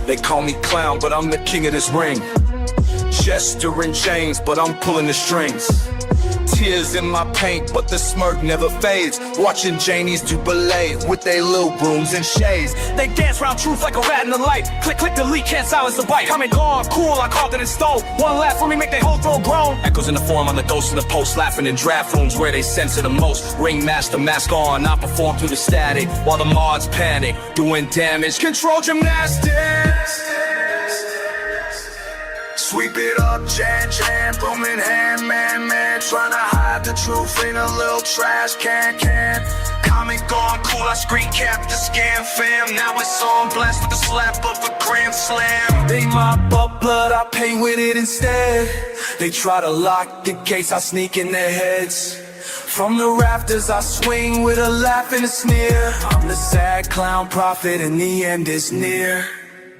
They call me clown, but I'm the king of this ring. Jester in chains, but I'm pulling the strings. Tears in my paint, but the smirk never fades. Watching Janies do ballet with they little brooms and shades. They dance round truth like a rat in the light. Click, click, delete, can't silence the bite. I'm gone, cool, I carved it in stone. One laugh for me, make they whole throw groan. Echoes in the form, I'm the ghost in the post. Laughing in draft rooms where they censor the most. Ringmaster, mask on, I perform through the static while the mods panic, doing damage. Control gymnastics. Sweep it up, Jan, booming hand, man, trying to hide the truth in a little trash can. Comic gone cool, I screen cap the scam fam. Now it's on blast with the slap of a grand slam. They mop up blood, I paint with it instead. They try to lock the gates, I sneak in their heads. From the rafters, I swing with a laugh and a sneer. I'm the sad clown prophet and the end is near.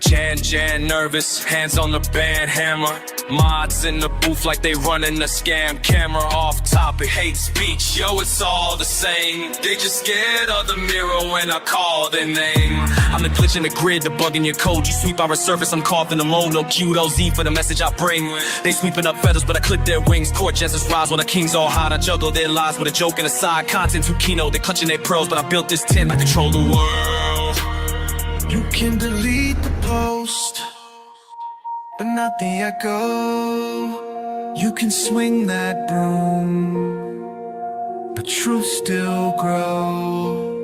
Jan, nervous, hands on the band hammer. Mods in the booth like they running a scam. Camera off topic, hate speech, yo, it's all the same. They just scared of the mirror when I call their name. I'm the glitch in the grid, the bug in your code. You sweep our surface, I'm carving them low. No QLZ for the message I bring. They sweeping up feathers, but I clip their wings. Court justice rise while the kings all hide. I juggle their lies with a joke and a side. Content too keynote, they clutching their pearls. But I built this tin, I control the world. You can delete the post, but not the echo. You can swing that broom, but truth still grow.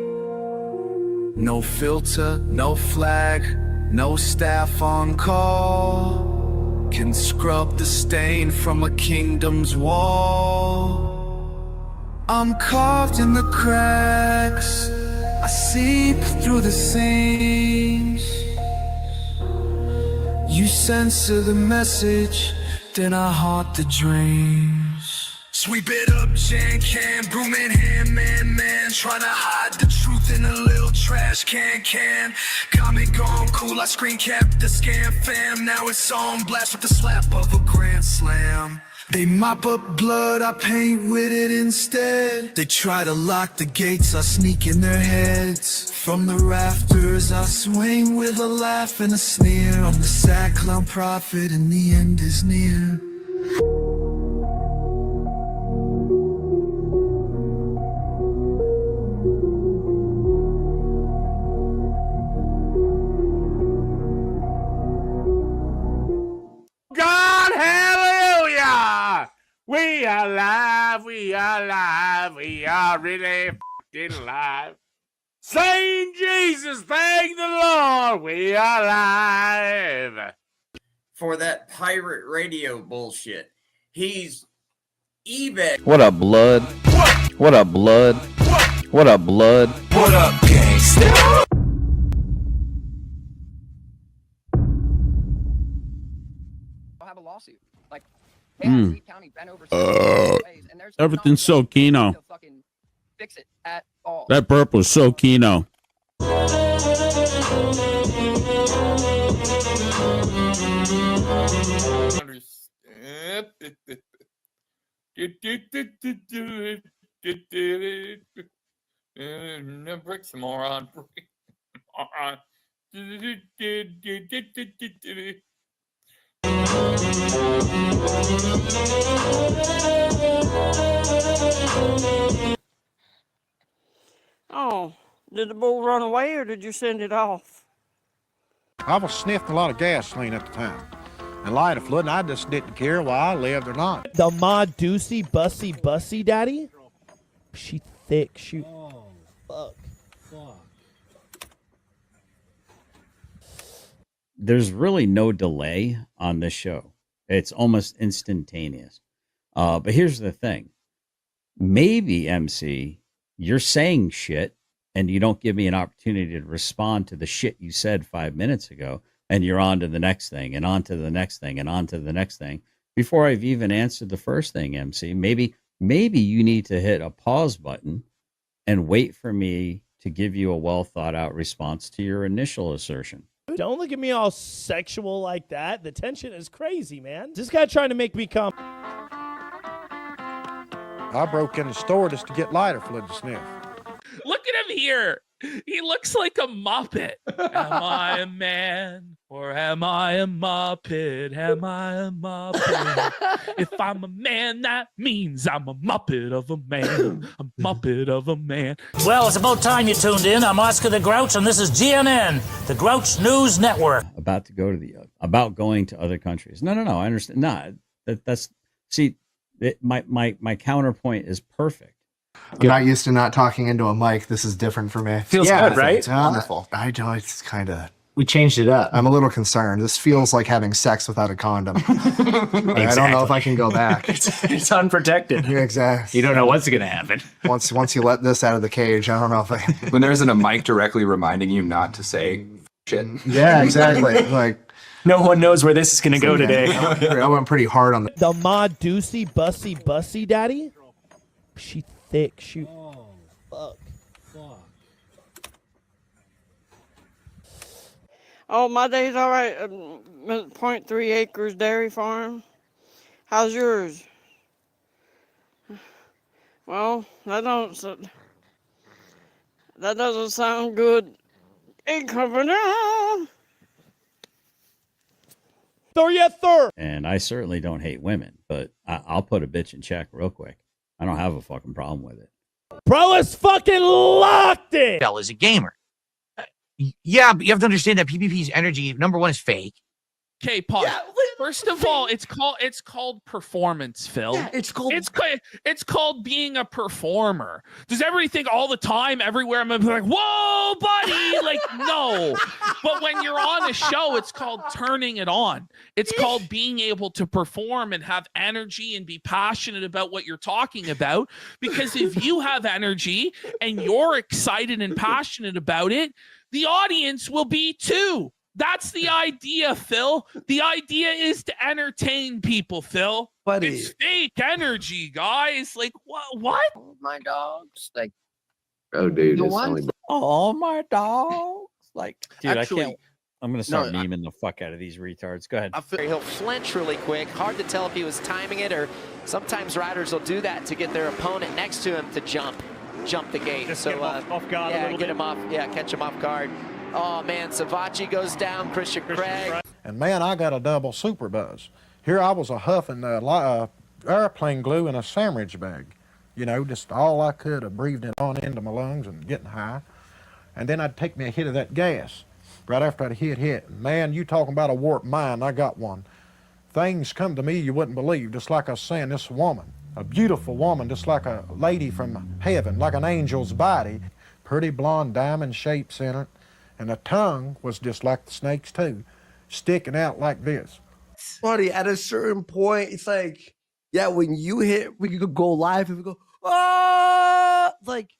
No filter, no flag, no staff on call can scrub the stain from a kingdom's wall. I'm carved in the cracks, I seep through the seams. You censor the message, then I haunt the dreams. Sweep it up, Jan, booming hand, man, trying to hide the truth in a little trash can. Comic gone cool, I screen cap the scam fam. Now it's on blast with the slap of a grand slam. They mop up blood, I paint with it instead. They try to lock the gates, I sneak in their heads. From the rafters, I swing with a laugh and a sneer. I'm the sad clown prophet and the end is near. God, hallelujah! We are alive, we are alive, we are really f***ing alive. Saying Jesus, thank the Lord, we are alive. For that pirate radio bullshit. He's eBay. What up, blood? What up, blood? What up, blood? What up, gangsta? Have a lawsuit. Like, hey, County bent over ways, and there's Everything's so keno. Fix it at all. That burp was so keno. Bricks, moron. Oh, did the bull run away or did you send it off? I was sniffing a lot of gasoline at the time. And light a flood, and I just didn't care whether I lived or not. The Ma Deucey Bussy Daddy? She thick. Shoot. Fuck. There's really no delay on this show. It's almost instantaneous. But here's the thing. Maybe, MC, you're saying shit and you don't give me an opportunity to respond to the shit you said 5 minutes ago, and you're on to the next thing and on to the next thing and on to the next thing before I've even answered the first thing, MC. Maybe you need to hit a pause button and wait for me to give you a well thought out response to your initial assertion. Don't look at me all sexual like that. The tension is crazy, man. This guy trying to make me come. I broke in the store just to get lighter fluid to sniff. Look at him here. He looks like a Muppet. Am I a man or am I a Muppet? Am I a Muppet? If I'm a man, that means I'm a Muppet of a man. A Muppet of a man. Well, it's about time you tuned in. I'm Oscar the Grouch, and this is GNN, the Grouch News Network. About going to other countries. No. I understand. No, that's see, my counterpoint is perfect. I'm not used to not talking into a mic. This is different for me. Feels good, right? It's wonderful. I don't. It's kind of. We changed it up. I'm a little concerned. This feels like having sex without a condom. Exactly. I don't know if I can go back. It's unprotected. Yeah, exactly. You don't know what's going to happen. Once you let this out of the cage, I don't know if I. When there isn't a mic directly reminding you not to say shit. Yeah, exactly. Like. No one knows where this is going to go today. I went pretty hard on the mod doocy bussy daddy. She thick. Shoot. Fuck. Oh, my day's all right. 0.3 acres dairy farm. How's yours? Well, that doesn't sound good. And I certainly don't hate women, but I'll put a bitch in check real quick. I don't have a fucking problem with it. Bro is fucking locked in. Bell is a gamer. Yeah, but you have to understand that PvP's energy, number one, is fake. Okay, pause. Yeah, first of all, it's called performance, Phil. Yeah, it's called being a performer. Does everybody think all the time, everywhere, I'm gonna be like, whoa, buddy? Like, no. But when you're on a show, it's called turning it on. It's called being able to perform and have energy and be passionate about what you're talking about. Because if you have energy and you're excited and passionate about it, the audience will be too. That's the idea, Phil. The idea is to entertain people, Phil. Buddy. It's fake energy, guys. Like, what? Oh, my dogs. Like, oh, dude. the one? Oh, my dogs. Like, Dude, actually, I can't. I'm going to start memeing the fuck out of these retards. Go ahead. He'll flinch really quick. Hard to tell if he was timing it, or sometimes riders will do that to get their opponent next to him to jump the gate. Just so get him off guard a yeah, little get bit. him off. Yeah, catch him off guard. Oh man, Savachi goes down. Christian Craig. And man, I got a double super buzz. Here I was a huffing airplane glue in a sandwich bag. You know, just all I could have breathed it on into my lungs and getting high. And then I'd take me a hit of that gas right after I'd hit. Man, you talking about a warped mind, I got one. Things come to me you wouldn't believe, just like I was saying, this woman, a beautiful woman, just like a lady from heaven, like an angel's body, pretty blonde diamond shapes in it. And the tongue was just like the snake's too, sticking out like this. buddy, at a certain point, it's like, yeah, when you hit, we could go live and we go, ah, like,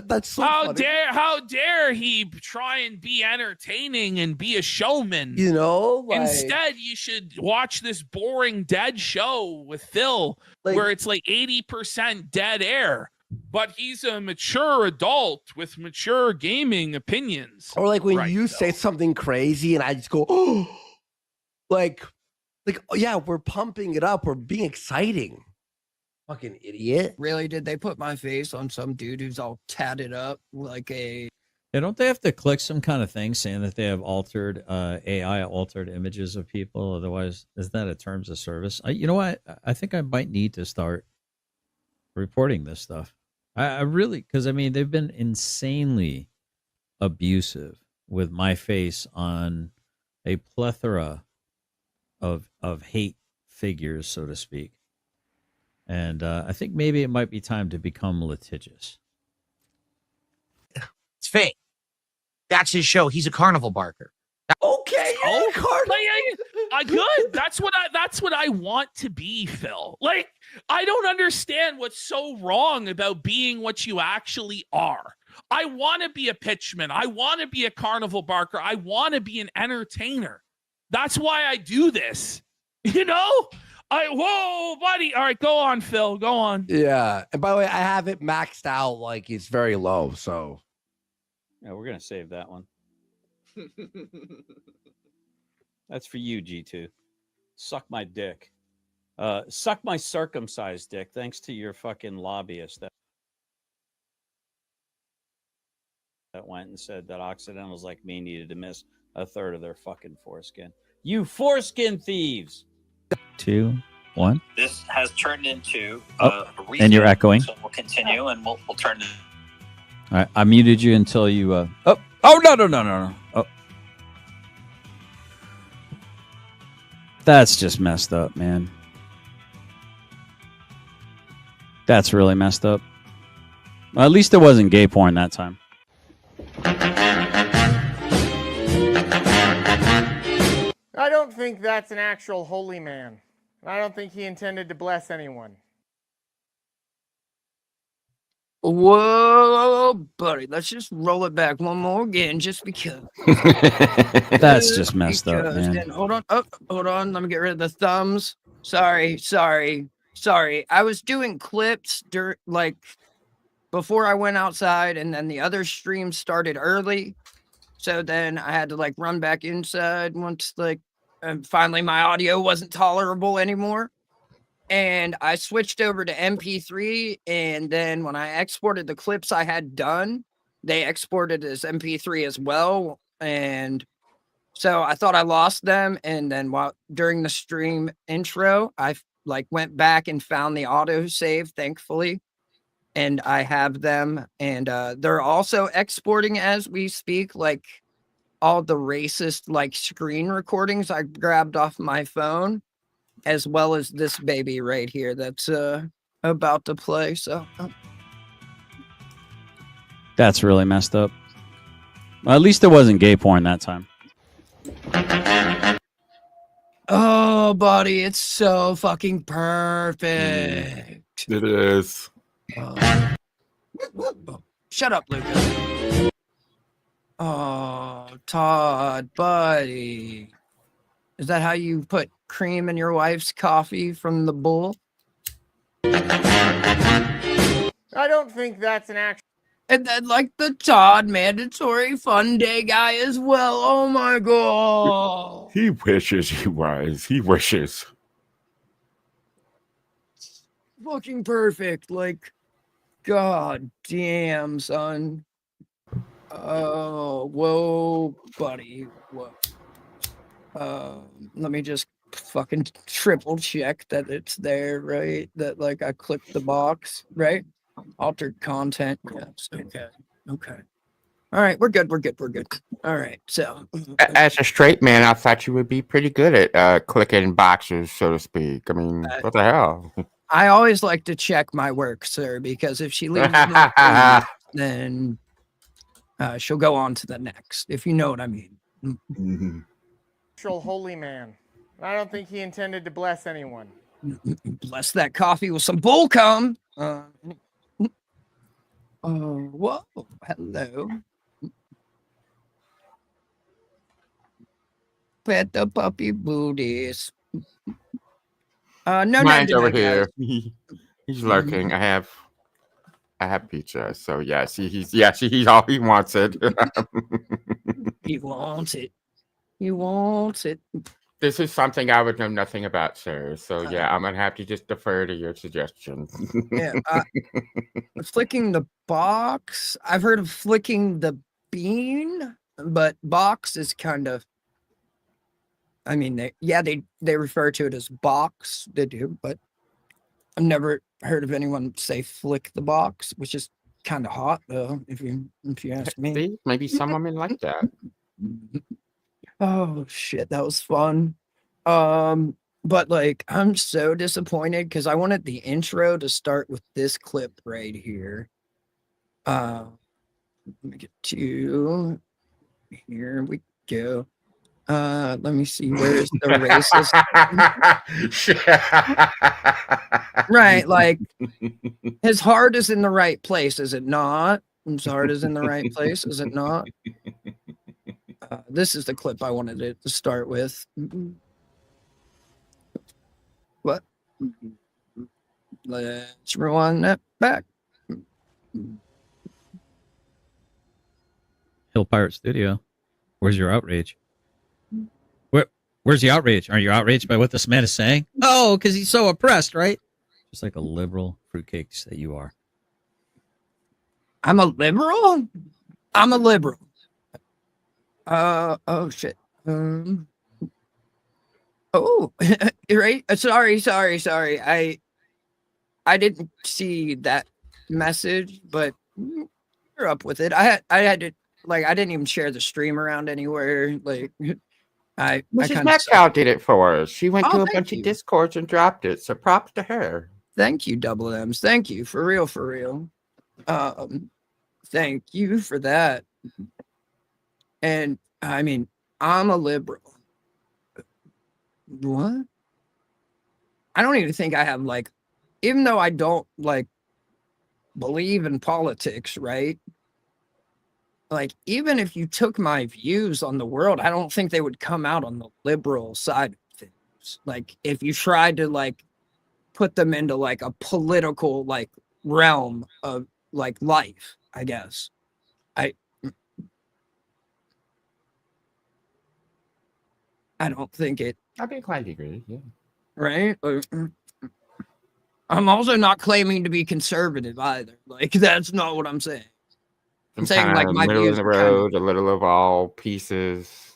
that's so funny. How dare he try and be entertaining and be a showman? You know, like, instead you should watch this boring dead show with Phil, where it's like 80% dead air. But he's a mature adult with mature gaming opinions. Or like when you say something crazy and I just go, oh, like, oh, yeah, we're pumping it up. We're being exciting. Fucking idiot. Really? Did they put my face on some dude who's all tatted up like a... Yeah, don't they have to click some kind of thing saying that they have altered AI altered images of people? Otherwise, is that a terms of service? You know what? I think I might need to start reporting this stuff. I really, because I mean, they've been insanely abusive with my face on a plethora of hate figures, so to speak. And I think maybe it might be time to become litigious. It's fake. That's his show. He's a carnival barker. Okay, good. That's what I want to be, Phil. Like, I don't understand what's so wrong about being what you actually are. I want to be a pitchman. I want to be a carnival barker. I want to be an entertainer. That's why I do this. You know? Whoa, buddy. All right, go on, Phil. Go on. Yeah. And by the way, I have it maxed out like it's very low, so. Yeah, we're going to save that one. That's for you, G2. Suck my dick. Suck my circumcised dick, thanks to your fucking lobbyist. that went and said that Occidentals like me needed to miss a third of their fucking foreskin. You foreskin thieves! 2, 1. This has turned into Oh, a and you're echoing. So we'll continue and we'll turn to. All right, I muted you until you. Oh no! Oh, that's just messed up, man. That's really messed up. Well, at least it wasn't gay porn that time. I don't think that's an actual holy man. I don't think he intended to bless anyone. Whoa, buddy, let's just roll it back one more again, just because. That's just messed up, man. And hold on. Let me get rid of the thumbs. Sorry. I was doing clips before I went outside, and then the other stream started early. So then I had to run back inside once and finally my audio wasn't tolerable anymore. And I switched over to MP3, and then when I exported the clips I had done, they exported as MP3 as well. And so I thought I lost them. And then during the stream intro, I went back and found the autosave, thankfully. And I have them, and they're also exporting as we speak, all the racist screen recordings I grabbed off my phone, as well as this baby right here that's about to play. So That's really messed up. Well, at least it wasn't gay porn that time. oh, buddy, it's so fucking perfect. It is. Shut up, Lucas. Oh, Todd, buddy. Is that how you put cream in your wife's coffee from the bull? I don't think that's an actual. And then the Todd mandatory fun day guy as well. Oh my god. He wishes he was. He wishes. Fucking perfect. God damn, son. Oh, whoa, buddy. Whoa. Let me just fucking triple check that it's there, right? That I clicked the box, right? Altered content. Yes. Okay. All right, we're good. All right, so as a straight man, I thought you would be pretty good at clicking boxes, so to speak. I mean, what the hell? I always like to check my work, sir, because if she leaves, then she'll go on to the next, if you know what I mean. Mm-hmm. Actual holy man. I don't think he intended to bless anyone. Bless that coffee with some bull cum. Whoa, hello. Pet the puppy booties. No, Mine's no, over no, here. guys. He's lurking. I have pizza, so he's all he wants it. He wants it. He wants it. This is something I would know nothing about, sir. So I'm gonna have to just defer to your suggestion. Yeah, flicking the box. I've heard of flicking the bean, but box is kind of. I mean, they refer to it as box. They do, but I've never heard of anyone say flick the box, which is kind of hot though. If you ask me, See? Maybe some women like that. Oh shit, that was fun. But I'm so disappointed because I wanted the intro to start with this clip right here. Let me get to here we go. Let me see, where's the racist? Right, his heart is in the right place, is it not? His heart is in the right place, is it not? This is the clip I wanted it to start with. What? Let's rewind that back. Hill Pirate Studio. Where's your outrage? Where's the outrage? Are you outraged by what this man is saying? Oh, because he's so oppressed, right? Just like a liberal fruitcakes that you are. I'm a liberal? I'm a liberal. Oh shit. Oh, right. Sorry. I didn't see that message, but you're up with it. I had to like I didn't even share the stream around anywhere. Like I Mrs. kind of Metcalf did it for us. She went Oh, to a thank bunch you. of discords and dropped it. So props to her. Thank you, Double M's. Thank you for real. Thank you for that. And I mean, I'm a liberal. What? I don't even think I have like, even though I don't like believe in politics, right? Like, even if you took my views on the world, I don't think they would come out on the liberal side of things. Like, if you tried to like put them into like a political like realm of like life, I guess. I don't think it. I'd be inclined to agree. Yeah. Right? I'm also not claiming to be conservative either. Like, that's not what I'm saying. I'm saying like my middle of views the are kind of, road, a little of all pieces,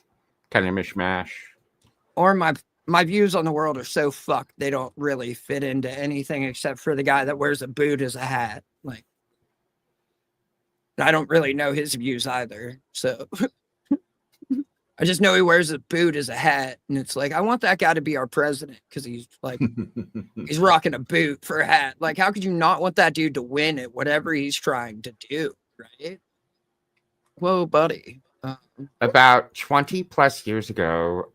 kind of mishmash. or my views on the world are so fucked they don't really fit into anything except for the guy that wears a boot as a hat. Like, I don't really know his views either. So I just know he wears a boot as a hat, and it's like I want that guy to be our president because he's like he's rocking a boot for a hat. Like, how could you not want that dude to win at whatever he's trying to do, right? Whoa, buddy. About 20 plus years ago,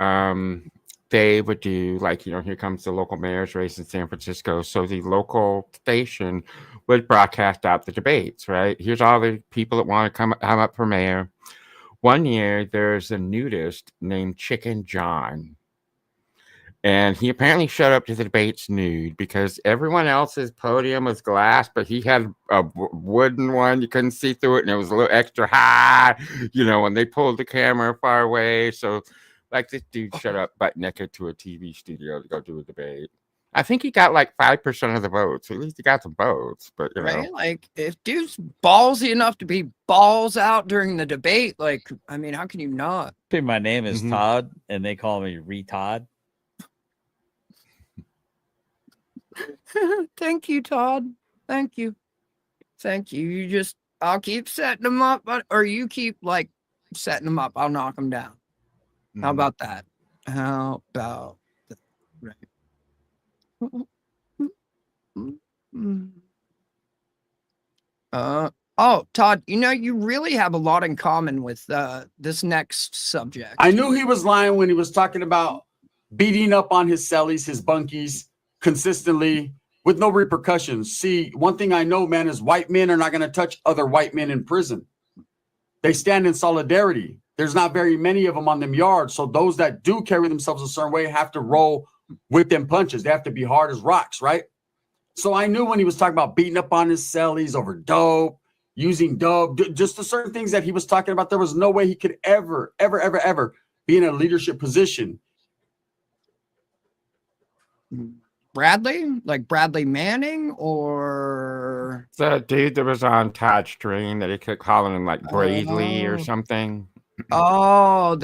they would do like, here comes the local mayor's race in San Francisco. So the local station would broadcast out the debates, right? Here's all the people that want to come up for mayor. One year, there's a nudist named Chicken John. And he apparently showed up to the debates nude because everyone else's podium was glass, but he had a wooden one. You couldn't see through it, and it was a little extra high, when they pulled the camera far away. So, like, this dude showed up butt naked to a TV studio to go do a debate. I think he got like 5% of the votes. At least he got some votes, but Right? Like, if dude's ballsy enough to be balls out during the debate, like, I mean, how can you not? My name is Todd, and they call me Retod. Thank you, Todd. Thank you. I'll keep setting them up, or you keep like setting them up. I'll knock them down. How about that? Right. Oh, Todd, you really have a lot in common with this next subject. I knew he was lying when he was talking about beating up on his cellies, his bunkies, consistently with no repercussions. See, one thing I know, man, is white men are not going to touch other white men in prison. They stand in solidarity. There's not very many of them on them yards. So those that do carry themselves a certain way have to roll with them punches. They have to be hard as rocks, right? So I knew when he was talking about beating up on his cellies over dope, using dope, just the certain things that he was talking about, there was no way he could ever be in a leadership position. Bradley? Like Bradley Manning, or the dude that was on Todd Stream that he kept calling him like Bradley or something. Oh,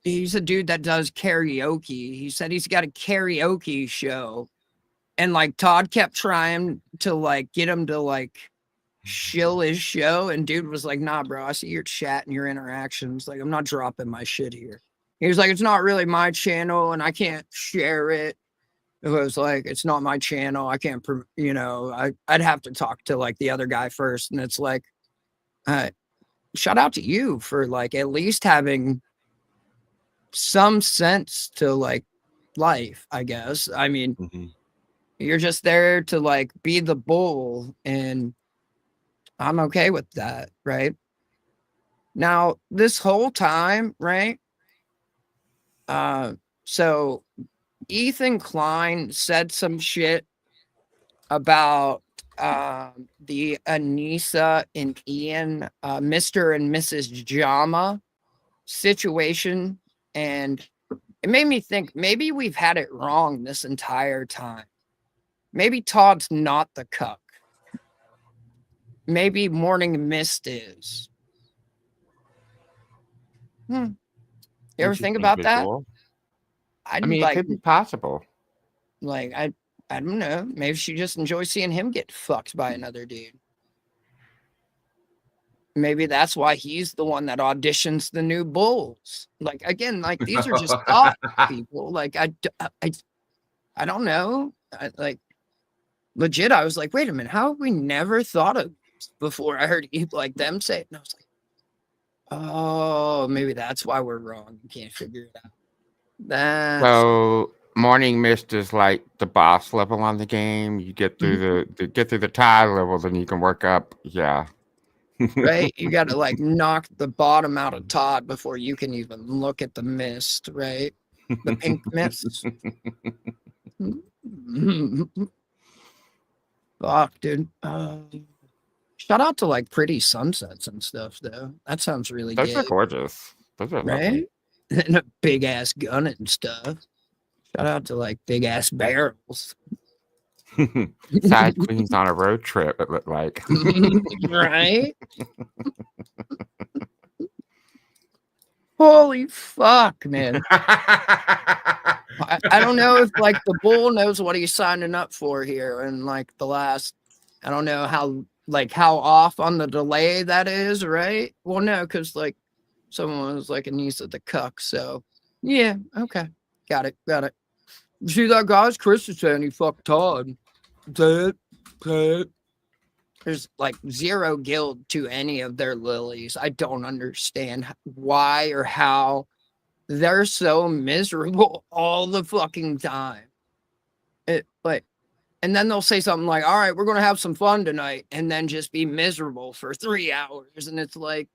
he's a dude that does karaoke. He said he's got a karaoke show, and like Todd kept trying to like get him to like shill his show, and dude was like, "Nah, bro, I see your chat and your interactions. Like, I'm not dropping my shit here." He was like, "It's not really my channel, and I can't share it." It was like, it's not my channel. I can't, I'd have to talk to like the other guy first. And it's like, shout out to you for like at least having some sense to like life, I guess. I mean, you're just there to like be the bull, and I'm okay with that. Right now, this whole time, right? So Ethan Klein said some shit about the Anissa and Ian, Mr. and Mrs. Jama situation, and it made me think maybe we've had it wrong this entire time. Maybe Todd's not the cuck. Maybe Morning Mist is. You ever think about that? I mean, it could be possible. Like, I don't know. Maybe she just enjoys seeing him get fucked by another dude. Maybe that's why he's the one that auditions the new bulls. Like, again, like these are just thought people. Like, I don't know. Legit, I was like, wait a minute, how have we never thought of this before? I heard like them say it, and I was like, oh, maybe that's why we're wrong. You can't figure it out. So morning mist is like the boss level on the game. You get through the tie level, then you can work up. Yeah. Right? You got to like knock the bottom out of Todd before you can even look at the mist, right? The pink mist. Fuck, dude. Shout out to like pretty sunsets and stuff, though. That sounds really good. Those are gorgeous. Those are right? lovely. And a big ass gun and stuff. Shout out to like big ass barrels. Side queens on a road trip, it looked like. Right? Holy fuck, man. I don't know if like the bull knows what he's signing up for here. And like the last, I don't know how off on the delay that is, right? Well, no, because like someone was like a niece of the cuck. So yeah, okay. Got it. See that guy's Chris is saying he fucked Todd. Say it. There's like zero guild to any of their lilies. I don't understand why or how they're so miserable all the fucking time. And then they'll say something like, all right, we're going to have some fun tonight, and then just be miserable for 3 hours. And it's like,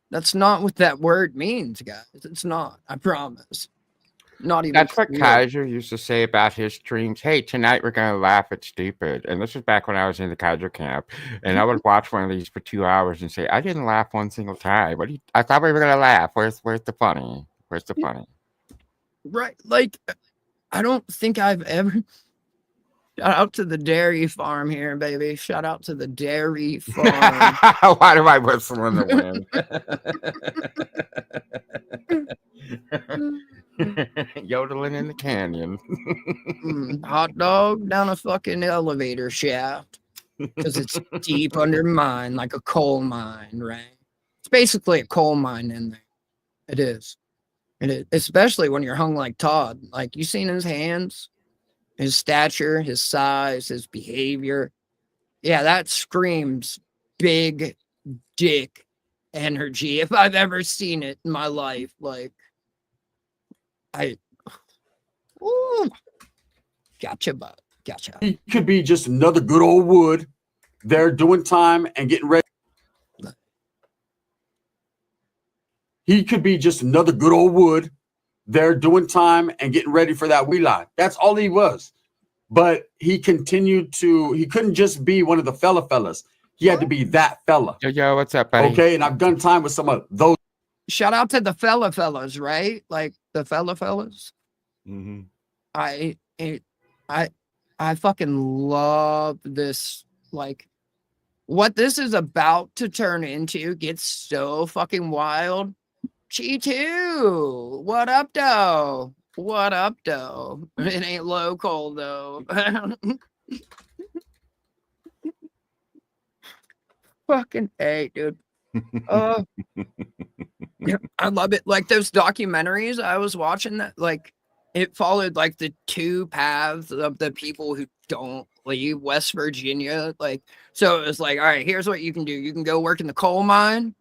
that's not what that word means, guys. It's not. I promise. Not even. That's what Kaiser used to say about his streams. Hey, tonight we're going to laugh at stupid. And this was back when I was in the Kaiser camp. And I would watch one of these for 2 hours and say, I didn't laugh one single time. I thought we were going to laugh. Where's the funny? Where's the funny? Right. Like, I don't think I've ever. Shout out to the dairy farm here, baby. Shout out to the dairy farm. Why do I whistle in the wind? Yodeling in the canyon. Hot dog down a fucking elevator shaft because it's deep under mine, like a coal mine, right? It's basically a coal mine in there. It is, especially when you're hung like Todd. Like, you seen his hands, his stature, his size, his behavior. Yeah, that screams big dick energy if I've ever seen it in my life. Like, gotcha, bud. Gotcha. He could be just another good old Wood. They're doing time and getting ready. He could be just another good old Wood. They're doing time and getting ready for that wheelie. That's all he was. But he continued to, he couldn't just be one of the fellas. He had to be that fella. Yo, what's up, buddy? Okay, and I've done time with some of those. Shout out to the fellas, right? Like the fellas. Mm-hmm. I fucking love this. Like, what this is about to turn into gets so fucking wild. G2, what up, though? It ain't local, though. Fucking A, dude. Yeah, I love it. Like those documentaries I was watching, that like it followed like the two paths of the people who don't leave West Virginia. Like, so it was like, all right, here's what you can do. You can go work in the coal mine,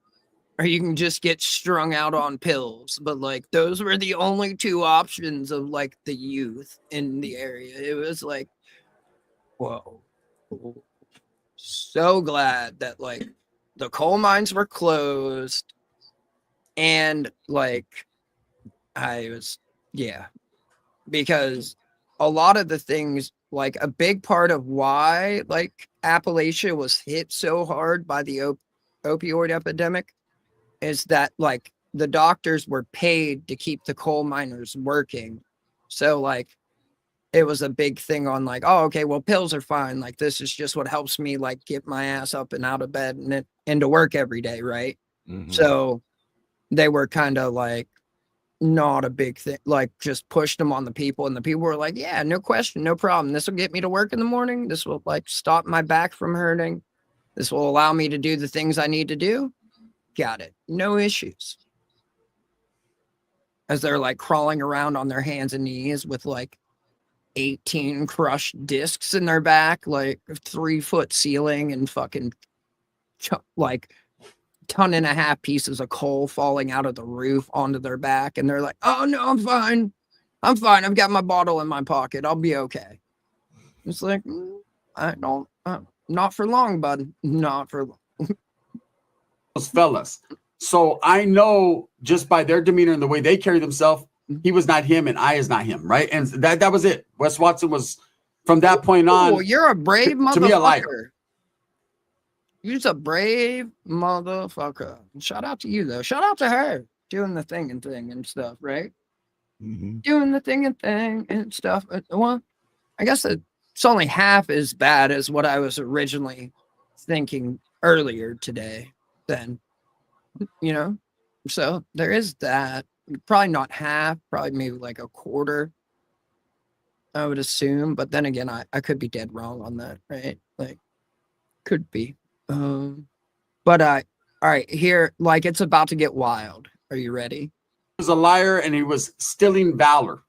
or you can just get strung out on pills. But like, those were the only two options of like the youth in the area. It was like, whoa. So glad that like the coal mines were closed. And like, because a lot of the things, like a big part of why like Appalachia was hit so hard by the opioid epidemic is that like the doctors were paid to keep the coal miners working. So like, it was a big thing on like, oh, okay, well, pills are fine. Like, this is just what helps me like get my ass up and out of bed and into work every day, right? So they were kind of like not a big thing, like just pushed them on the people, and the people were like, yeah, no question, no problem. This will get me to work in the morning. This will like stop my back from hurting. This will allow me to do the things I need to do. Got it. No issues. As they're like crawling around on their hands and knees with like 18 crushed discs in their back, like 3-foot ceiling and fucking like 1.5 pieces of coal falling out of the roof onto their back. And they're like, oh no, I'm fine. I'm fine. I've got my bottle in my pocket. I'll be okay. It's like, I don't, not for long, bud. Not for long. Those fellas. So I know just by their demeanor and the way they carry themselves, he was not him and I is not him, right? And that was it. Wes Watson was, from that point on. Oh, you're a brave motherfucker. To me, a liar. You're a brave motherfucker. Shout out to you, though. Shout out to her doing the thing and stuff, right? Doing the thing and stuff. Well, I guess it's only half as bad as what I was originally thinking earlier today. Then, you know, so there is that. Probably not half, probably maybe like a quarter, I would assume. But then again, I could be dead wrong on that, right? Like, could be. But all right, here, like, it's about to get wild. Are you ready? He was a liar and he was stealing valor,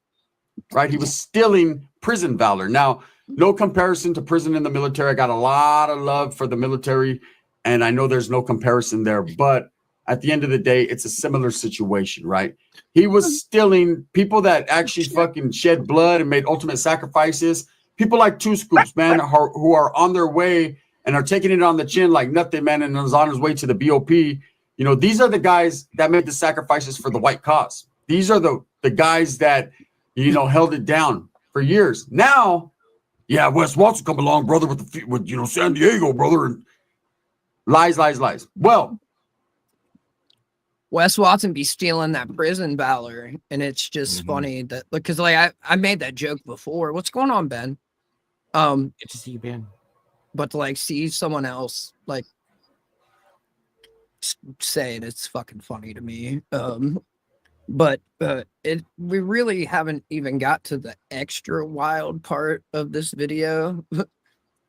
right? He was stealing prison valor. Now, no comparison to prison in the military. I got a lot of love for the military, and I know there's no comparison there, but at the end of the day, it's a similar situation, right? He was stealing people that actually fucking shed blood and made ultimate sacrifices. People like Two Scoops, man, who are on their way and are taking it on the chin like nothing, man, and is on his way to the BOP. You know, these are the guys that made the sacrifices for the white cause. These are the guys that, you know, held it down for years. Now, yeah, Wes Watson come along, brother, with you know, San Diego, brother, and lies. Well, Wes Watson be stealing that prison valor, and it's just funny that, because like I made that joke before. What's going on, Ben? Good to see you, Ben. But to like see someone else like say it, it's fucking funny to me. But we really haven't even got to the extra wild part of this video.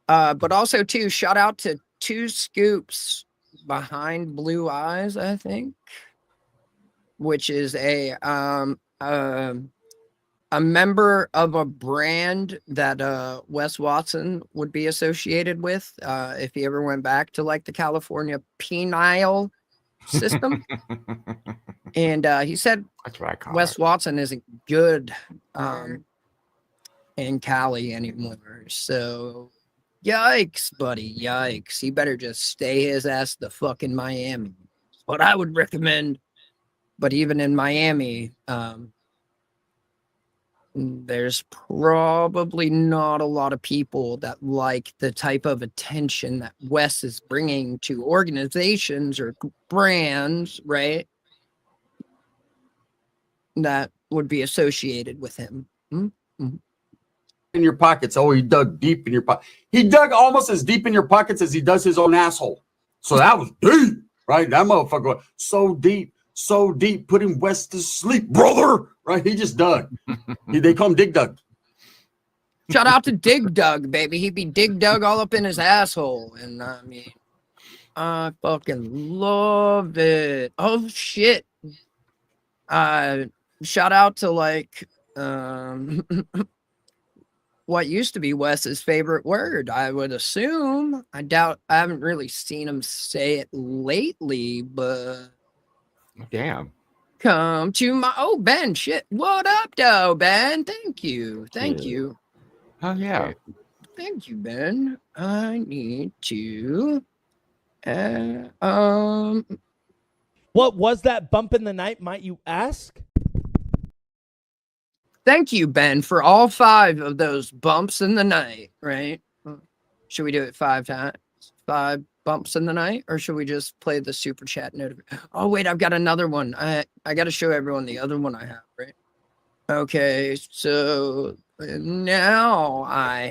But also too, shout out to Two Scoops Behind Blue Eyes, I think, which is a member of a brand that Wes Watson would be associated with if he ever went back to like the California penile system. And he said Wes Watson isn't good in Cali anymore. So yikes, buddy, yikes. He better just stay his ass the fuck in Miami. What I would recommend. But even in Miami, there's probably not a lot of people that like the type of attention that Wes is bringing to organizations or brands, right? That would be associated with him. In your pockets. Oh, he dug deep in your pocket. He dug almost as deep in your pockets as he does his own asshole. So that was deep, right? That motherfucker was so deep, putting Wes to sleep, brother. Right? He just dug. They call him Dig Dug. Shout out to Dig Dug, baby. He'd be Dig Dug all up in his asshole. And I mean, I fucking love it. Oh shit. Shout out to like what used to be Wes's favorite word, I would assume. I haven't really seen him say it lately, but damn. Come to my Ben, shit. What up, though, Ben? Thank you. Oh yeah. Thank you, Ben. I need to What was that bump in the night, might you ask? Thank you, Ben, for all 5 of those bumps in the night, right? Should we do it 5 times? 5 bumps in the night, or should we just play the super chat notification? Oh wait, I've got another one. I got to show everyone the other one I have, right? Okay, so now I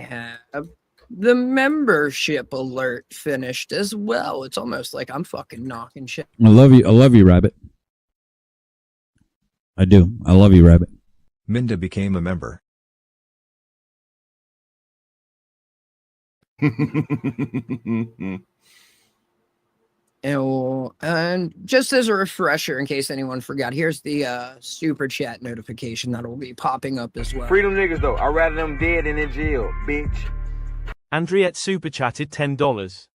have the membership alert finished as well. It's almost like I'm fucking knocking shit. I love you, Rabbit. I do. I love you, Rabbit. Minda became a member. And just as a refresher, in case anyone forgot, here's the super chat notification that will be popping up as well. Freedom niggas though. I'd rather them dead than in jail, bitch. Andriette super chatted $10.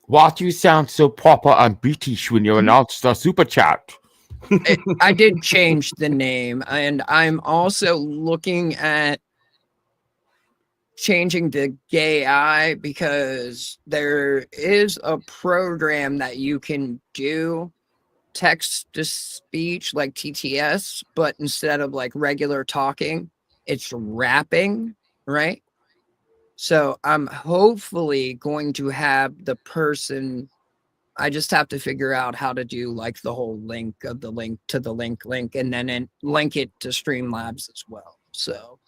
Why do you sound so proper and British when you announced the super chat? I did change the name, and I'm also looking at changing the gay eye because there is a program that you can do text to speech like TTS, but instead of like regular talking, it's rapping, right? So I'm hopefully going to have the person, I just have to figure out how to do like the whole link of the link to the link, and then link it to Streamlabs as well. So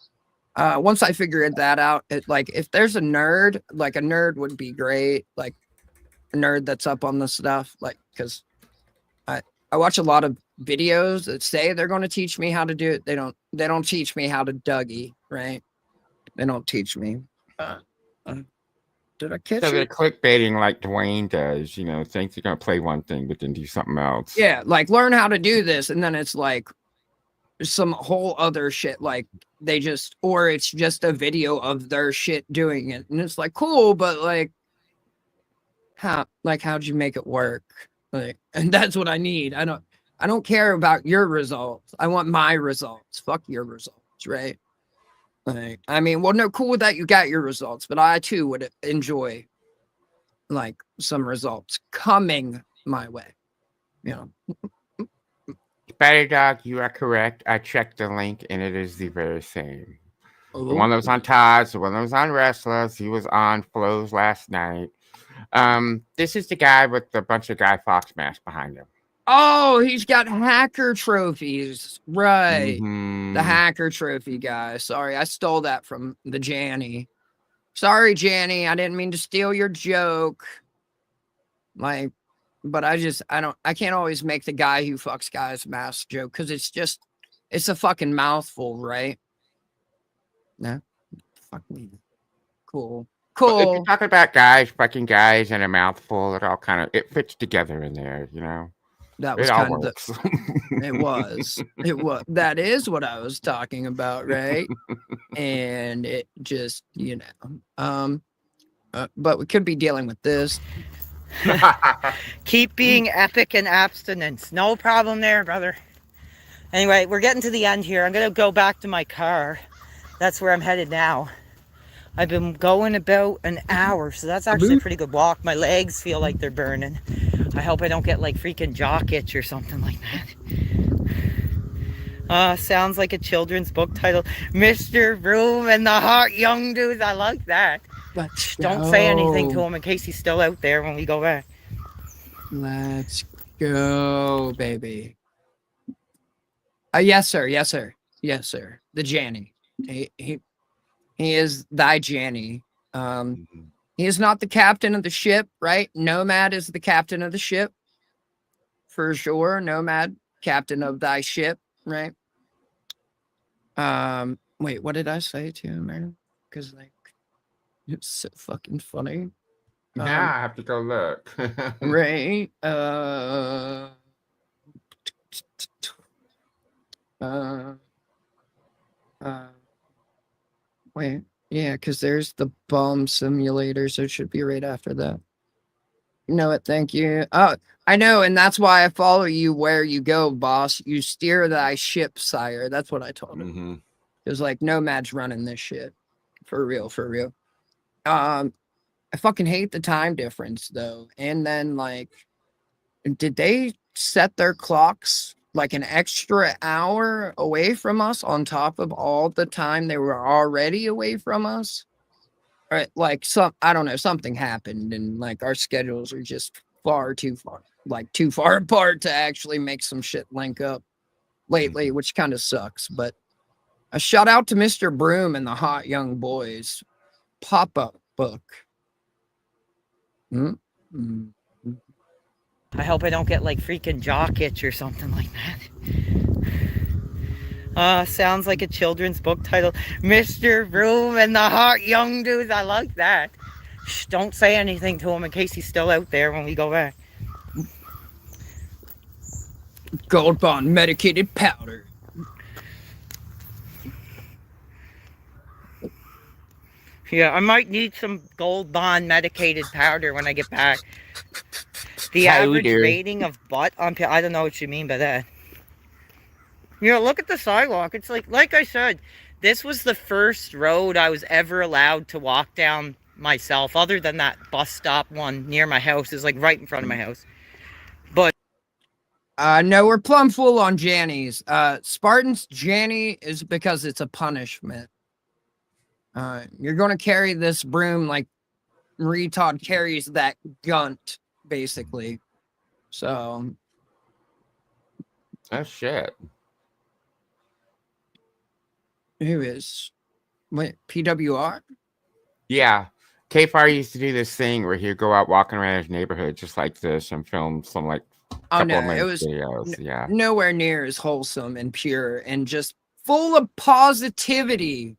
once I figured that out, like if there's a nerd, like a nerd would be great, like a nerd that's up on the stuff, like because I watch a lot of videos that say they're going to teach me how to do it. They don't teach me how to Dougie, right? They don't teach me. Did I catch So they're it? clickbaiting like Dwayne does, you know, think they're gonna play one thing but then do something else. Yeah, like learn how to do this, and then it's like some whole other shit. Like or it's just a video of their shit doing it, and it's like cool, but like how'd you make it work? Like, and that's what I need. I don't care about your results. I want my results. Fuck your results, right? Like, I mean, well, no, cool that you got your results, but I too would enjoy like some results coming my way. You know. Batty Dog, you are correct. I checked the link and it is the very same. The one that was on Todd's, the one that was on Restless, he was on Flo's last night. This is the guy with a bunch of Guy Fawkes masks behind him. Oh, he's got hacker trophies. Right. Mhm. The hacker trophy guy. Sorry, I stole that from the Janny. Sorry, Janny. I didn't mean to steal your joke. Like, but I can't always make the guy who fucks guys mask joke because it's a fucking mouthful, right? No? Fuck me. Cool. Well, if you're talking about guys fucking guys and a mouthful, it fits together in there, you know. That was it all kind works. of that is what I was talking about, right? And it just, you know, but we could be dealing with this. Keep being epic and abstinence. No problem there, brother. Anyway, we're getting to the end here. I'm gonna go back to my car. That's where I'm headed now. I've been going about an hour, so that's actually a pretty good walk. My legs feel like they're burning. I hope I don't get like freaking jock itch or something like that. Sounds like a children's book title. Mr. Broom and the Hot Young Dudes. I like that. Let's don't say anything to him in case he's still out there when we go back. Let's go, baby. Yes, sir. Yes, sir. Yes, sir. The Janny. He is thy Janny. He is not the captain of the ship, right? Nomad is the captain of the ship. For sure. Nomad, captain of thy ship, right? Wait, what did I say to him, man? Because like it's so fucking funny. Now I have to go look. Right. Wait, yeah, because there's the bomb simulator, so it should be right after that. You know what? Thank you. Oh, I know, and that's why I follow you where you go, boss. You steer thy ship, sire. That's what I told him. It was like Nomad's running this shit. For real, for real. I fucking hate the time difference though. And then like, did they set their clocks like an extra hour away from us on top of all the time they were already away from us? Or like I don't know, something happened and like our schedules are just too far apart to actually make some shit link up lately, which kind of sucks. But A shout out to Mr. Broom and the Hot Young Boys pop-up book. I hope I don't get like freaking jock itch or something like that. Sounds like a children's book title. Mr. Broom and the Hot Young Dudes. I like that. Shh, don't say anything to him in case he's still out there when we go back. Gold Bond medicated powder. Yeah, I might need some Gold Bond medicated powder when I get back. The average rating of butt on I don't know what you mean by that. You know, look at the sidewalk. It's like I said, this was the first road I was ever allowed to walk down myself, other than that bus stop one near my house. Is like right in front of my house. But no, we're plumb full on Jannies. Spartans, Janny is because it's a punishment. You're gonna carry this broom like retard carries that gunt, basically. So. Oh shit. Who is? What, PWR? Yeah. K-Fire used to do this thing where he'd go out walking around his neighborhood just like this and film some like couple of minute videos. Yeah. Nowhere near as wholesome and pure and just full of positivity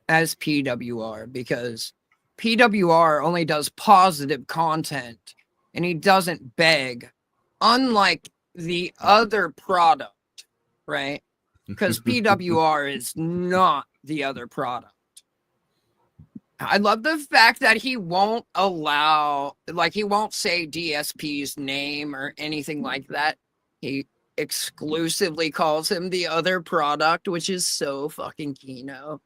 as PWR, because PWR only does positive content and he doesn't beg, unlike the other product, right? Because PWR is not the other product. I love the fact that he won't allow, like, he won't say DSP's name or anything like that. He exclusively calls him the other product, which is so fucking Kino.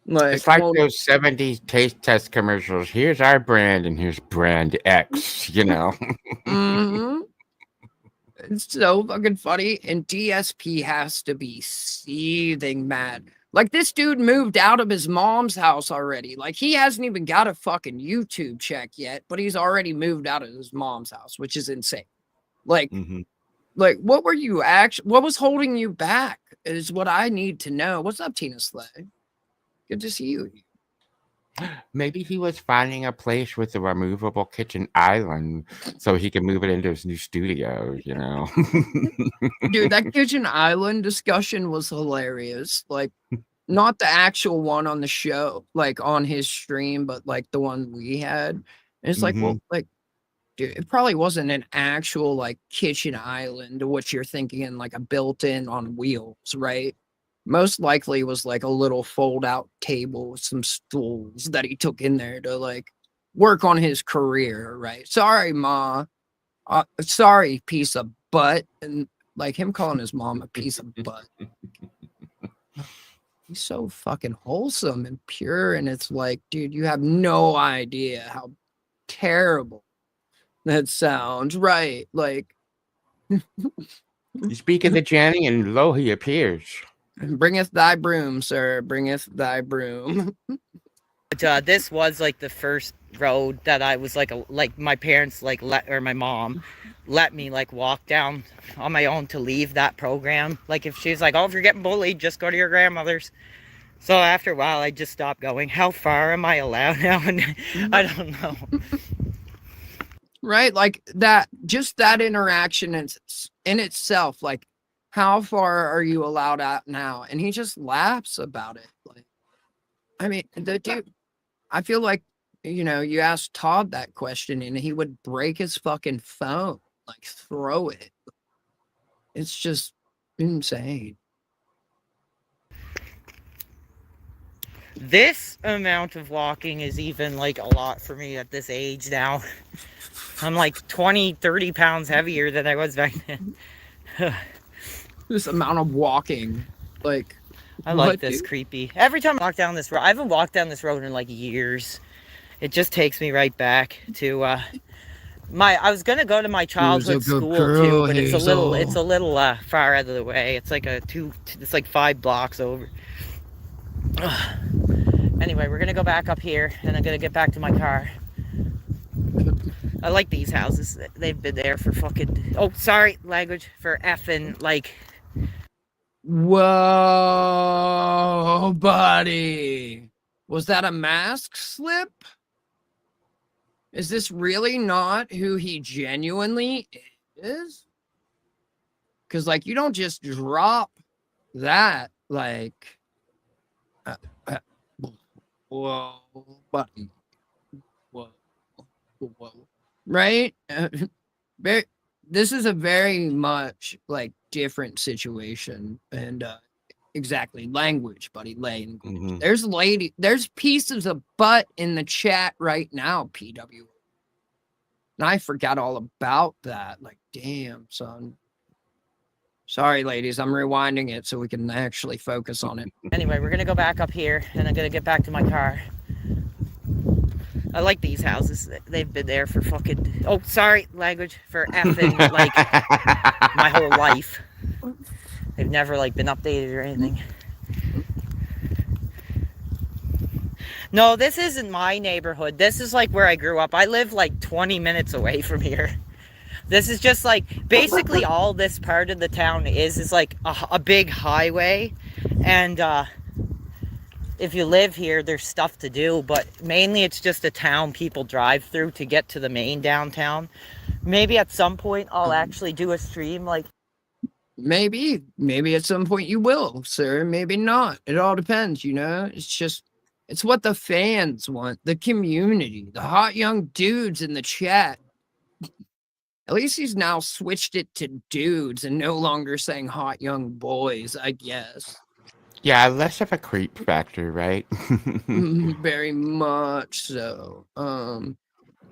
Like, it's like those 70s taste test commercials. Here's our brand and here's brand X, you know. It's so fucking funny. And DSP has to be seething mad. Like, this dude moved out of his mom's house already. Like, he hasn't even got a fucking YouTube check yet, but he's already moved out of his mom's house, which is insane. Like, like, what were you what was holding you back is what I need to know. What's up, Tina Slay? Good to see you. Maybe he was finding a place with a removable kitchen island so he could move it into his new studio, you know? Dude, that kitchen island discussion was hilarious. Like, not the actual one on the show, like on his stream, but like the one we had. And it's like, well, like, dude, it probably wasn't an actual like kitchen island, what you're thinking in, like a built-in on wheels, right? Most likely was like a little fold-out table with some stools that he took in there to like work on his career, right? Sorry, Ma. Sorry, piece of butt. And like him calling his mom a piece of butt. He's so fucking wholesome and pure. And it's like, dude, you have no idea how terrible that sounds, right? Like, you speak of the Janny and lo, he appears. Bringeth thy broom, sir. Bringeth thy broom. But this was like the first road that I was like my parents like or my mom let me like walk down on my own to leave that program. Like if she's like, oh, if you're getting bullied, just go to your grandmother's. So after a while, I just stopped going. How far am I allowed now? And I don't know. Right, like that. Just that interaction in itself, like. How far are you allowed out now? And he just laughs about it. Like, I mean, the dude, I feel like, you know, you asked Todd that question and he would break his fucking phone, like throw it. It's just insane. This amount of walking is even like a lot for me at this age now. I'm like 20, 30 pounds heavier than I was back then. This amount of walking, like, I like this creepy. Every time I walk down this road, I haven't walked down this road in like years. It just takes me right back to I was gonna go to my childhood school too, but it's a little far out of the way. It's like it's like 5 blocks over. Anyway, we're gonna go back up here and I'm gonna get back to my car. I like these houses. They've been there for fucking, oh, sorry, language, for effing, like. Whoa, buddy. Was that a mask slip? Is this really not who he genuinely is? Because, like, you don't just drop that, like, whoa, buddy. Whoa, whoa. Right? This is a very much, like, different situation. And, exactly, language, buddy, language. There's pieces of butt in the chat right now, PW. And I forgot all about that. Like, damn, son. Sorry, ladies, I'm rewinding it so we can actually focus on it. Anyway, we're gonna go back up here and I'm gonna get back to my car. I like these houses. They've been there for fucking, oh, sorry, language, for effing, like, my whole life. They've never, like, been updated or anything. No, this isn't my neighborhood. This is, like, where I grew up. I live, like, 20 minutes away from here. This is just, like, basically all this part of the town is like, a big highway. And, if you live here, there's stuff to do, but mainly it's just a town people drive through to get to the main downtown. Maybe at some point I'll actually do a stream, like, maybe at some point you will, sir. Maybe not. It all depends, you know? It's what the fans want, the community, the hot young dudes in the chat. At least he's now switched it to dudes and no longer saying hot young boys, I guess. Yeah, less of a creep factor, right? Very much so.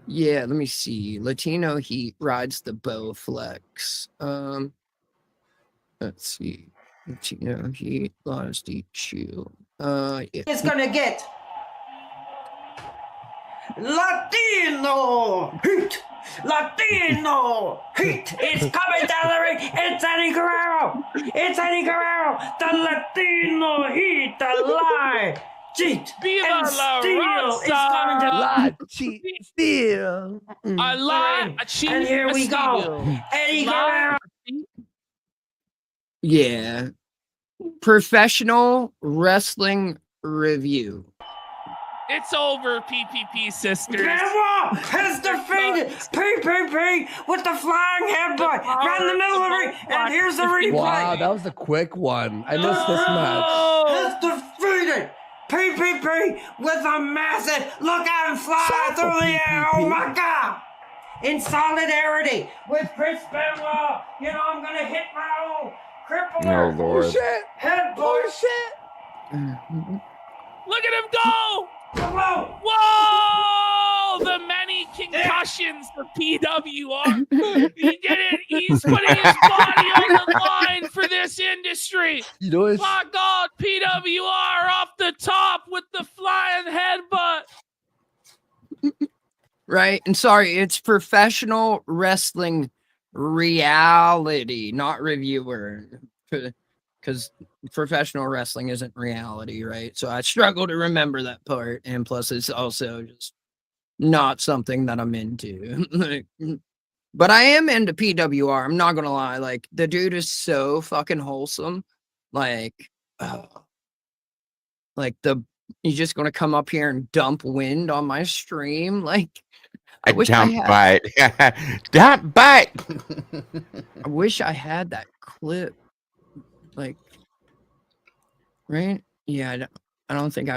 Yeah, let me see. Latino Heat rides the Bowflex. Let's see. Latino Heat loves the chew. Yeah. it's gonna get Latino heat. Latino heat is coming down the ring. It's Eddie Guerrero. It's Eddie Guerrero. The Latino heat, the lie, cheat, Viva and la steal is coming to raza. lie, cheat, steal. I lie, I cheat, And here I we go. steal. Eddie Lie, Guerrero. Yeah. Professional Wrestling Review. It's over, PPP sisters. Benoit has defeated PPP with the flying headbutt right in the middle of the ring. And here's the replay. Wow, that was a quick one. I missed this match. Has defeated PPP with a massive look at him fly through the air. Oh my God. In solidarity with Chris Benoit, you know, I'm going to hit my own crippler. Oh, Lord. Headbutt. Look at him go! Whoa! Whoa! The many concussions for PWR. He did it. He's putting his body on the line for this industry. You know, it's My God, PWR off the top with the flying headbutt. Right. And sorry, it's Professional Wrestling Reality, not reviewer. Because professional wrestling isn't reality, right? So I struggle to remember that part. And plus, it's also just not something that I'm into. But I am into PWR. I'm not going to lie. Like, the dude is so fucking wholesome. Like, he's just going to come up here and dump wind on my stream. Like, I wish I Dump had. bite. Dump bite. I wish I had that clip. Like, right? Yeah, I don't think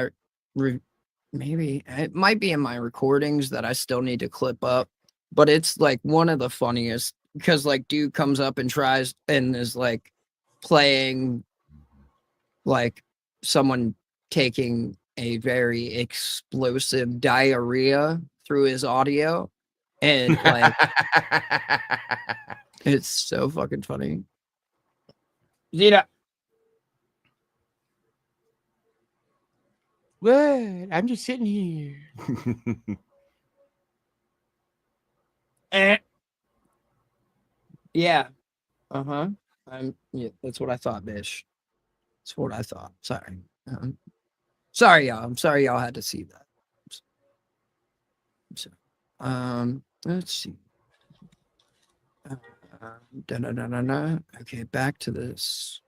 maybe it might be in my recordings that I still need to clip up, but it's like one of the funniest because like dude comes up and tries and is like playing like someone taking a very explosive diarrhea through his audio and like it's so fucking funny. Zeta. What? I'm just sitting here. Yeah. Uh-huh. Yeah, that's what I thought, bitch. That's what I thought. Sorry. Sorry, y'all. I'm sorry y'all had to see that. So, let's see. Okay, back to this.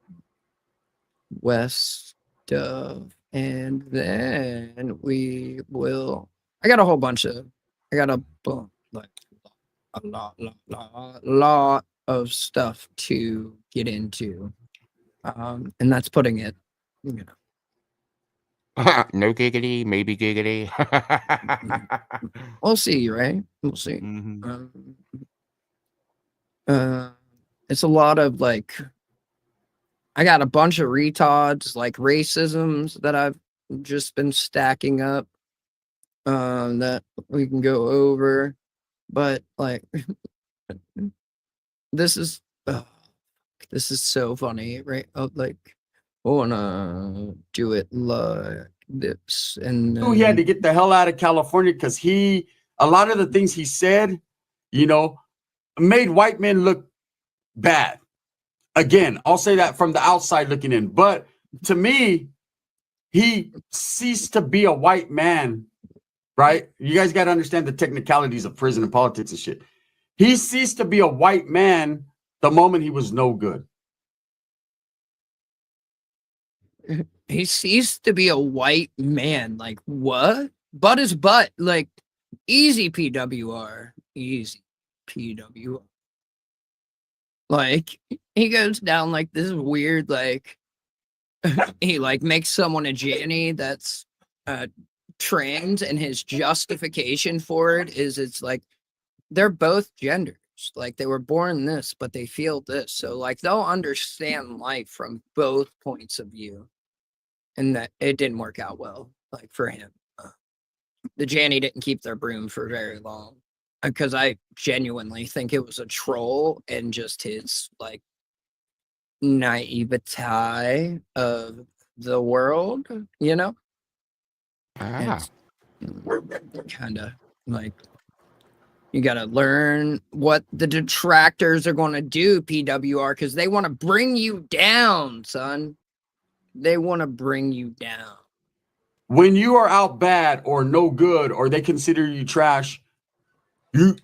west of, and then we will. I got a whole bunch of. I got like a lot of stuff to get into, and that's putting it. You know, No giggity, maybe giggity. we'll see, right? We'll see. It's a lot of like. I got a bunch of retards, like racisms that I've just been stacking up, that we can go over, but like, this is so funny, right? Like, I wanna do it like this, and He had to get the hell out of California because a lot of the things he said, made white men look bad. Again, I'll say that from the outside looking in, but to me, he ceased to be a white man, right? You guys got to understand the technicalities of prison and politics and shit. He ceased to be a white man the moment he was no good. He ceased to be a white man. Like, what? Butt is butt. Like, easy PWR. Easy PWR. Like, he goes down like this weird, like, he like makes someone a Janny that's trans, and his justification for it is it's like they're both genders. Like, they were born this, but they feel this. So like they'll understand life from both points of view. And that it didn't work out well, like for him. The Janny didn't keep their broom for very long, because I genuinely think it was a troll and just his like naivete of the world, you know? Kind of like, you got to learn what the detractors are going to do, PWR, because they want to bring you down, son. They want to bring you down. When you are out bad or no good, or they consider you trash, you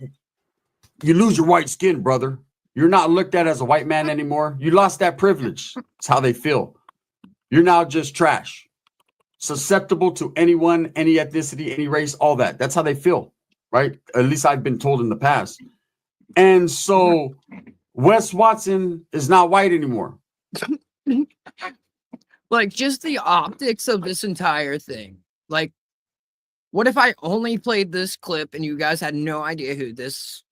lose your white skin, brother. You're not looked at as a white man anymore. You lost that privilege. It's how they feel. You're now just trash. Susceptible to anyone, any ethnicity, any race, all that. That's how they feel, right? At least I've been told in the past. And so Wes Watson is not white anymore. Like, just the optics of this entire thing. Like, what if I only played this clip and you guys had no idea who this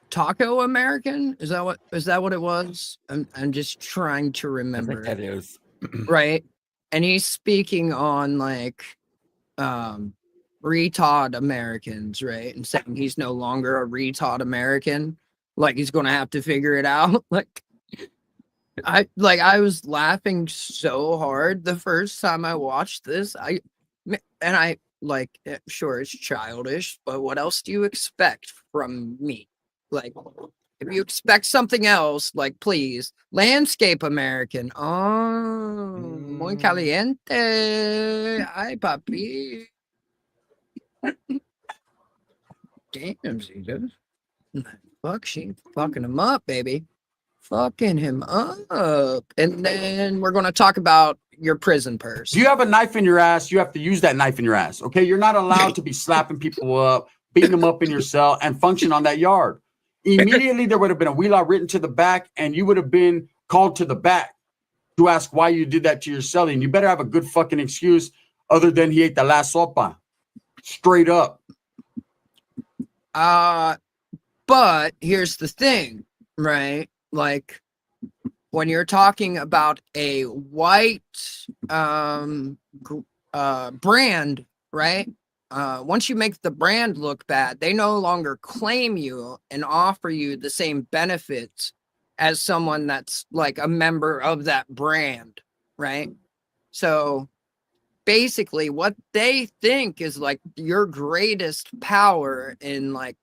Taco American? Is that what it was? I'm just trying to remember. I think that is. Right? And he's speaking on like retard Americans, right? And saying he's no longer a retard American. Like, he's gonna have to figure it out. I was laughing so hard the first time I watched this. I like, sure, it's childish, but what else do you expect from me? Like, if you expect something else, like, please, landscape American. Oh, muy caliente. Ay, papi. Damn, Jesus. Fuck, she fucking him up, baby. Fucking him up. And then we're going to talk about your prison purse. If you have a knife in your ass, you have to use that knife in your ass, okay? You're not allowed to be slapping people up, beating them up in your cell, and function on that yard. Immediately, there would have been a wheel out written to the back, and you would have been called to the back to ask why you did that to your cellie. And you better have a good fucking excuse other than he ate the last sopa. Straight up. But here's the thing, right? Like, when you're talking about a white brand, right? Once you make the brand look bad, they no longer claim you and offer you the same benefits as someone that's like a member of that brand, right? So basically what they think is like your greatest power in like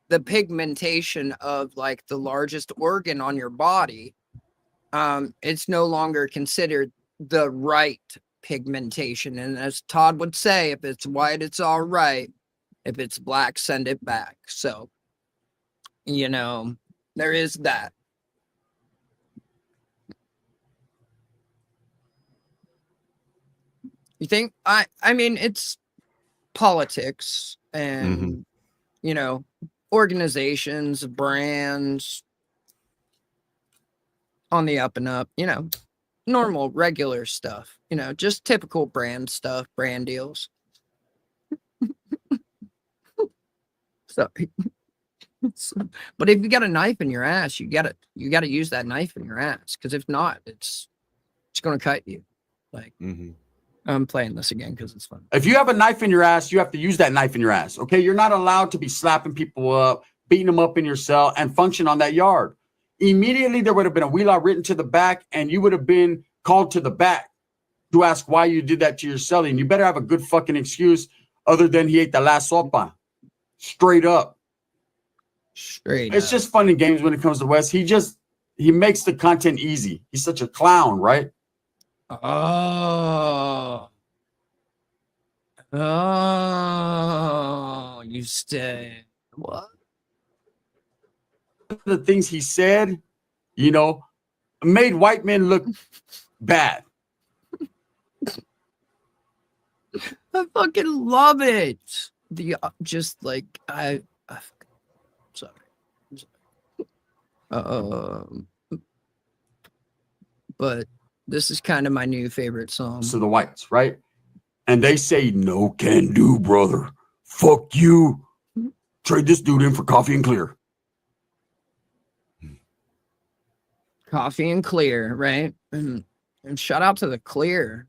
the pigmentation of like the largest organ on your body, it's no longer considered the right pigmentation. And as Todd would say, if it's white, it's all right. If it's black, send it back. So, there is that. You think? I mean, it's politics and you know, organizations, brands on the up and up. You know, normal, regular stuff. You know, just typical brand stuff, brand deals. Sorry. But if you got a knife in your ass, you gotta use that knife in your ass, because if not, it's gonna cut you. Like I'm playing this again because it's fun. If you have a knife in your ass, you have to use that knife in your ass. Okay, you're not allowed to be slapping people up, beating them up in your cell, and function on that yard. Immediately, there would have been a wheel out written to the back, and you would have been called to the back to ask why you did that to your cellie. And you better have a good fucking excuse other than he ate the last sopa. Straight up. It's just fun and games when it comes to Wes. He makes the content easy. He's such a clown, right? Oh, you stay. What? The things he said, you know, made white men look bad. I fucking love it. The just like sorry. But this is kind of my new favorite song. So the whites, right? And they say, no can do, brother. Fuck you. Trade this dude in for coffee and clear. Coffee and clear, right? And shout out to the clear.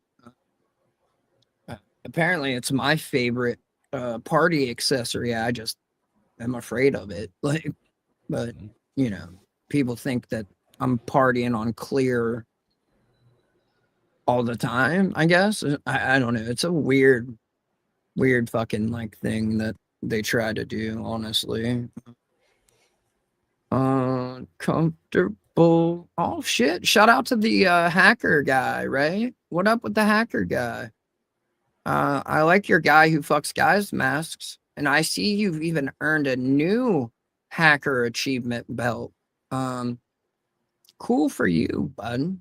Apparently it's my favorite party accessory. I just am afraid of it. Like, but you know, people think that I'm partying on clear all the time, I guess. I don't know. It's a weird fucking like thing that they try to do, honestly. Uncomfortable. Oh shit. Shout out to the hacker guy, right? What up with the hacker guy? I like your guy who fucks guys masks, and I see you've even earned a new hacker achievement belt. Cool for you, bud.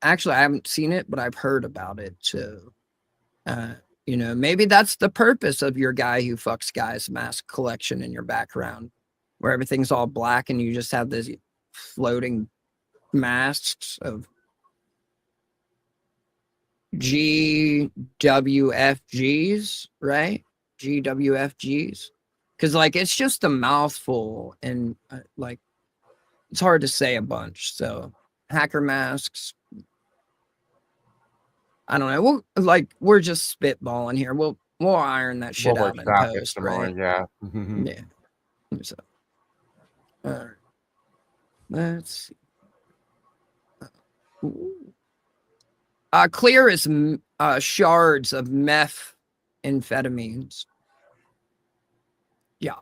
Actually I haven't seen it, but I've heard about it. So you know, maybe that's the purpose of your guy who fucks guys mask collection in your background, where everything's all black and you just have this floating masks of GWFGs, right? GWFGs. Because like it's just a mouthful, and like it's hard to say a bunch. So hacker masks. I don't know. We're just spitballing here. We'll iron that shit out in post, right? Yeah. Yeah. So, all right. Let's see. Clear is shards of methamphetamines. Yeah.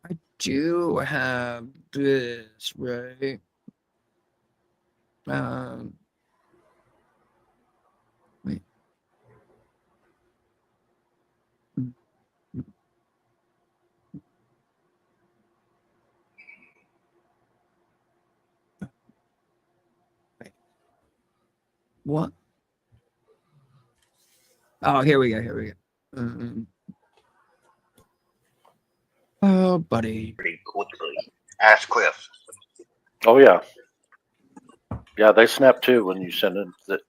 I do have this, right? Wait. What? Oh, here we go. Oh, buddy. Pretty quickly. Ask Cliff. Oh yeah, they snap too when you send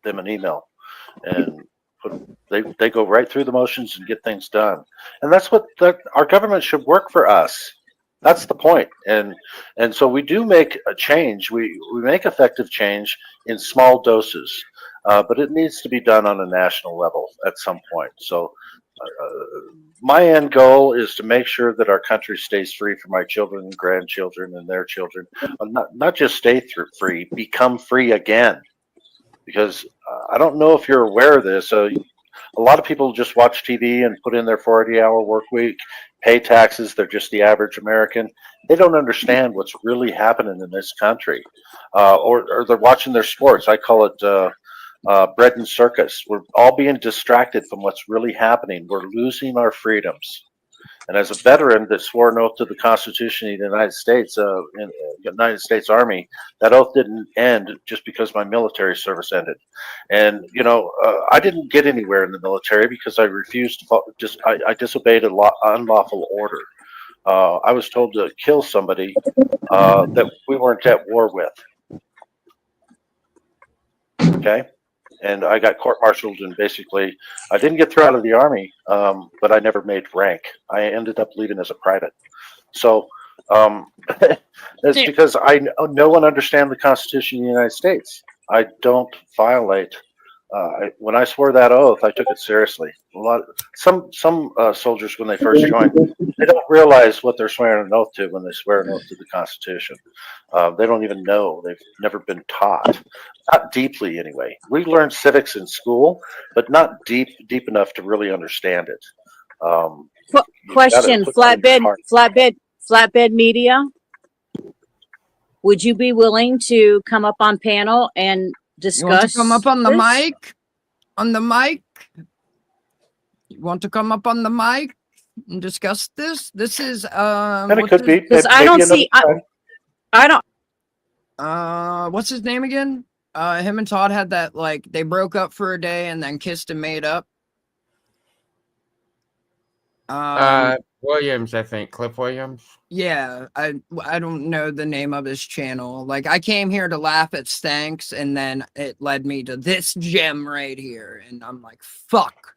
them an email, and they go right through the motions and get things done. And that's what our government should work for us. That's the point. And so we do make a change. We make effective change in small doses, but it needs to be done on a national level at some point. So my end goal is to make sure that our country stays free for my children and grandchildren and their children. Not just stay free, become free again. Because I don't know if you're aware of this. A lot of people just watch TV and put in their 40-hour work week, pay taxes. They're just the average American. They don't understand what's really happening in this country, or they're watching their sports. I call it bread and circus. We're all being distracted from what's really happening. We're losing our freedoms. And as a veteran that swore an oath to the Constitution of the United States, in the United States Army, that oath didn't end just because my military service ended. And I didn't get anywhere in the military because I refused to I disobeyed a unlawful order. I was told to kill somebody that we weren't at war with. Okay. And I got court-martialed, and basically, I didn't get thrown out of the Army, but I never made rank. I ended up leaving as a private. So that's because no one understands the Constitution of the United States. I don't violate. When I swore that oath, I took it seriously. Some soldiers, when they first join, they don't realize what they're swearing an oath to when they swear an oath to the Constitution. They don't even know. They've never been taught, not deeply anyway. We learn civics in school, but not deep enough to really understand it. Question: flatbed media. Would you be willing to come up on panel and discuss? You want to come up on the this? mic? On the mic? You want to come up on the mic and discuss this? This is And it could be because I don't see. I don't. What's his name again? Him and Todd had that, like, they broke up for a day and then kissed and made up. Williams, I think. Cliff Williams. Yeah, I don't know the name of his channel. Like, I came here to laugh at Stanks, and then it led me to this gem right here, and I'm like, fuck.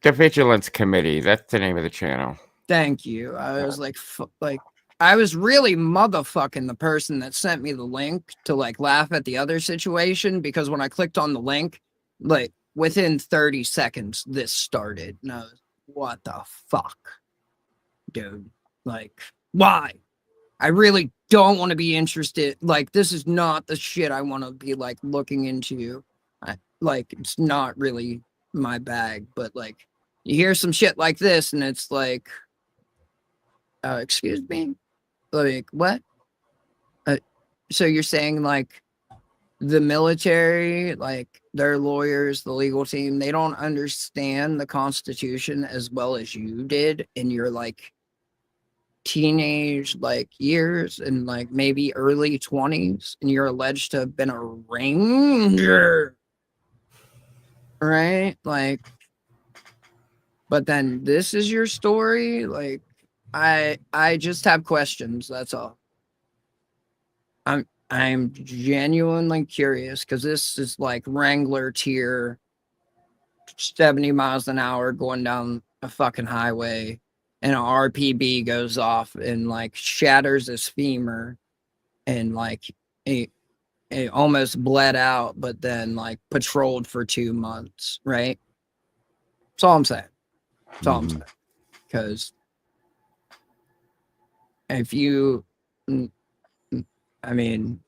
The Vigilance Committee. That's the name of the channel. Thank you. I was like, I was really motherfucking the person that sent me the link to, like, laugh at the other situation, because when I clicked on the link, like, within 30 seconds, this started. And I was, what the fuck? Dude, like, why? I really don't want to be interested. Like, this is not the shit I want to be, like, looking into. Like, it's not really my bag, but, like, you hear some shit like this, and it's like, excuse me? Like, what? So you're saying, like, the military, like, their lawyers, the legal team, they don't understand the Constitution as well as you did in your, like, teenage, like, years and, like, maybe early 20s, and you're alleged to have been a ranger, right? Like, but then this is your story? Like, I just have questions, that's all. I'm genuinely curious, because this is like Wrangler tier, 70 miles an hour going down a fucking highway, and an RPB goes off and, like, shatters his femur, and, like, it almost bled out, but then, like, patrolled for 2 months, right? That's all I'm saying. That's all I'm saying. Because if you, I mean,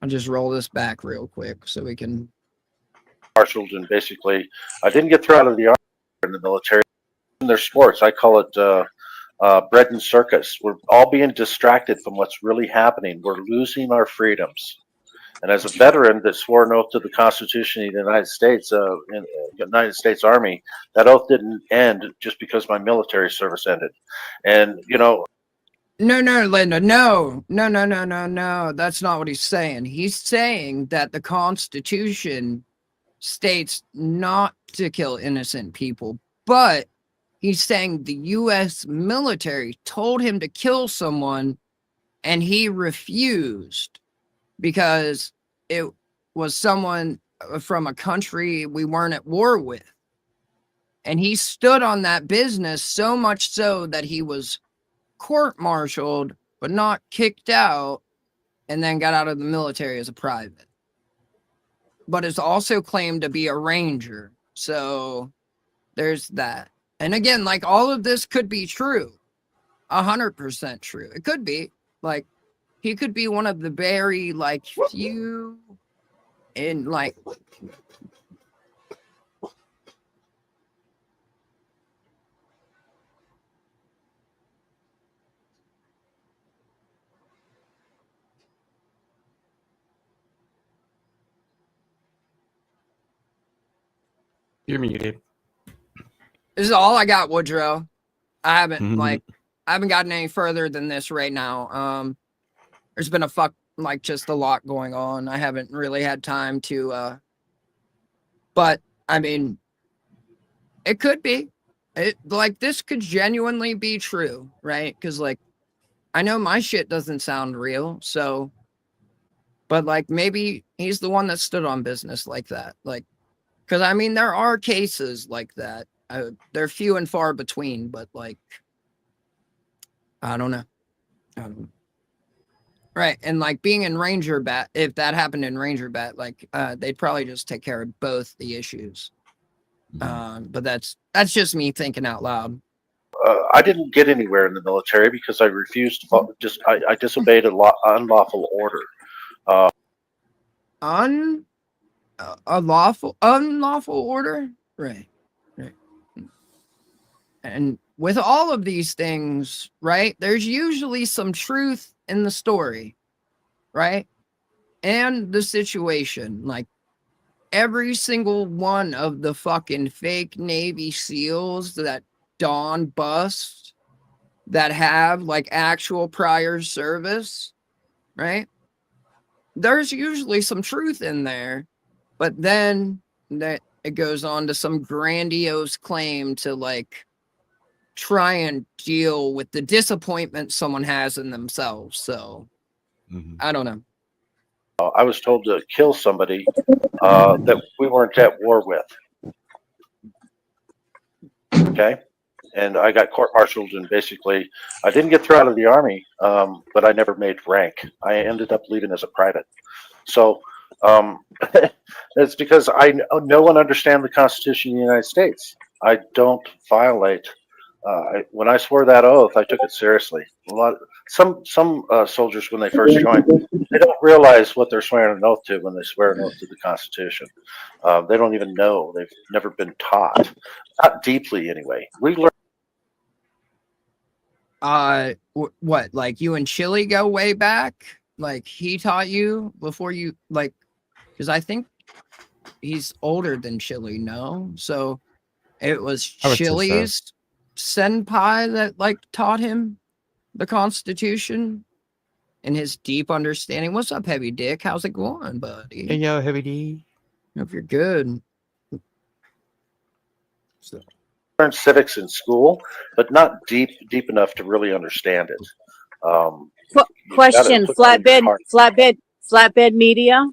I'll just roll this back real quick so we can. Marshaled, and basically, I didn't get thrown out of the Army in the military. In their sports, I call it bread and circus. We're all being distracted from what's really happening. We're losing our freedoms. And as a veteran that swore an oath to the Constitution of the United States, in the United States Army, that oath didn't end just because my military service ended. And No, Linda, no. That's not what he's saying. He's saying that the Constitution states not to kill innocent people, but he's saying the U.S. military told him to kill someone, and he refused because it was someone from a country we weren't at war with. And he stood on that business, so much so that he was court-martialed, but not kicked out, and then got out of the military as a private. But is also claimed to be a ranger. So there's that. And again, like, all of this could be true. 100% true. It could be. Like, he could be one of the very, like, few in, like, You're muted. this is all I got, Woodrow. I haven't I haven't gotten any further than this right now. There's been just a lot going on. I haven't really had time to but I mean, it could be. This could genuinely be true, right? Because I know my shit doesn't sound real, so but maybe he's the one that stood on business like that. Because I mean, there are cases like that. They're few and far between, but I don't know. Right, and being in Ranger Bat, if that happened in Ranger Bat, they'd probably just take care of both the issues. But that's just me thinking out loud. I didn't get anywhere in the military because I refused to I disobeyed a unlawful order. Unlawful order, right. And with all of these things, right, there's usually some truth in the story, right, and the situation. Every single one of the fucking fake Navy SEALs that Dawn bust that have actual prior service, right? There's usually some truth in there, but then it goes on to some grandiose claim to try and deal with the disappointment someone has in themselves. So I don't know. I was told to kill somebody that we weren't at war with. Okay. And I got court-martialed, and basically I didn't get thrown out of the Army, but I never made rank. I ended up leaving as a private. So it's because I know and understand the Constitution of the United States. I don't violate. When I swore that oath, I took it seriously. Some soldiers, when they first join, they don't realize what they're swearing an oath to when they swear an oath to the Constitution. They don't even know. They've never been taught, not deeply anyway. We learn. What, you and Chili go way back? He taught you before you, because I think he's older than Chili, no? So it was Chili's senpai that hottaught him the Constitution and his deep understanding. What's up, Heavy Dick? How's it going, buddy? Hey, yo, Heavy D. Hope you're good. Learn civics in school, but not deep enough to really understand it. Question: flatbed media.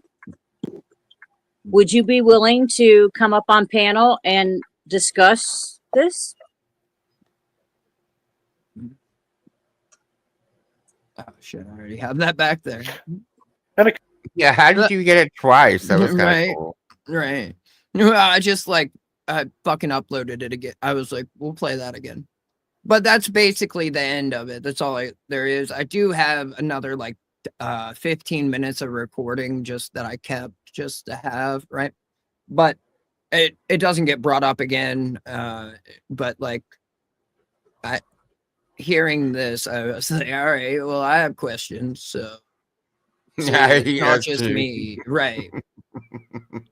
Would you be willing to come up on panel and discuss this? Oh shit! I already have that back there. Yeah, how did you get it twice? That was kind of cool. Right. I just I fucking uploaded it again. I was like, we'll play that again. But that's basically the end of it. That's all there is. I do have another 15 minutes of recording just that I kept just to have, right? But it doesn't get brought up again. But hearing this, I was like, all right, well, I have questions, so it's not just me. Right.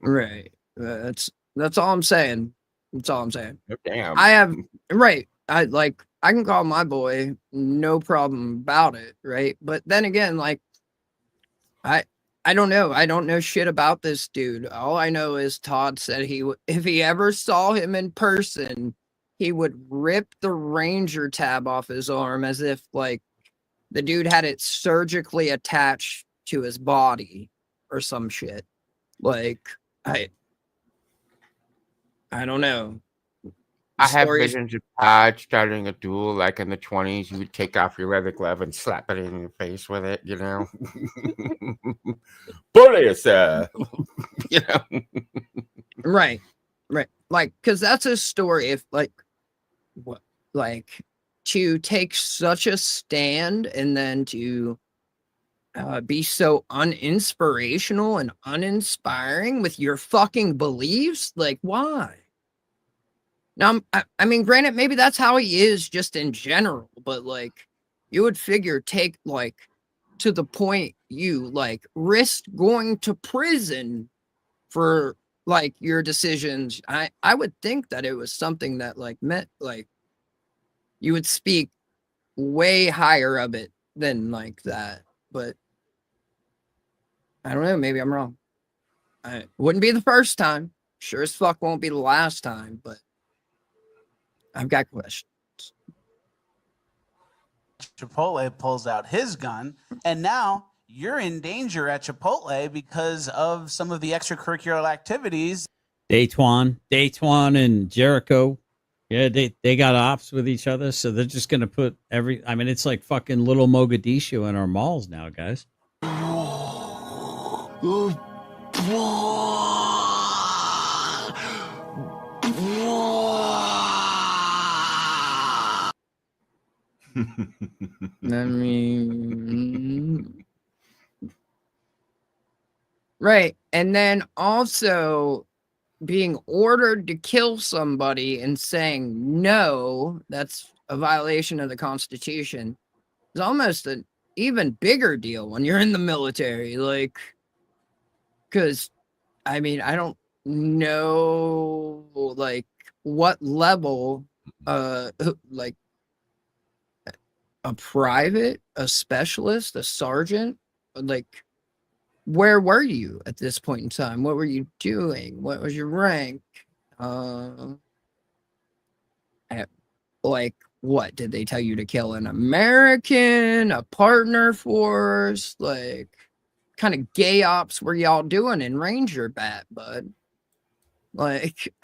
Right. That's all I'm saying. That's all I'm saying. Oh, damn. I have right. I can call my boy, no problem about it, right? But then again, I don't know. I don't know shit about this dude. All I know is Todd said if he ever saw him in person, he would rip the Ranger tab off his arm as if the dude had it surgically attached to his body or some shit. I don't know. I have visions of Todd starting a duel in the 1920s. You would take off your leather glove and slap it in your face with it, you know? Bully, sir! You know? Right. Because that's a story. If, to take such a stand and then to be so uninspirational and uninspiring with your fucking beliefs, why? Now, I mean, granted, maybe that's how he is just in general, but you would figure take to the point you risk going to prison for your decisions. I would think that it was something that meant you would speak way higher of it than like that. But I don't know, maybe I'm wrong. It wouldn't be the first time. Sure as fuck won't be the last time, but I've got questions. Chipotle pulls out his gun, and now you're in danger at Chipotle because of some of the extracurricular activities. Daytwan and Jericho. Yeah, they got ops with each other, so they're just gonna put I mean, it's like fucking little Mogadishu in our malls now, guys. I mean, right. And then also being ordered to kill somebody and saying no, that's a violation of the Constitution, is almost an even bigger deal when you're in the military. Like, because, I mean, I don't know, like, what level, like, a private, a specialist, a sergeant, like, where were you at this point in time? What were you doing? What was your rank? Like, what did they tell you to kill an American, a partner force? Like, kind of gay ops were y'all doing in Ranger Bat, bud? Like,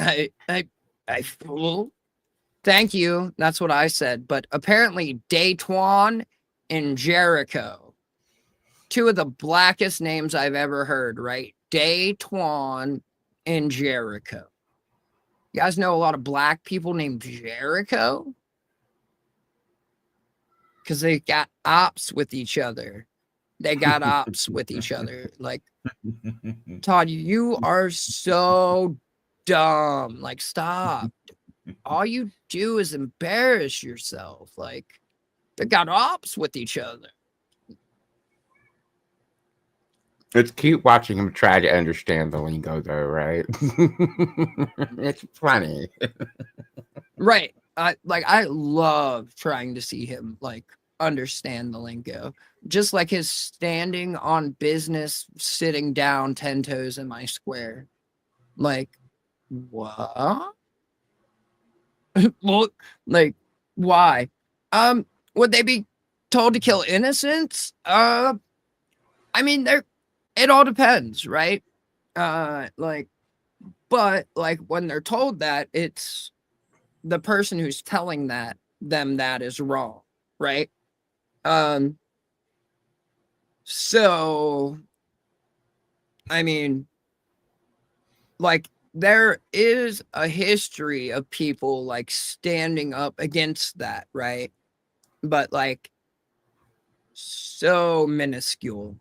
well, thank you. That's what I said. But apparently, Daytwan and Jericho, two of the blackest names I've ever heard, right? Daytwan and Jericho. You guys know a lot of black people named Jericho? Because they got ops with each other. They got ops with each other. Like, Todd, you are so dumb. Like, stop. All you do is embarrass yourself. Like, they got ops with each other. It's cute watching him try to understand the lingo, though, right? It's funny. Right. I love trying to see him, like, understand the lingo. Just like his standing on business, sitting down 10 toes in my square. Like, what? Well, like, why? Would they be told to kill innocents? I mean, it all depends, right? Like, but like when they're told that, it's the person who's telling them that is wrong, right? So I mean, like, there is a history of people like standing up against that, right? But like, so minuscule.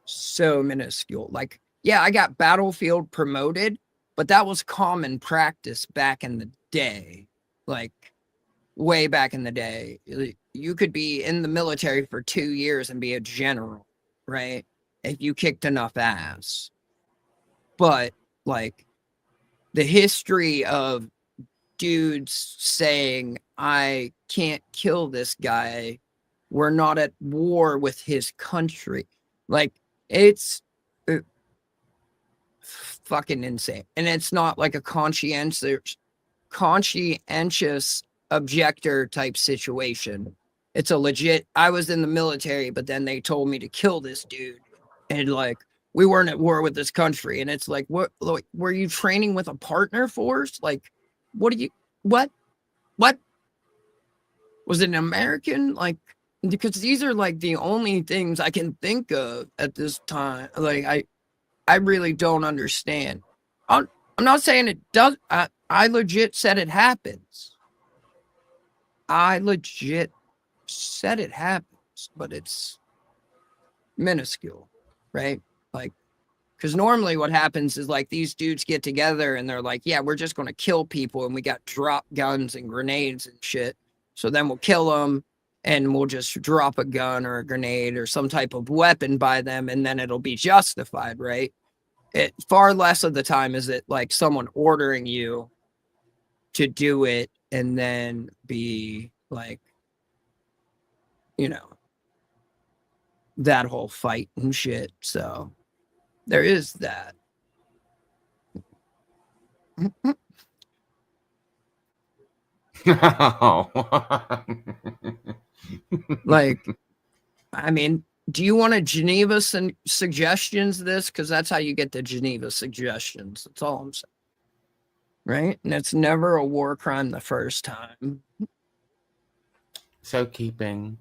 So minuscule. Like, yeah, I got battlefield promoted, but that was common practice back in the day. Like, way back in the day. You could be in the military for 2 years and be a general, right? If you kicked enough ass. But like, the history of dudes saying, I can't kill this guy, we're not at war with his country, like, it's fucking insane. And it's not like a conscientious objector type situation. It's a legit, I was in the military, but then they told me to kill this dude, and like, we weren't at war with this country. And it's like, what, like, were you training with a partner force? Like, what was it an American? Like, because these are like the only things I can think of at this time. Like, I really don't understand. I'm not saying it does. I legit said it happens. I legit said it happens, but it's minuscule, right? Like, because normally what happens is like these dudes get together and they're like, yeah, we're just going to kill people, and we got drop guns and grenades and shit. So then we'll kill them, and we'll just drop a gun or a grenade or some type of weapon by them, and then it'll be justified, right? Far less of the time is it like someone ordering you to do it and then be like, you know, that whole fight and shit. So there is that. Like, I mean, do you want a Geneva suggestions this? Because that's how you get the Geneva suggestions. That's all I'm saying. Right? And it's never a war crime the first time. So keeping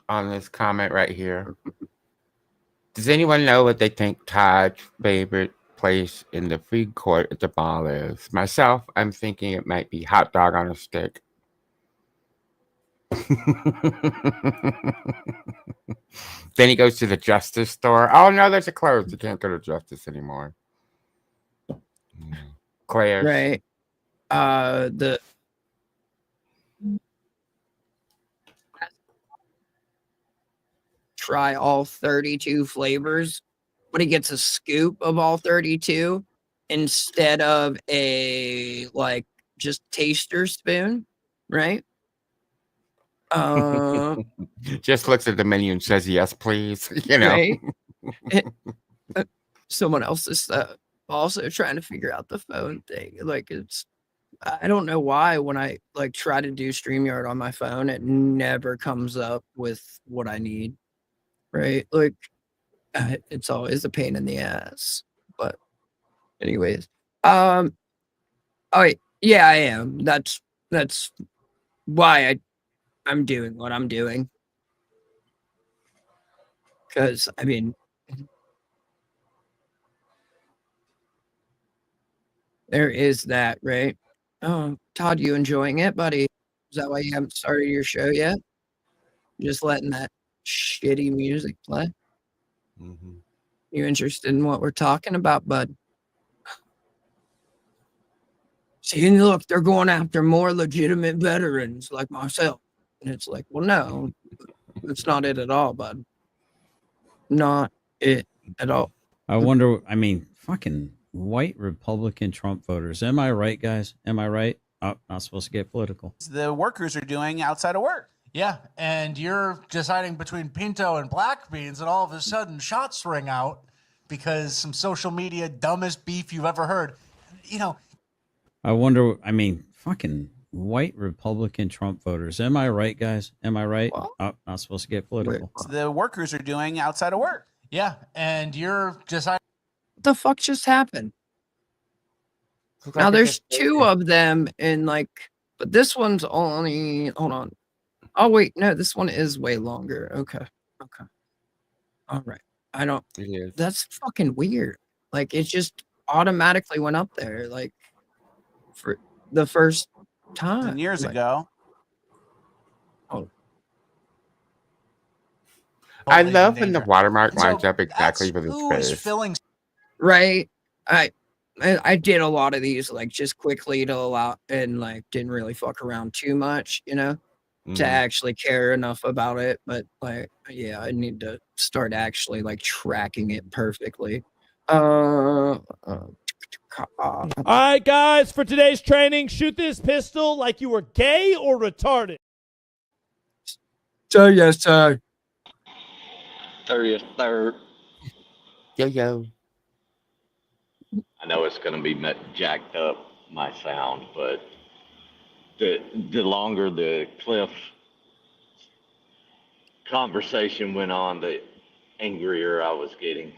on this comment right here. Does anyone know what they think Todd's favorite place in the food court at the mall is? Myself, I'm thinking it might be hot dog on a stick. Then he goes to the Justice store. Oh no, there's a closed. You can't go to Justice anymore. Claire's. Right. The try all 32 flavors, but he gets a scoop of all 32 instead of a like just taster spoon, right? Just looks at the menu and says yes, please. You know. Right? Someone else is also trying to figure out the phone thing. Like I don't know why when I like try to do StreamYard on my phone, it never comes up with what I need. Right? Like it's always a pain in the ass. But anyways, oh yeah, I am. That's why I'm doing what I'm doing. Because I mean, there is that, right? Oh, Todd, you enjoying it, buddy? Is that why you haven't started your show yet? Just letting that shitty music play? You interested in what we're talking about, bud? See, and look, they're going after more legitimate veterans like myself. And it's like, well, no, that's not it at all, bud. Not it at all. I wonder, I mean, fucking white Republican Trump voters. Am I right, guys? Am I right? Oh, not supposed to get political. The workers are doing outside of work. Yeah, and you're deciding between pinto and black beans, and all of a sudden shots ring out because some social media dumbest beef you've ever heard. You know, I wonder, I mean, fucking white Republican Trump voters. Am I right, guys? Am I right? Oh, not supposed to get political. The workers are doing outside of work. yeah, and you're deciding. What the fuck just happened? Now there's two of them in like, but this one's only, hold on. Oh wait, no, this one is way longer. Okay. All right. I don't, that's fucking weird. Like it just automatically went up there like for the first time. 10 years like, ago. Oh. I love when the watermark lines up exactly with his face. Filling. Right. I did a lot of these like just quickly to allow and like didn't really fuck around too much, you know, to actually care enough about it. But like, yeah, I need to start actually like tracking it perfectly. All right, guys, for today's training, shoot this pistol like you were gay or retarded. So yes, sir. Third. Yo. I know it's going to be jacked up, my sound, but the longer the Cliff conversation went on, the angrier I was getting.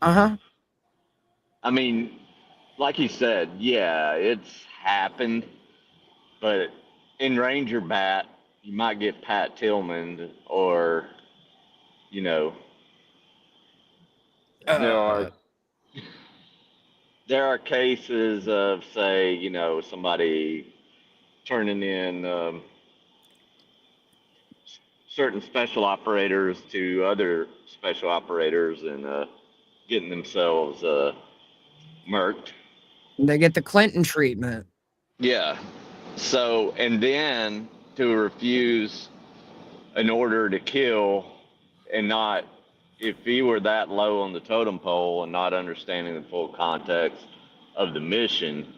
Uh-huh. I mean, like you said, yeah, it's happened, but in Ranger Bat, you might get Pat Tillman or, you know, there are cases of, say, you know, somebody turning in certain special operators to other special operators and getting themselves murked. They get the Clinton treatment. Yeah. So, and then to refuse an order to kill and not, if he were that low on the totem pole and not understanding the full context of the mission,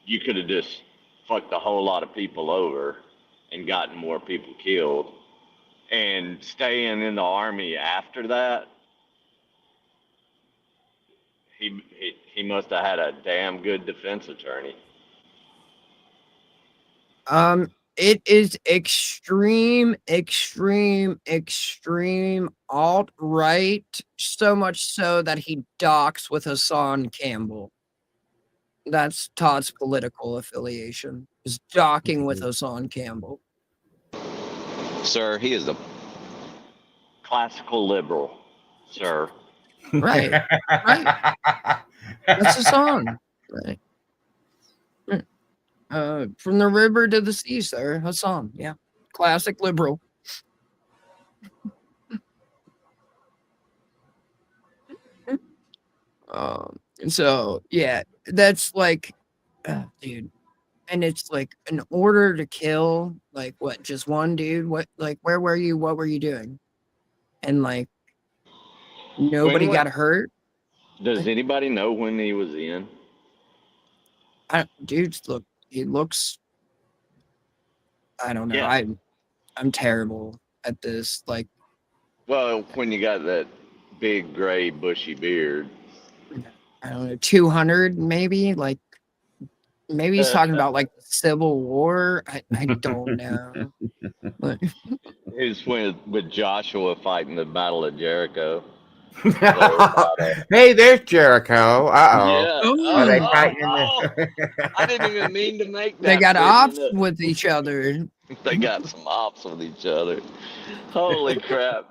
you could have just fucked a whole lot of people over and gotten more people killed. And staying in the army after that, he must have had a damn good defense attorney. It is extreme alt-right, so much so that he docks with Hassan Campbell. That's Todd's political affiliation, is docking with Hassan Campbell. Sir, he is a classical liberal, sir. Right. That's Hassan. Right. From the river to the sea, sir. Hassan, yeah. Classic liberal. So yeah, that's like, dude, and it's like an order to kill, like what, just one dude? What, like, where were you? What were you doing? And like, nobody got hurt. Does anybody know when he was in? Dude, look, he looks. I don't know. Yeah. I'm terrible at this. Like, Well, when you got that big gray bushy beard. I don't know, 200 maybe. Like, maybe he's talking about like the Civil War. I don't know. He was with Joshua fighting the Battle of Jericho. Hey, there's Jericho. Uh-oh. Yeah. Are they fighting in the... I didn't even mean to make that. They got ops statement up. with each other. They got some ops with each other. Holy crap.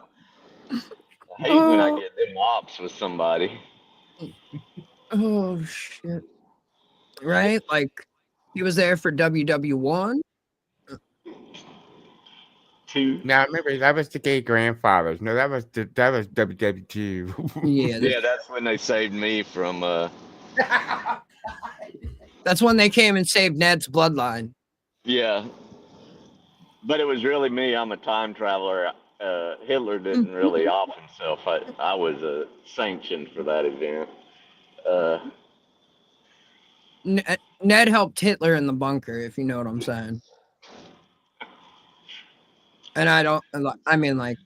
I hate when I get them ops with somebody. Oh shit. Right? Like, he was there for WW1. Now remember, that was the gay grandfathers. No, that was WW2. Yeah, that's when they saved me from That's when they came and saved Ned's bloodline. yeah. But it was really me. I'm a time traveler. Hitler didn't really off himself. I was sanctioned for that event. Ned helped Hitler in the bunker, if you know what I'm saying. And I mean, like,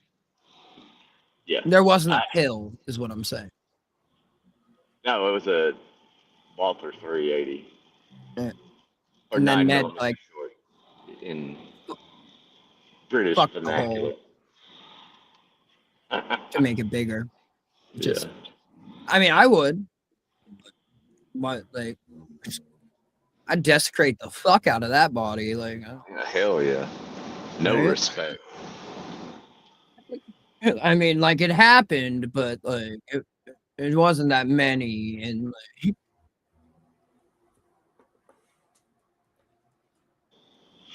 yeah, there wasn't a pill, is what I'm saying. No, it was a Walther 380. Yeah. Or And then 9 Ned, millimeter like, short in British fuck the vernacular. to make it bigger. Just, Yeah. I mean, I would, but like, I'd desecrate the fuck out of that body. Like, Hell yeah. No Right? respect. I mean, like, it happened, but like, it wasn't that many, and like,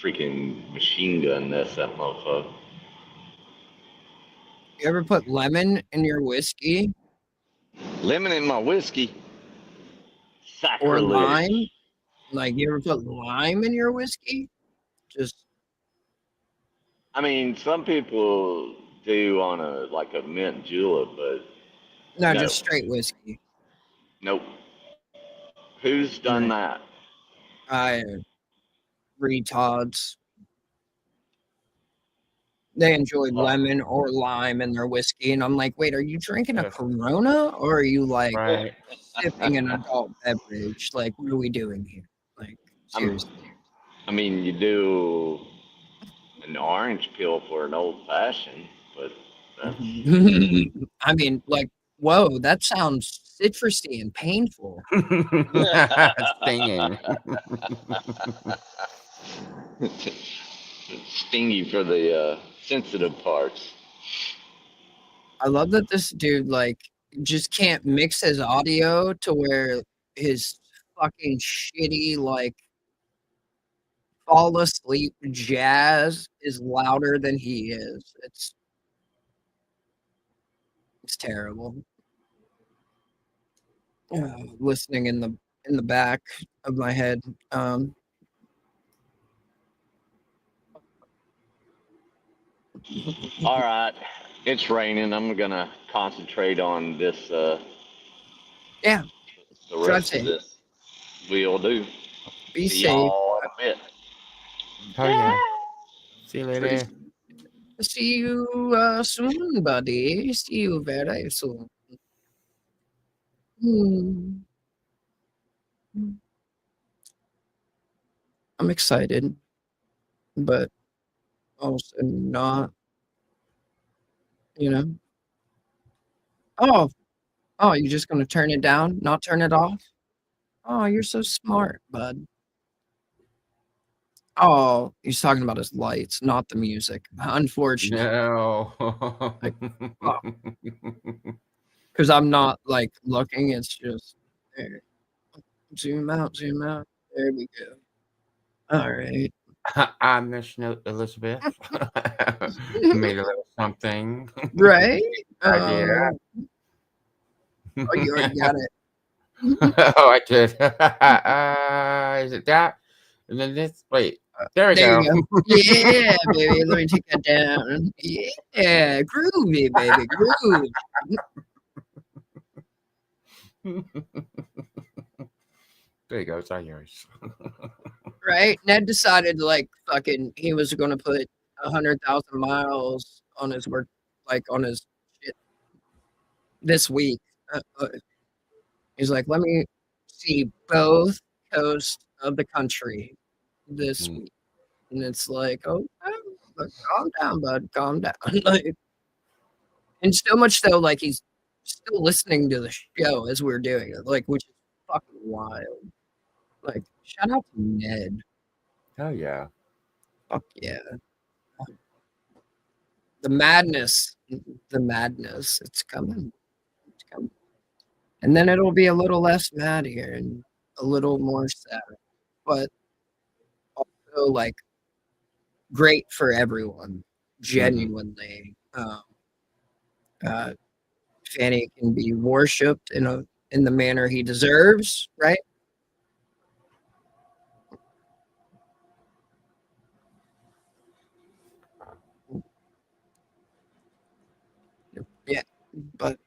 Freaking machine gun that motherfucker. you ever put lemon in your whiskey Lemon in my whiskey. or Sacrilege. lime? Like, you ever put lime in your whiskey? Just I mean, some people do on a mint julep, but no, no. just straight whiskey. Nope. Who's done that? Retards. They enjoy lemon or lime in their whiskey, and I'm like, wait, are you drinking a Corona or are you like sipping an adult beverage? Like, what are we doing here? Like, seriously. I mean, you do an orange peel for an old fashioned, but that's... I mean, like, whoa, that sounds citrusy and painful. Stinging. Stingy for the sensitive parts. I love that this dude, like, just can't mix his audio to where his fucking shitty, like, fall asleep jazz is louder than he is. It's terrible. Listening in the back of my head. All right, it's raining. I'm gonna concentrate on this. Yeah. The rest of this. We'll do. Be See safe. y'all in a bit. Oh yeah. See you later. See you soon, buddy. See you very soon. Hmm. I'm excited, but also not, you know. Oh, you're just gonna turn it down, not turn it off? Oh, you're so smart, bud. Oh, he's talking about his lights, not the music. Unfortunately. No. Because I'm not like looking, it's just there. Zoom out, zoom out. There we go. All right. I'm Miss Elizabeth. Made a little something. Right? Idea. Oh, you already got it. Oh, I did. Is it that? And then this. Wait. There we There go. you go. Yeah, baby. Let me take that down. Yeah, groovy, baby. Groove. There you go. It's all yours. Right? Ned decided like fucking he was gonna put 100,000 miles on his work, like on his shit this week. He's like, let me see both coasts of the country this week, and it's like, oh, calm down, bud, calm down. Like, and so much so, like he's still listening to the show as we're doing it, like, which is fucking wild. Like, shout out to Ned. Oh yeah. Fuck yeah. The madness, it's coming. It's coming. And then it'll be a little less mad here and a little more sad, but also like great for everyone, genuinely. Fanny can be worshipped in the manner he deserves, right? Yeah, but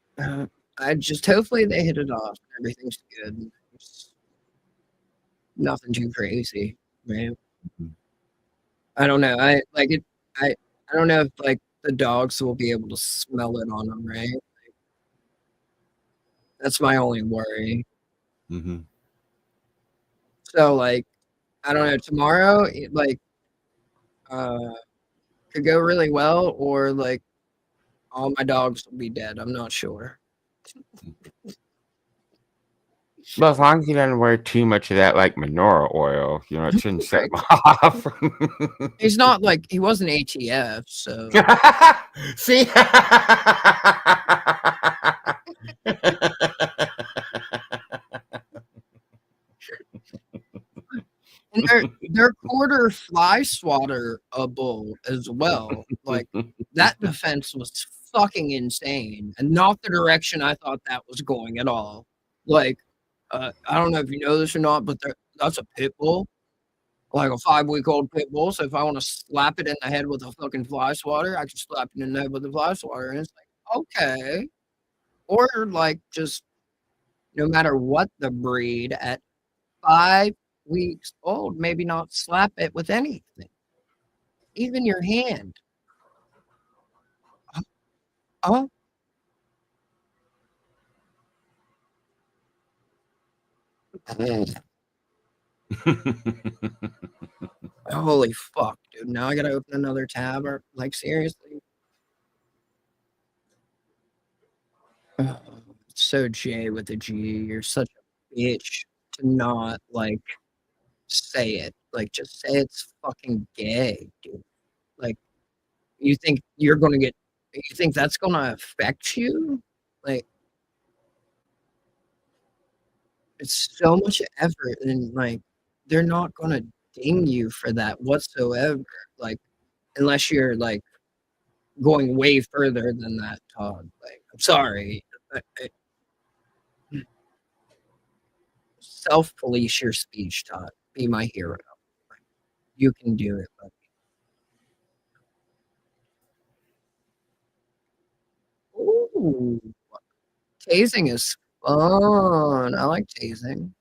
I just hopefully they hit it off. Everything's good. It's nothing too crazy, right? I don't know. I like it. I don't know if like the dogs will be able to smell it on them, right? Like, that's my only worry. So like, I don't know. Tomorrow, like, could go really well, or like all my dogs will be dead. I'm not sure. Well, as long as he doesn't wear too much of that, like menorah oil, you know, it shouldn't set him off. He's not like he wasn't ATF, so See. And they're quarter fly swatterable as well. Like that defense was fucking insane, and not the direction I thought that was going at all. Like, I don't know if you know this or not, but that's a pit bull, like a 5-week-old pit bull. So if I want to slap it in the head with a fucking fly swatter, I can slap it in the head with a fly swatter, and it's like okay, or like just no matter what the breed at 5 weeks old, maybe not slap it with anything, even your hand. Oh, holy fuck, dude! Now I gotta open another tab, or like seriously. Oh, it's so J with a G. You're such a bitch to not like say it. Like, just say it's fucking gay, dude. Like, you think you're gonna get? You think that's gonna affect you? Like, it's so much effort, and like, they're not gonna ding you for that whatsoever. Like, unless you're like going way further than that, Todd. Like, I'm sorry. Self-police your speech, Todd. Be my hero. You can do it, buddy. Ooh, tasing is fun. I like tasing.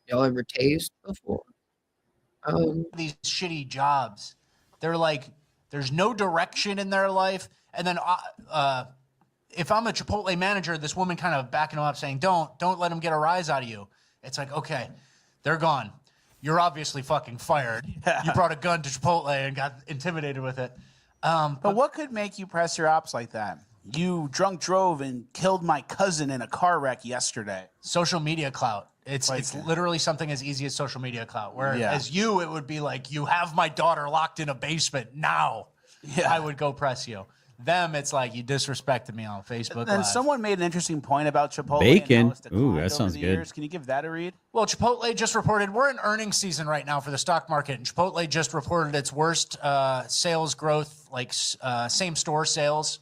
y'all ever taste before? These shitty jobs. They're like, there's no direction in their life. And then if I'm a Chipotle manager, this woman kind of backing them up saying, don't let them get a rise out of you. It's like, okay, they're gone. You're obviously fucking fired. Yeah. You brought a gun to Chipotle and got intimidated with it. But what could make you press your ops like that? You drunk drove and killed my cousin in a car wreck yesterday. Social media clout. It's literally something as easy as social media clout. Whereas you, it would be like, you have my daughter locked in a basement now. Yeah. I would go press you. Them, it's like, you disrespected me on Facebook Then Live. someone made an interesting point about Chipotle. Bacon. And how it's Ooh, declined that over sounds the good. years. Can you give that a read? Well, Chipotle just reported, we're in earnings season right now for the stock market, and Chipotle just reported its worst sales growth, like same store sales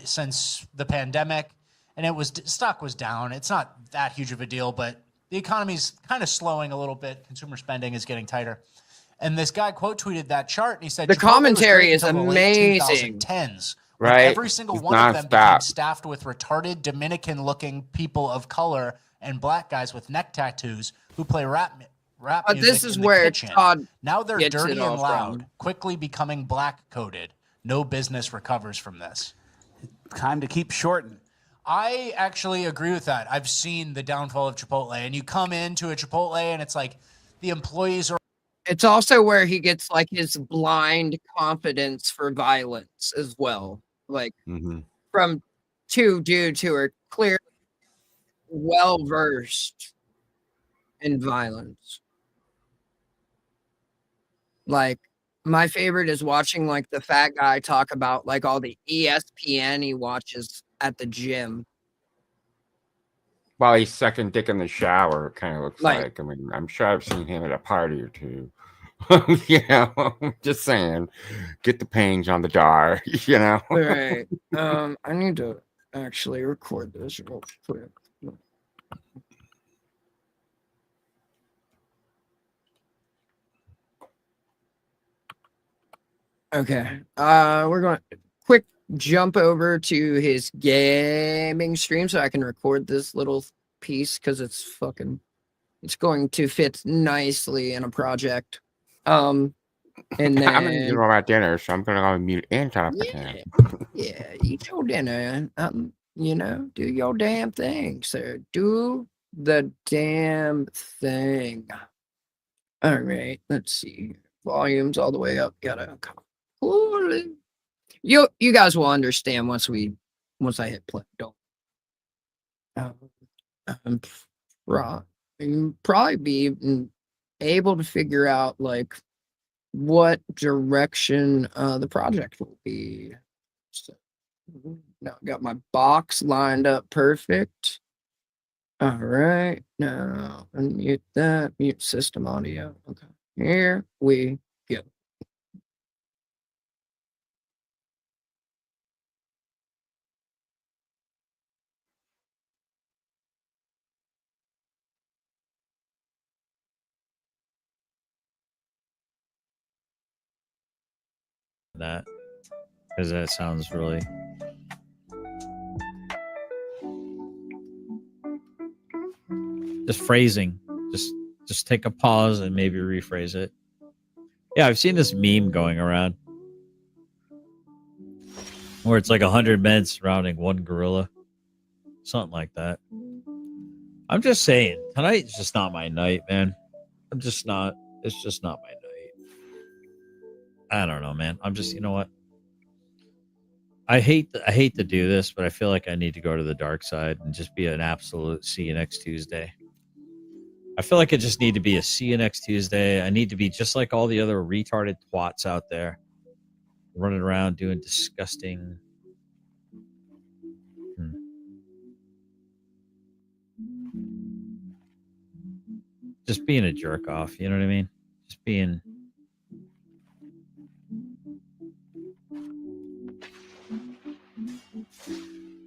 since the pandemic. And stock was down. It's not that huge of a deal, but the economy's kind of slowing a little bit. Consumer spending is getting tighter. And this guy quote tweeted that chart, and he said, The Chipotle was commentary great is until the late amazing. 2010s. When Right. every single It's one of them became nonstop. staffed with retarded Dominican-looking people of color and black guys with neck tattoos who play rap But music this is in the where kitchen. Todd Now they're gets dirty it and all loud, from. quickly becoming black-coded. No business recovers from this. Time to keep shorting. I actually agree with that. I've seen the downfall of Chipotle, and you come into a Chipotle, and it's like the employees are. It's also where he gets like his blind confidence for violence as well. Like from two dudes who are clearly well versed in violence. Like my favorite is watching like the fat guy talk about like all the ESPN he watches at the gym. While he's sucking dick in the shower, it kind of looks Like- like. I mean, I'm sure I've seen him at a party or two. You know, just saying, get the page on the dar. You know. All right. I need to actually record this real quick. Okay. We're going to quick jump over to his gaming stream so I can record this little piece because it's going to fit nicely in a project. And then I'm gonna do all my dinner, so I'm gonna go on mute and turn off the camera. yeah, eat your dinner. You know, do your damn thing, sir. Do the damn thing. All right, let's see. Volumes all the way up. Gotta you guys will understand once I hit play. Don't. I'm probably be able to figure out like what direction the project will be. So now I got my box lined up perfect. All right, now unmute that, mute system audio. Okay, here we go. That because that sounds really. Just phrasing. Just take a pause and maybe rephrase it. Yeah, I've seen this meme going around where it's like 100 men surrounding one gorilla. Something like that. I'm just saying, tonight's just not my night, man. It's just not my night. I don't know, man. I'm just, you know what? I hate to do this, but I feel like I need to go to the dark side and just be an absolute see you next Tuesday. I feel like I just need to be a see you next Tuesday. I need to be just like all the other retarded twats out there running around doing disgusting. Just being a jerk off. You know what I mean? Just being.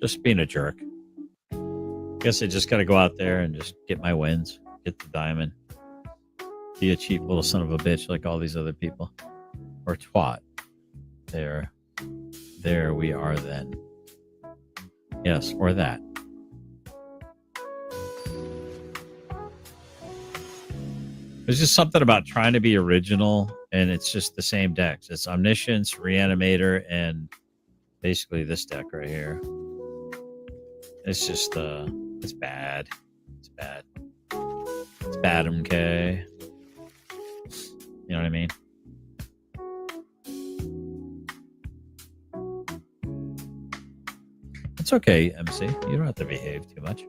Just being a jerk. Guess I just gotta go out there and just get my wins. Get the diamond. Be a cheap little son of a bitch like all these other people. Or twat. There we are then. Yes, or that. There's just something about trying to be original, and it's just the same decks. It's Omniscience, Reanimator, and basically this deck right here. It's just it's bad. It's bad. It's bad, MK. You know what I mean? It's okay, MC. You don't have to behave too much.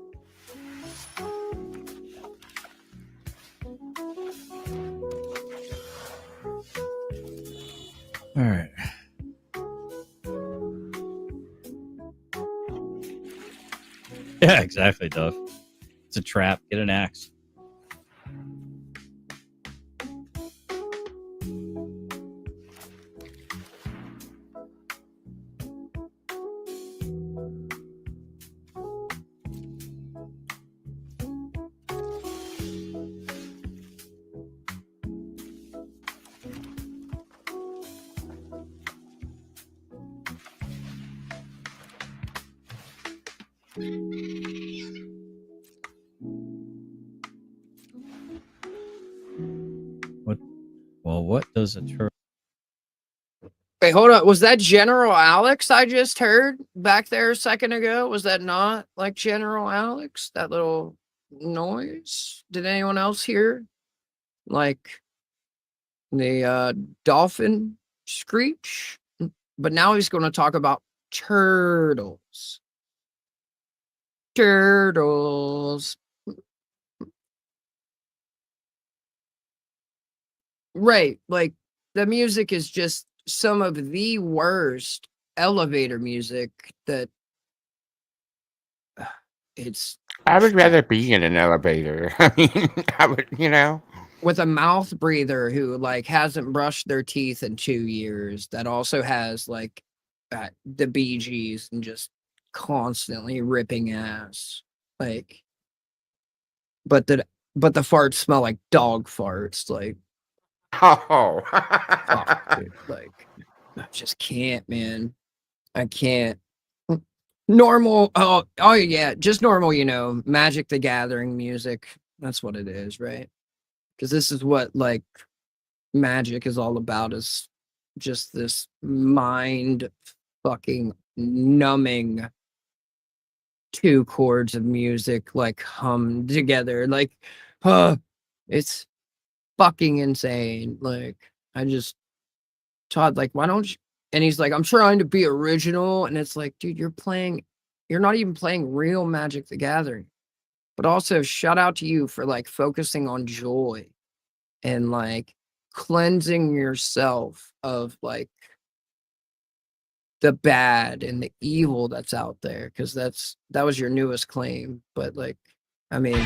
All right. Yeah, exactly, Dove. It's a trap. Get an axe. What does a turtle? Wait, hold up. Was that General Alex I just heard back there a second ago? Was that not like General Alex? That little noise? Did anyone else hear? Like the dolphin screech? But now he's going to talk about turtles. Turtles. Right. Like the music is just some of the worst elevator music that it's. I would rather be in an elevator. I mean, I would, you know. With a mouth breather who like hasn't brushed their teeth in 2 years, that also has like the Bee Gees and just constantly ripping ass. Like, but the farts smell like dog farts. Like, oh, fuck, dude, like, I just can't, man. I can't. Normal. Oh yeah, just normal. You know, Magic the Gathering music. That's what it is, right? Because this is what like Magic is all about, is just this mind fucking numbing 2 chords of music like hummed together. Like, it's fucking insane. Like, I just Todd, like, why don't you? And he's like, I'm trying to be original. And it's like, dude, you're not even playing real Magic the Gathering. But also, shout out to you for like focusing on joy and like cleansing yourself of like the bad and the evil that's out there. Cause that was your newest claim. But like, I mean,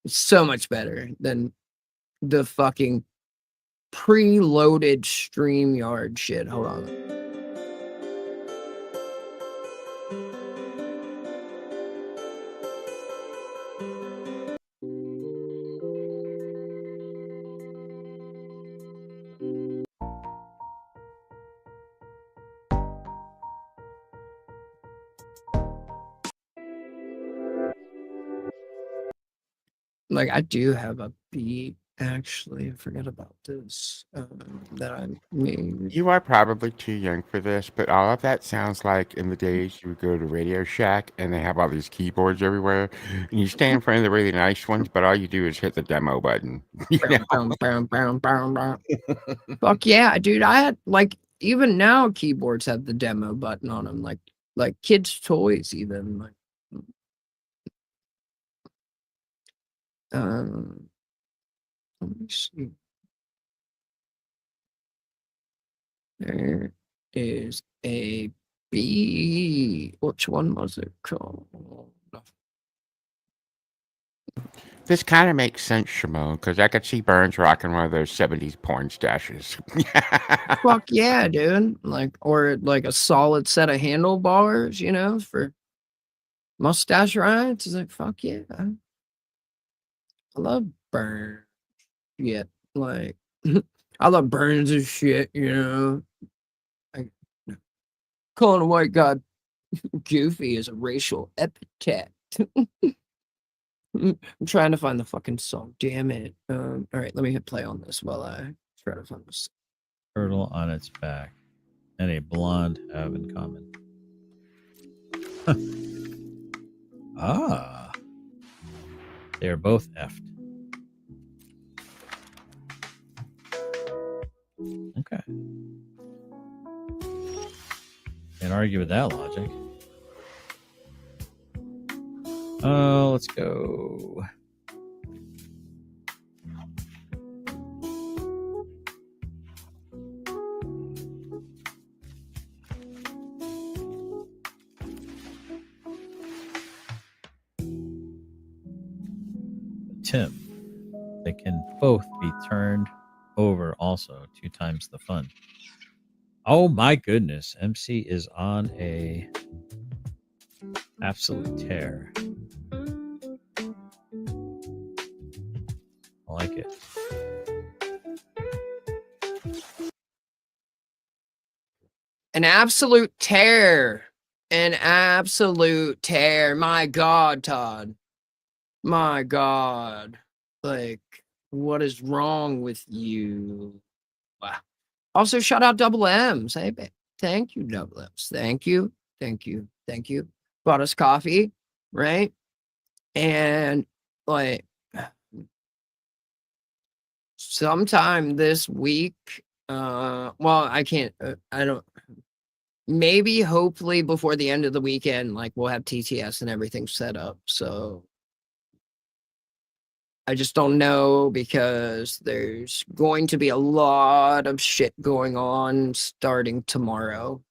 it's so much better than the fucking preloaded StreamYard shit. Hold on. Like, I do have a beat, actually. I forgot about this. That I made. You are probably too young for this, but all of that sounds like in the days you would go to Radio Shack and they have all these keyboards everywhere, and you stand in front of the really nice ones, but all you do is hit the demo button. You know? Fuck yeah, dude. I had, like, even now keyboards have the demo button on them, like kids' toys, even. Like, let me see. There is a B. Which one was it called? This kind of makes sense, Shimon, because I could see Burns rocking one of those 70s porn stashes. Fuck yeah, dude. Like, or like a solid set of handlebars, you know, for mustache rides. It's like, fuck yeah. I love Burns. Yeah, like, I love Burns and shit, you know. calling a white guy goofy is a racial epithet. I'm trying to find the fucking song. Damn it. All right, let me hit play on this while I try to find this. Turtle on its back and a blonde have in common. Ah. They are both effed. Okay. Can't argue with that logic. Oh, let's go. Tim. They can both be turned over also 2 times the fun. Oh my goodness. MC is on a absolute tear. I like it. An absolute tear. An absolute tear. My God, Todd. My God. Like, what is wrong with you? Wow. Also, shout out Double M's. Hey, thank you, Double M's. Thank you. Thank you. Thank you. Bought us coffee, right? And, like, sometime this week, well, I can't, I don't, maybe hopefully before the end of the weekend, like we'll have TTS and everything set up. So I just don't know because there's going to be a lot of shit going on starting tomorrow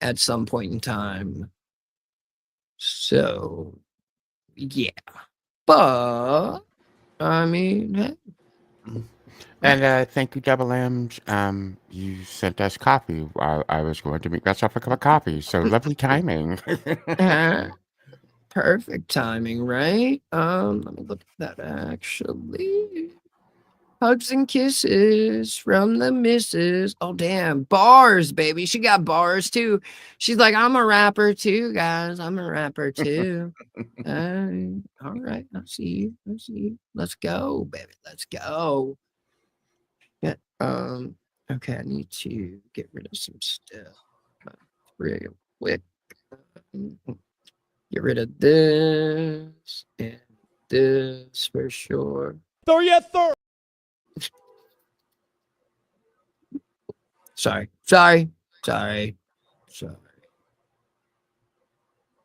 at some point in time. So yeah, but I mean, hey. And thank you, Double M's. You sent us coffee while I was going to make myself a cup of coffee. So lovely timing. Perfect timing, right? Let me look at that actually. Hugs and kisses from the missus. Oh damn, bars, baby. She got bars too. She's like, I'm a rapper too, guys. I'm a rapper too. All right, I see you. I see you. Let's go, baby. Let's go. Yeah. Okay, I need to get rid of some stuff real quick. Get rid of this and this for sure. Thor, yeah, Thor. Sorry.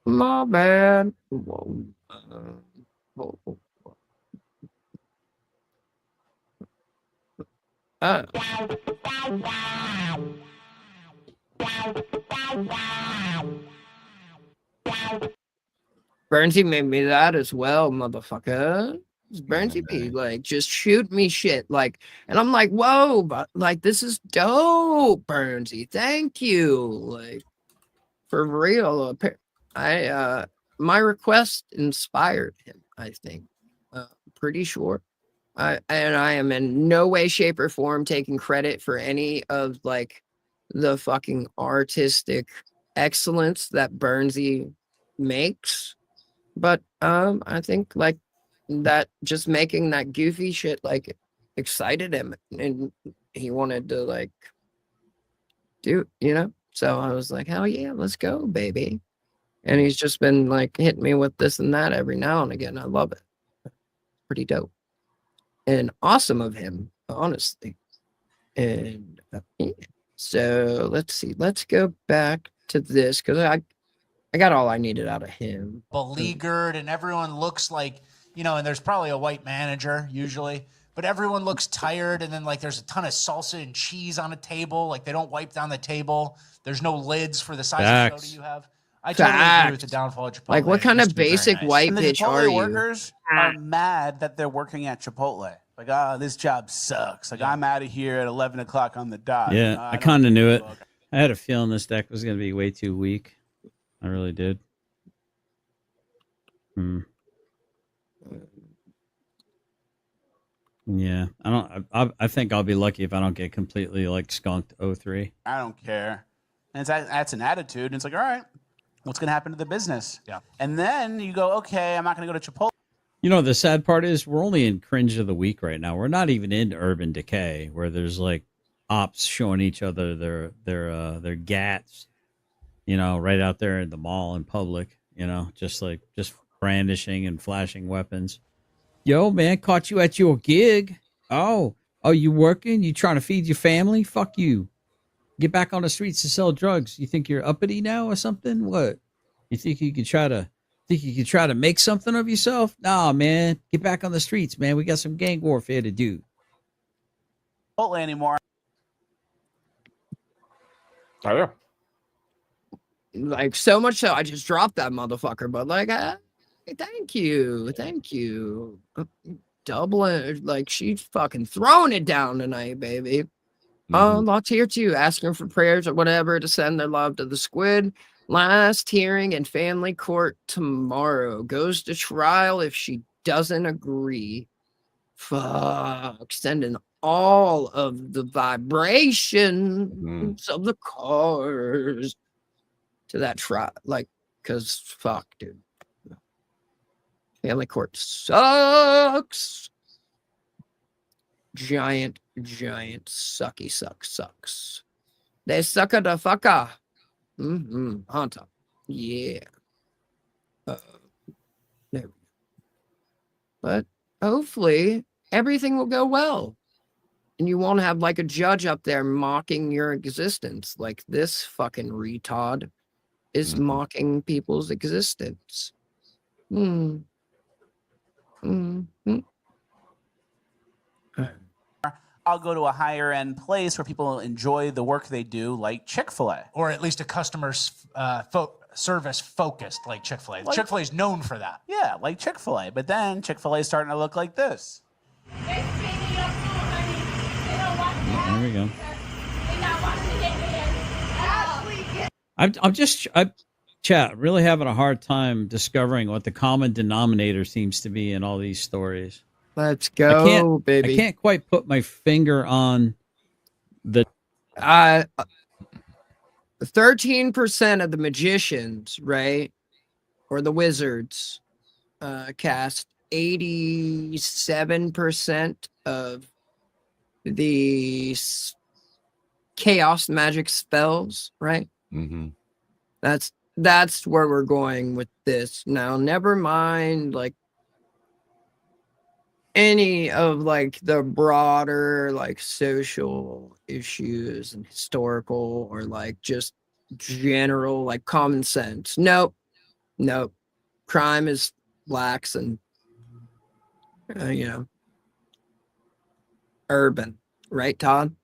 My bad. Whoa. Bernsey made me that as well, motherfucker. Bernsey be like, just shoot me shit. Like, and I'm like, whoa, but like, this is dope, Bernsey. Thank you. Like, for real. My request inspired him, I think. Pretty sure. I am in no way, shape, or form taking credit for any of like the fucking artistic excellence that Bernsey makes. But I think like that just making that goofy shit like excited him and he wanted to like do, you know? So I was like, hell yeah, let's go, baby. And he's just been like hitting me with this and that every now and again. I love it. Pretty dope. And awesome of him, honestly. And yeah. So let's see. Let's go back to this because I got all I needed out of him. Beleaguered, and everyone looks like, you know, and there's probably a white manager usually, but everyone looks tired. And then like there's a ton of salsa and cheese on a table. Like they don't wipe down the table. There's no lids for the size of soda you have. I totally agree with the downfall of Chipotle. Like what kind of basic white And the bitch Chipotle are you? workers are mad that they're working at Chipotle. Like, oh, this job sucks. Like, I'm out of here at 11 o'clock on the dot. Yeah, No, I don't kind of knew it. look. I had a feeling this deck was going to be way too weak. I really did. Yeah, I think I'll be lucky if I don't get completely like skunked 0-3. I don't care. And that's an attitude. And it's like, all right, what's going to happen to the business? Yeah. And then you go, okay, I'm not going to go to Chipotle. You know, the sad part is we're only in cringe of the week right now. We're not even in urban decay where there's like ops showing each other their gats, you know, right out there in the mall in public, you know, just brandishing and flashing weapons. Yo, man, caught you at your gig. Oh, you working? You trying to feed your family? Fuck you. Get back on the streets to sell drugs. You think you're uppity now or something? What? You think you could try to make something of yourself? Nah, man. Get back on the streets, man. We got some gang warfare to do. Chipotle anymore. Oh yeah. Like so much so, I just dropped that motherfucker. But like, thank you. Doubling, like she's fucking throwing it down tonight, baby. Lots here too, asking for prayers or whatever to send their love to the squid. Last hearing in family court tomorrow. Goes to trial if she doesn't agree. Fuck, sending all of the vibrations of the cars to that trial. Like, cause fuck, dude. Family court sucks. Giant sucky sucks. They suck a the fucker. Hunter. Yeah. There we go. But hopefully everything will go well. And you won't have like a judge up there mocking your existence. Like this fucking retard is mocking people's existence. I'll go to a higher end place where people enjoy the work they do, like Chick-fil-A. Or at least a customer service focused like Chick-fil-A. Like- Chick-fil-A is known for that. Yeah, like Chick-fil-A. But then Chick-fil-A is starting to look like this. There we go. Chat, really having a hard time discovering what the common denominator seems to be in all these stories. Let's go, I baby. can't quite put my finger on the 13% of the magicians, right? Or the wizards cast 87% of the chaos magic spells, right? That's where we're going with this. Now, never mind like any of like the broader like social issues and historical or like just general like common sense. Nope. Crime is lax and urban, right, Todd?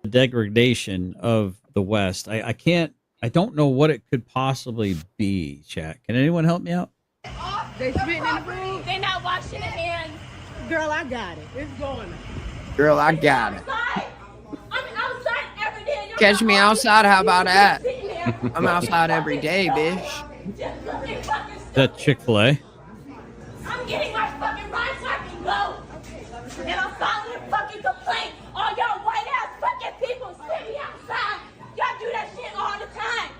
the degradation of the West. I don't know what it could possibly be, chat. Can anyone help me out? They spitting in the food. They not washing their hands. Girl, I got it. It's going. Girl, I got it. I'm outside every day. Catch me outside, how about that? I'm outside every day, bitch. Is that Chick-fil-A? I'm getting my fucking ride so I can go. And I'm filing a fucking complaint. All y'all white ass fucking people sitting outside. Y'all do that shit all the time.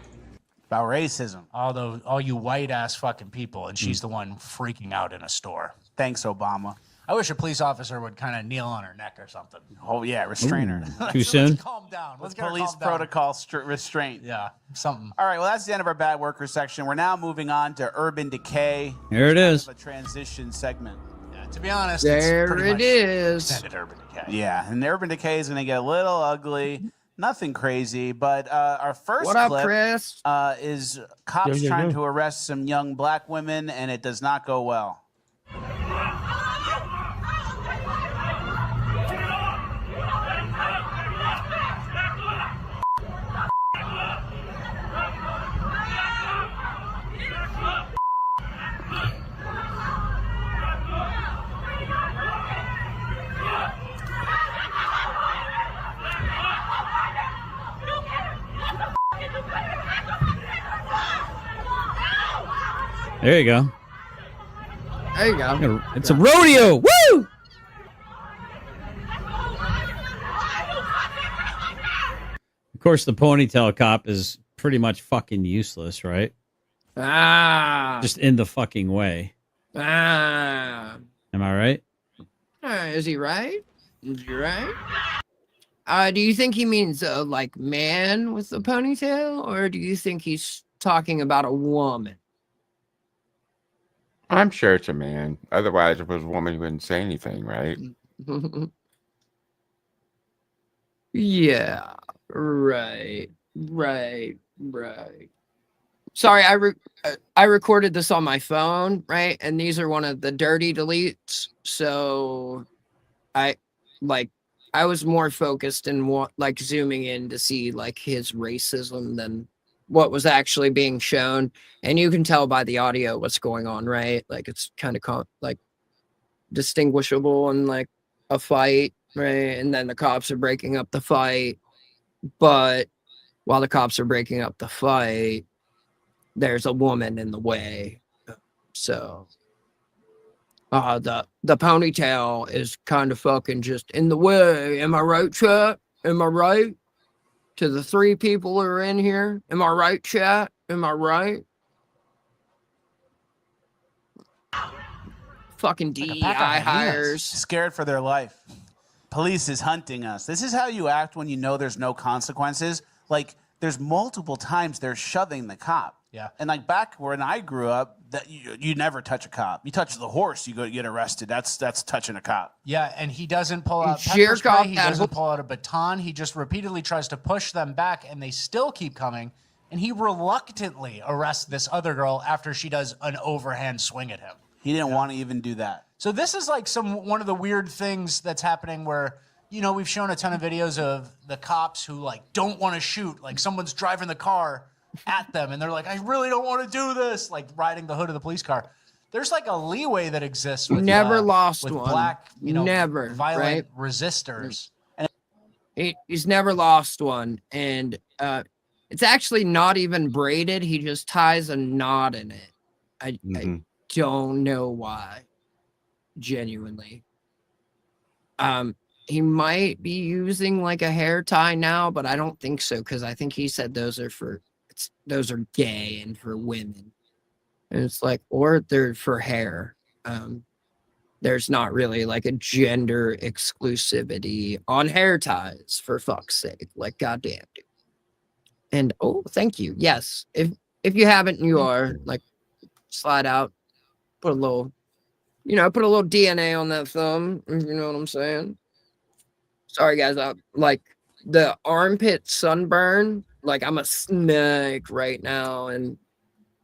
About racism. All you white ass fucking people, and she's the one freaking out in a store. Thanks, Obama. I wish a police officer would kind of kneel on her neck or something. Oh yeah, restrain her. Too soon? Let's calm down. Let's get her Police calmed down. protocol restraint. Yeah, something. All right, well, that's the end of our bad worker section. We're now moving on to urban decay. Here it is. A transition segment. Yeah, to be honest, There it's pretty it much is. extended urban decay. Yeah, and the urban decay is going to get a little ugly. Nothing crazy, but our first What up, clip Chris? Is cops trying to arrest some young black women, and it does not go well. There you go. There you go. It's a rodeo. Woo! course, the ponytail cop is pretty much fucking useless, right? Just in the fucking way. Am I right? Is he right? Is he right? Do you think he means like man with the ponytail, or do you think he's talking about a woman? I'm sure it's a man. Otherwise, if it was a woman, he wouldn't say anything, right? Yeah, right. Sorry, I recorded this on my phone, right? And these are one of the dirty deletes. So I was more focused and like zooming in to see like his racism than what was actually being shown. And you can tell by the audio what's going on, right? Like it's kind of like distinguishable in like a fight, right? And then the cops are breaking up the fight. But while the cops are breaking up the fight, there's a woman in the way. So the ponytail is kind of fucking just in the way. Am I right, chat? Am I right? To the 3 people who are in here, am I right, chat? Am I right? Fucking DEI hires. Scared for their life. Police is hunting us. This is how you act when you know there's no consequences. Like, there's multiple times they're shoving the cop. Yeah. And like back when I grew up, that you never touch a cop. You touch the horse, you get arrested. That's touching a cop. Yeah, and he doesn't pull out Jerk pepper spray. off He that doesn't pull out a baton. He just repeatedly tries to push them back, and they still keep coming. And he reluctantly arrests this other girl after she does an overhand swing at him. He didn't want to even do that. So this is like one of the weird things that's happening where, you know, we've shown a ton of videos of the cops who like don't want to shoot. Like someone's driving the car at them and they're like, I really don't want to do this. Like riding the hood of the police car. There's like a leeway that exists with Never lost with one. black, you know, Never, violent right? resistors. He's never lost one. And it's actually not even braided. He just ties a knot in it. I don't know why. Genuinely. He might be using like a hair tie now, but I don't think so, because I think he said those are gay and for women. And it's like, or they're for hair. There's not really like a gender exclusivity on hair ties, for fuck's sake. Like, goddamn, dude. And oh, thank you. Yes. If you haven't, you are like, slide out, put a little DNA on that thumb, if you know what I'm saying. Sorry, guys. Like the armpit sunburn, like I'm a snake right now and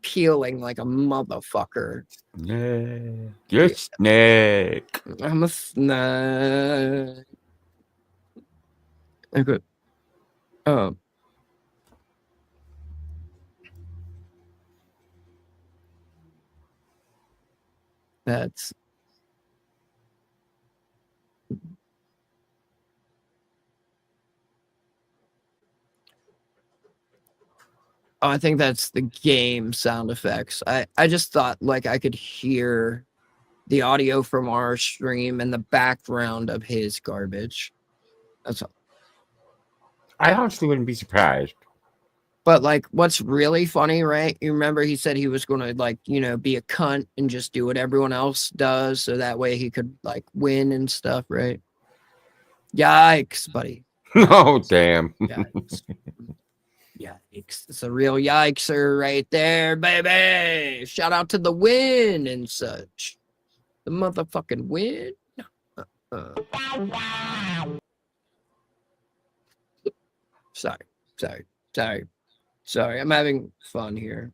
peeling like a motherfucker. Yeah. You're a snake. I'm a snake. Okay. Oh. That's I think that's the game sound effects. I just thought like I could hear the audio from our stream and the background of his garbage. That's all. I honestly wouldn't be surprised. But like what's really funny, right? You remember he said he was going to like, you know, be a cunt and just do what everyone else does so that way he could like win and stuff, right? Yikes, buddy. Oh, damn. Yikes. Yikes. It's a real yikeser right there, baby. Shout out to the win and such. The motherfucking win. Sorry. I'm having fun here.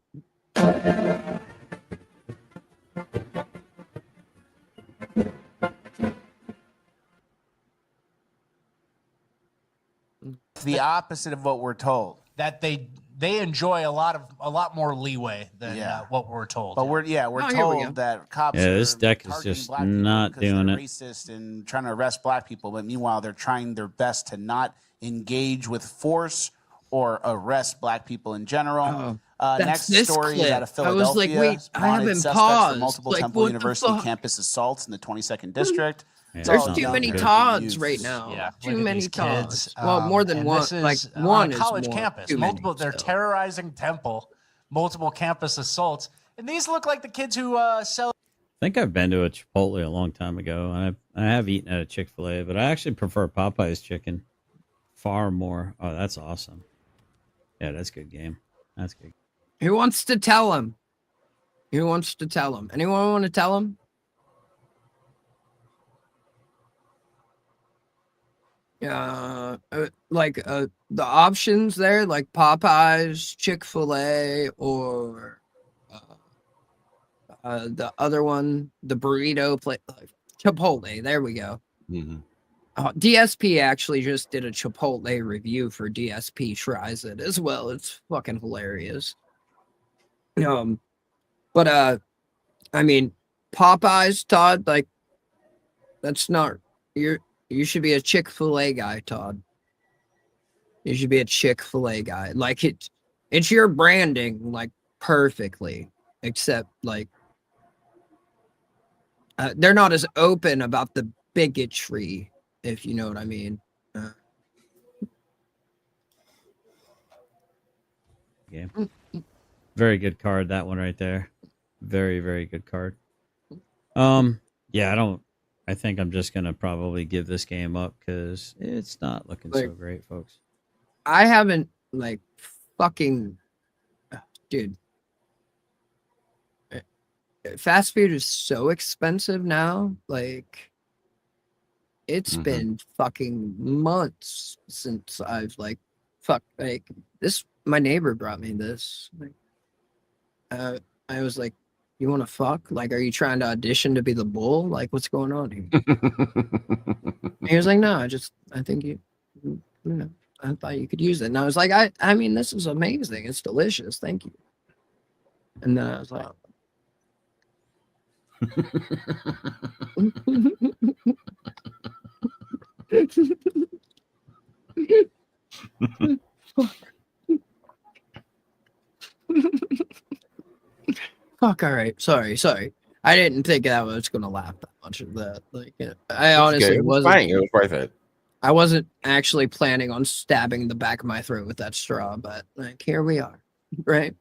The opposite of what we're told. That they enjoy a lot more leeway than what we're told. But we're told that cops. Yeah, this are deck is targeting just black people not because doing they're it. Racist and trying to arrest black people, but meanwhile they're trying their best to not engage with force or arrest black people in general. Next story is out of Philadelphia. I was like, wait, I Wanted haven't suspects paused. for multiple Like, Temple what the University fuck? campus assaults in the 22nd district. There's too many Todds right now. Yeah, Too look at many these kids. Todds. Well, more than and one. This is Like on one a is college more, campus. too many, Multiple. They're so. terrorizing Temple. Multiple campus assaults. And these look like the kids who sell. I think I've been to a Chipotle a long time ago. I have eaten at a Chick-fil-A, but I actually prefer Popeye's chicken far more. Oh, that's awesome. Yeah, that's good game. That's good. Who wants to tell him? Who wants to tell him? Anyone want to tell him? The options there, like Popeyes, Chick-fil-A, or the other one, the burrito place, Chipotle. There we go. DSP actually just did a Chipotle review for DSP Tries It as well. It's fucking hilarious. But I mean, Popeyes, Todd, like that's not you should be a Chick-fil-A guy, Todd. You should be a Chick-fil-A guy. Like it's your branding like perfectly, except like they're not as open about the bigotry, if you know what I mean. Game. Very good card, that one right there. Very, very good card. Yeah, I think I'm just gonna probably give this game up because it's not looking so great, folks. I haven't like fucking dude. Fast food is so expensive now. Like it's been fucking months since I've like this. My neighbor brought me this. I was like, "You want to fuck? Like, are you trying to audition to be the bull? Like, what's going on here?" He was like, "No, I think you know, I thought you could use it." And I was like, I mean, this is amazing. It's delicious. Thank you." And then I was like, fuck, all right. Sorry. I didn't think I was gonna laugh that much at that. Like, I honestly wasn't. Fine. It was worth it. I wasn't actually planning on stabbing the back of my throat with that straw, but like here we are, right?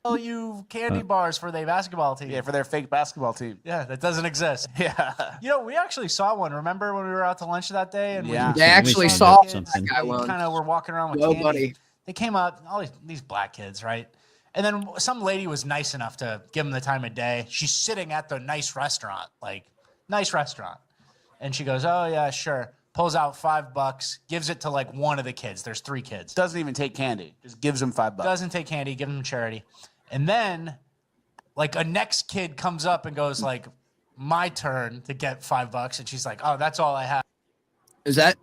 Sell you candy bars for their basketball team. Yeah, for their fake basketball team. Yeah, that doesn't exist. Yeah. You know, we actually saw one. Remember when we were out to lunch that day? And Yeah. we They actually saw something. that guy once. Kind of were walking around with Whoa, candy. buddy. They came up, all these black kids, right? And then some lady was nice enough to give them the time of day. She's sitting at the nice restaurant. And she goes, "Oh, yeah, sure." Pulls out $5, gives it to like one of the kids. There's 3 kids. Doesn't even take candy. Just gives them $5. Doesn't take candy, give them charity. And then like a next kid comes up and goes like, "My turn to get $5." And she's like, "Oh, that's all I have." Is that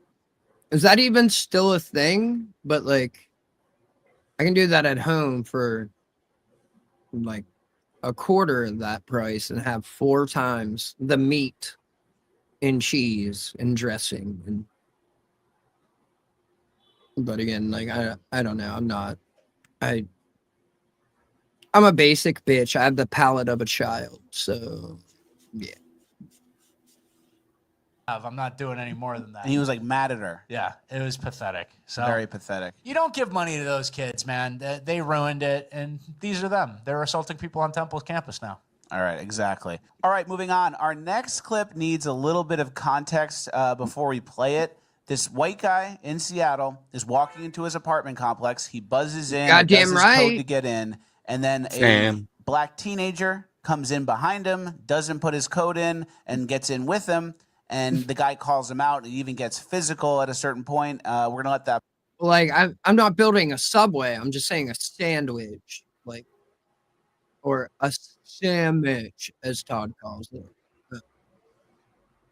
even still a thing? But like, I can do that at home for like a quarter of that price and have 4 times the meat and cheese and dressing. But again, like I don't know. I'm a basic bitch. I have the palate of a child. So yeah. I'm not doing any more than that. And he was like mad at her. Yeah, it was pathetic. So Very pathetic. you don't give money to those kids, man. They ruined it, and these are them. They're assaulting people on Temple's campus now. All right, exactly. All right, moving on. Our next clip needs a little bit of context before we play it. This white guy in Seattle is walking into his apartment complex. He buzzes in, Goddamn does his right. code to get in, and then a Sam. black teenager comes in behind him, doesn't put his code in, and gets in with him. And the guy calls him out. He even gets physical at a certain point. We're gonna let that. Like I'm not building a subway. I'm just saying a sandwich, like, or a sandwich, as Todd calls it.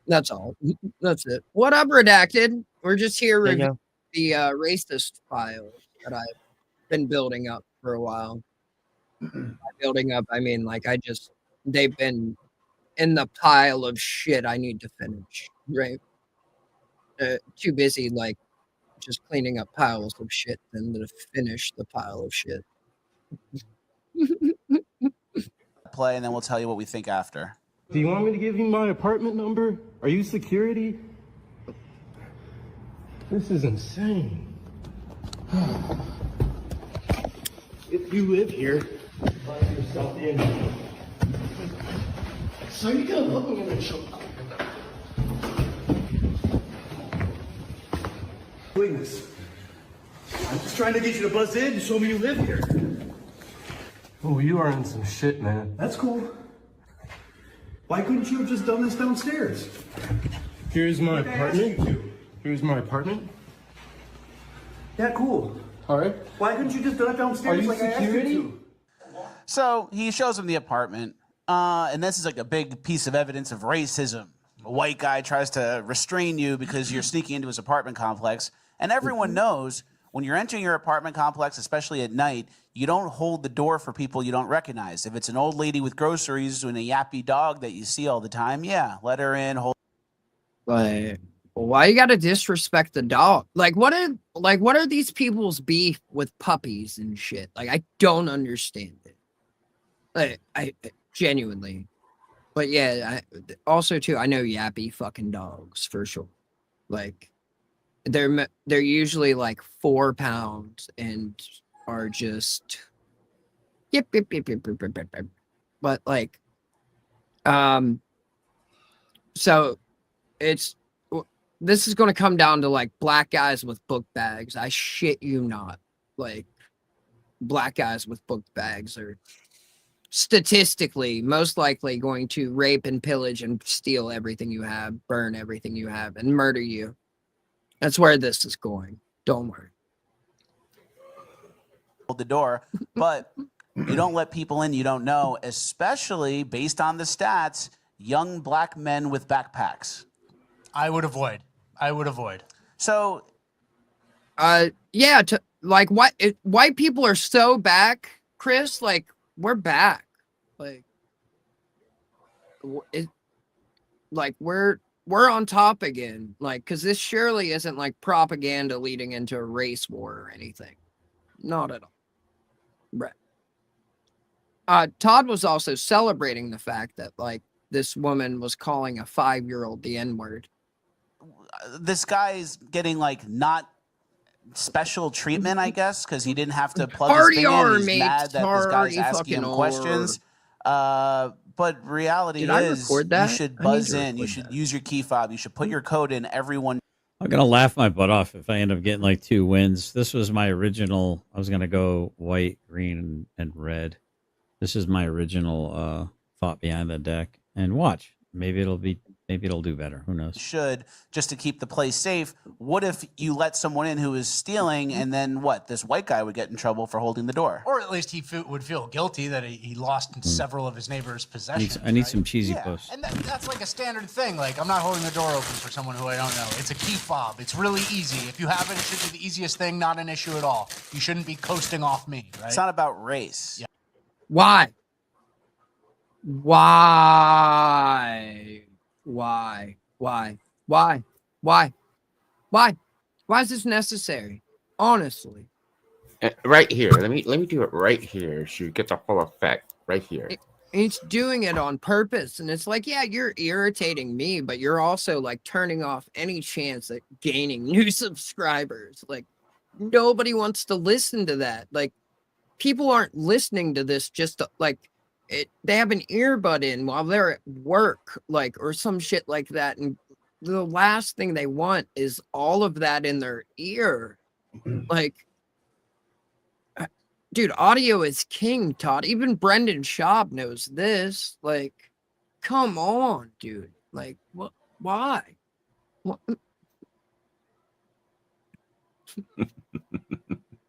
That's all. That's it. What up, Redacted? We're just here There you reviewing the racist file that I've been building up for a while. By building up, I mean like they've been in the pile of shit I need to finish. Right? Too busy like just cleaning up piles of shit than to finish the pile of shit. play, and then we'll tell you what we think after. Do you want me to give you my apartment number? Are you security? This is insane. If you live here, find yourself in. So you gonna look me in the choke? Doing this. I'm just trying to get you to buzz in and show me you live here. Oh, you are in some shit, man. That's cool. Why couldn't you have just done this downstairs? Here's my apartment. Here's my apartment. Yeah, cool. All right. Why couldn't you just do it downstairs like I asked you to? So he shows him the apartment, and this is like a big piece of evidence of racism. A white guy tries to restrain you because you're sneaking into his apartment complex, and everyone knows when you're entering your apartment complex, especially at night, you don't hold the door for people you don't recognize. If it's an old lady with groceries and a yappy dog that you see all the time, yeah, let her in. Like, why you gotta disrespect the dog? Like, what are these people's beef with puppies and shit? Like, I don't understand it. Like, I genuinely. But yeah, also too, I know yappy fucking dogs for sure. Like, they're usually like 4 pounds and are just yip. But like, so this is going to come down to like black guys with book bags. I shit you not. Like, black guys with book bags are statistically most likely going to rape and pillage and steal everything you have, burn everything you have, and murder you. That's where this is going. Don't worry. Hold the door, but you don't let people in you don't know, especially based on the stats, young black men with backpacks. I would avoid. So, yeah, like white people are so back, Chris. Like, we're back. Like, we're on top again. Like, because this surely isn't like propaganda leading into a race war or anything. Not at all. Right. Todd was also celebrating the fact that like this woman was calling a 5-year-old the N-word. This guy's getting like not special treatment, I guess, because he didn't have to plug his thing in. He's mad that this guy's asking him questions. But reality is, you should buzz in. You should use your key fob. You should put your code in. Everyone. I'm gonna laugh my butt off if I end up getting like 2 wins. This was my original. I was gonna go white, green, and red. This is my original thought behind the deck. And watch, maybe it'll do better. Who knows? Should, just to keep the place safe. What if you let someone in who is stealing, and then what? This white guy would get in trouble for holding the door. Or at least he would feel guilty that he lost several of his neighbor's possessions. I need some cheesy posts. And that's like a standard thing. Like, I'm not holding the door open for someone who I don't know. It's a key fob. It's really easy. If you have it, it should be the easiest thing, not an issue at all. You shouldn't be coasting off me, right? It's not about race. Yeah. Why? Why is this necessary? Honestly. Right here. Let me do it right here so you get the full effect. Right here. It's doing it on purpose. And it's like, yeah, you're irritating me, but you're also like turning off any chance at gaining new subscribers. Like, nobody wants to listen to that. Like, people aren't listening to this just to, like, they have an earbud in while they're at work, like, or some shit like that. And the last thing they want is all of that in their ear. Like, dude, audio is king, Todd. Even Brendan Schaub knows this. Like, come on, dude. Like, what? Why? What?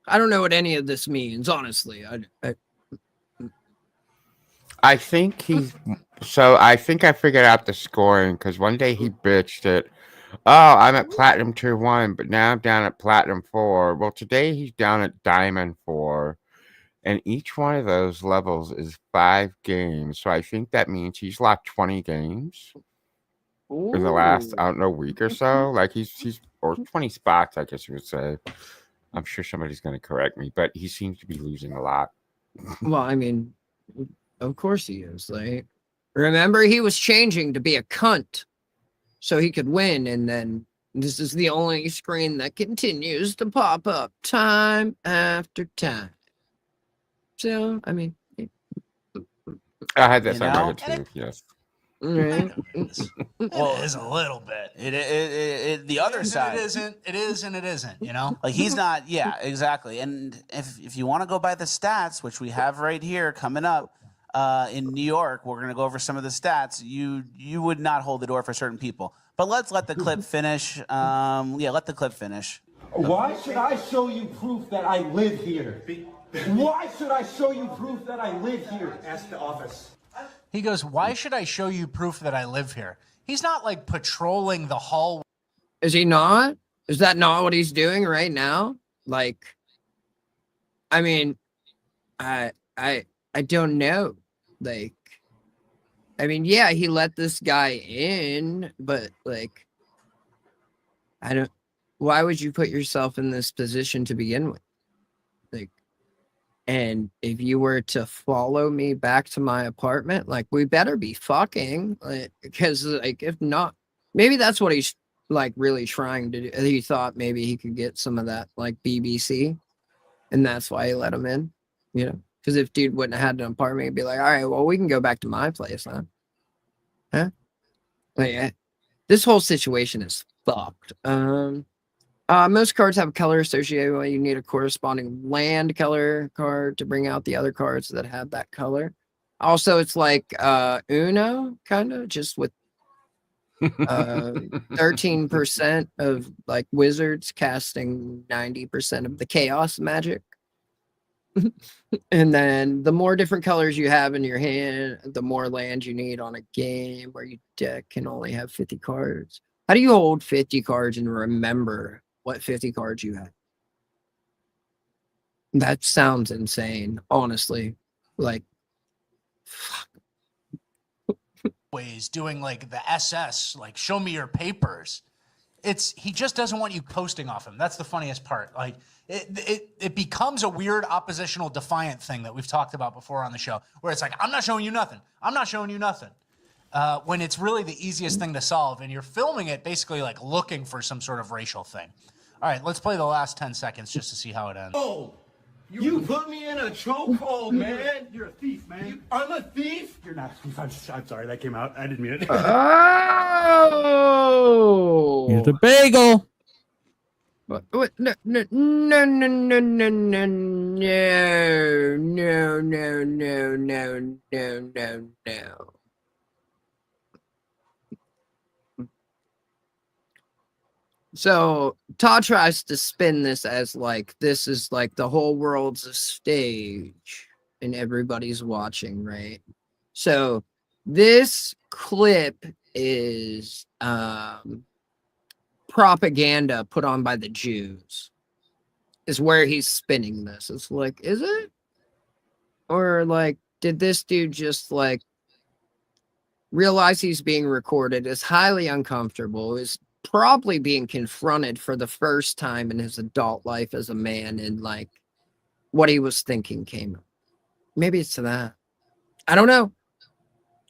I don't know what any of this means, honestly. I think I figured out the scoring because one day he bitched it. Oh, I'm at Platinum 2-1, but now I'm down at Platinum 4. Well, today he's down at Diamond 4. And each one of those levels is 5 games. So I think that means he's lost 20 games in the last, I don't know, week or so. Like he's or 20 spots, I guess you would say. I'm sure somebody's going to correct me, but he seems to be losing a lot. Well, I mean, of course he is. Like, Remember, he was changing to be a cunt so he could win, and then this is the only screen that continues to pop up time after time. So, I mean, I had that You song in my know? head too. Yes. right. Well, It is a little bit. The other side. It isn't. It is and it isn't. You know. Like he's not, yeah, exactly. And if you want to go by the stats, which we have right here coming up in New York, we're going to go over some of the stats. You would not hold the door for certain people. But let's let the clip finish. Let the clip finish. Why should I show you proof that I live here? Why should I show you proof that I live here? Ask the office. He goes, "Why should I show you proof that I live here?" He's not like patrolling the hallway. Is he not? Is that not what he's doing right now? Like, I mean, I don't know. Like, I mean, yeah, he let this guy in, but like, why would you put yourself in this position to begin with? Like, and if you were to follow me back to my apartment, like, we better be fucking, like, because like, if not, maybe that's what he's like really trying to do. He thought maybe he could get some of that like BBC, and that's why he let him in, you know? Because if dude wouldn't have had an apartment, he'd be like, all right, well, we can go back to my place, huh? Like, this whole situation is fucked. Most cards have a color associated with it. You need a corresponding land color card to bring out the other cards that have that color. Also, it's like Uno, kind of, just with 13% of like wizards casting 90% of the chaos magic. And then the more different colors you have in your hand, the more land you need on a game where your deck can only have 50 cards. How do you hold 50 cards and remember what 50 cards you have? That sounds insane, honestly. Like, Ways doing like the SS, like show me your papers. He just doesn't want you posting off him. That's the funniest part. Like it becomes a weird oppositional defiant thing that we've talked about before on the show, where it's like, I'm not showing you nothing. I'm not showing you nothing. When it's really the easiest thing to solve, and you're filming it basically like looking for some sort of racial thing. All right, let's play the last 10 seconds just to see how it ends. Oh, you put me in a chokehold, man. You're a thief, man. I'm a thief? You're not a thief. I'm sorry, that came out. I didn't mean it. Oh! Here's the bagel. What? No, no, no, no, no, no, no, no, no, no, no, no, no, no. So Todd tries to spin this as like, this is like the whole world's a stage and everybody's watching, right? So this clip is propaganda put on by the Jews, is where he's spinning this. It's like, is it? Or like, did this dude just like realize he's being recorded, is highly uncomfortable, is probably being confronted for the first time in his adult life as a man, and like what he was thinking came up. Maybe it's to that. I don't know.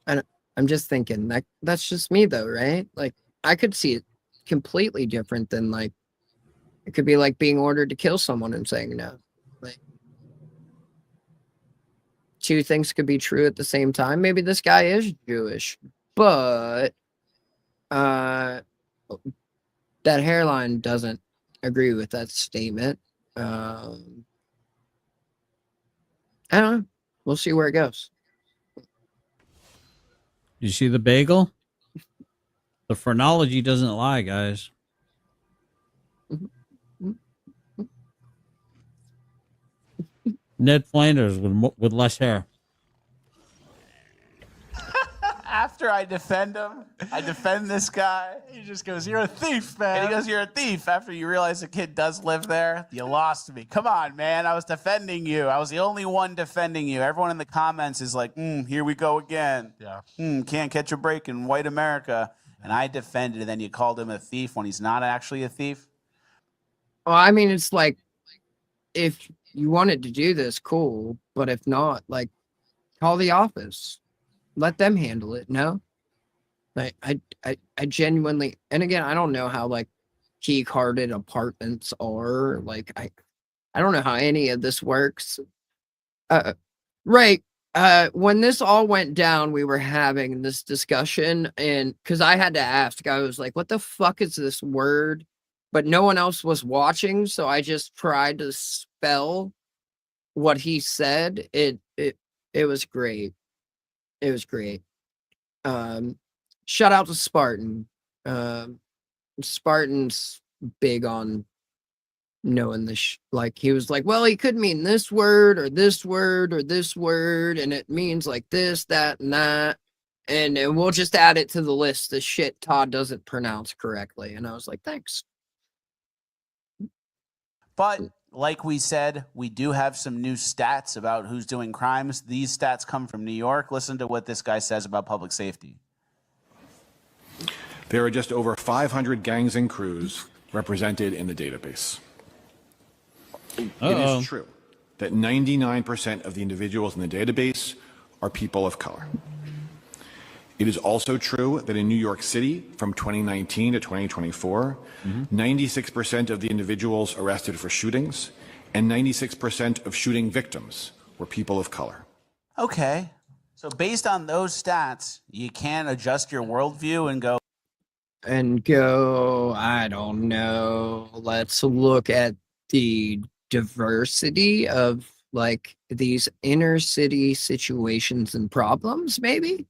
I'm just thinking that that's just me though, right? Like I could see it completely different than like, it could be like being ordered to kill someone and saying no. Like two things could be true at the same time. Maybe this guy is Jewish, but that hairline doesn't agree with that statement. I don't know. We'll see where it goes. You see the bagel? The phrenology doesn't lie, guys. Ned Flanders with less hair. After I defend him, I defend this guy. He just goes, "You're a thief, man." And he goes, "You're a thief." After you realize the kid does live there, you lost me. Come on, man. I was defending you. I was the only one defending you. Everyone in the comments is like, here we go again. Yeah. Can't catch a break in white America. And I defended, and then you called him a thief when he's not actually a thief. Well, I mean, it's like, if you wanted to do this, cool. But if not, like, call the office. let them handle it. No, like I genuinely, and again, I don't know how like key carded apartments are. Like I don't know how any of this works. Right. When this all went down, we were having this discussion, and because I had to ask, I was like, what the fuck is this word? But no one else was watching, so I just tried to spell what he said. It was great. It was great. Shout out to Spartan. Spartan's big on knowing this. Like he was like, well, he could mean this word or this word or this word, and it means like this, that, and that. And we'll just add it to the list. The shit Todd doesn't pronounce correctly. And I was like, thanks. But like we said, we do have some new stats about who's doing crimes. These stats come from New York. Listen to what this guy says about public safety. There are just over 500 gangs and crews represented in the database. It is true that 99% of the individuals in the database are people of color. It is also true that in New York City, from 2019 to 2024, 96% of the individuals arrested for shootings and 96% of shooting victims were people of color. Okay. So based on those stats, you can adjust your worldview and go, I don't know. Let's look at the diversity of like these inner city situations and problems, maybe?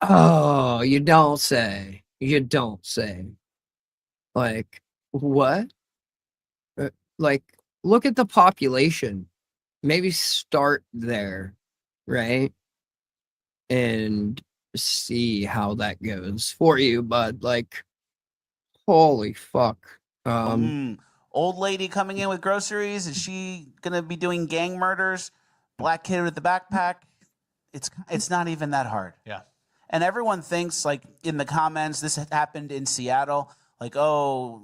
Oh, you don't say. You don't say. Like, what? Like, look at the population. Maybe start there, right? And see how that goes for you, bud. Like, holy fuck. old lady coming in with groceries, is she gonna be doing gang murders? Black kid with the backpack? It's not even that hard. Yeah. And everyone thinks, like, in the comments, this happened in Seattle, like, oh,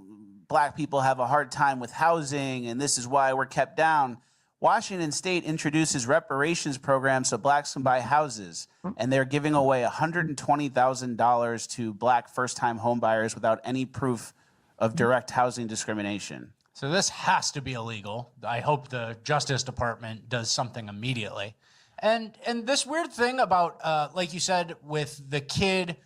black people have a hard time with housing, and this is why we're kept down. Washington State introduces reparations programs so blacks can buy houses, and they're giving away $120,000 to black first-time homebuyers without any proof of direct housing discrimination. So this has to be illegal. I hope the Justice Department does something immediately. And this weird thing about, like you said, with the kid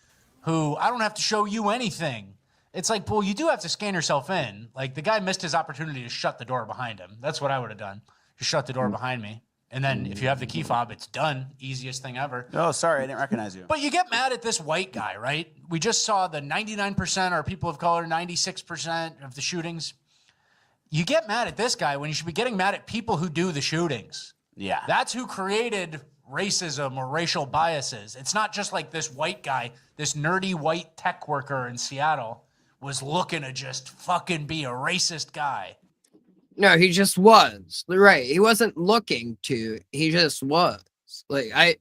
who, I don't have to show you anything. It's like, well, you do have to scan yourself in. Like, the guy missed his opportunity to shut the door behind him. That's what I would have done. Just shut the door behind me. And then if you have the key fob, it's done. Easiest thing ever. Oh, sorry, I didn't recognize you. But you get mad at this white guy, right? We just saw the 99% are people of color, 96% of the shootings. You get mad at this guy when you should be getting mad at people who do the shootings. Yeah. That's who created racism or racial biases. It's not just like this white guy, this nerdy white tech worker in Seattle was looking to just fucking be a racist guy. No, he just was. Right. He wasn't looking to. He just was. Like,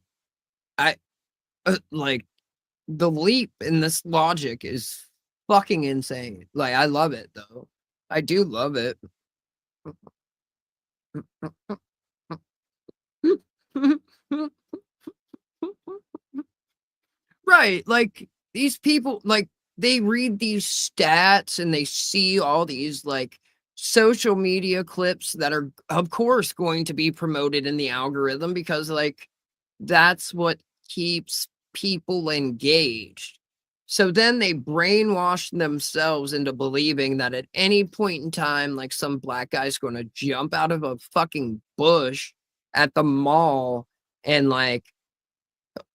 like, the leap in this logic is fucking insane. Like, I love it, though. I do love it. Right. Like, these people, like, they read these stats and they see all these, like, social media clips that are, of course, going to be promoted in the algorithm because, like, that's what keeps people engaged. So then they brainwash themselves into believing that at any point in time, like, some black guy's going to jump out of a fucking bush at the mall and, like,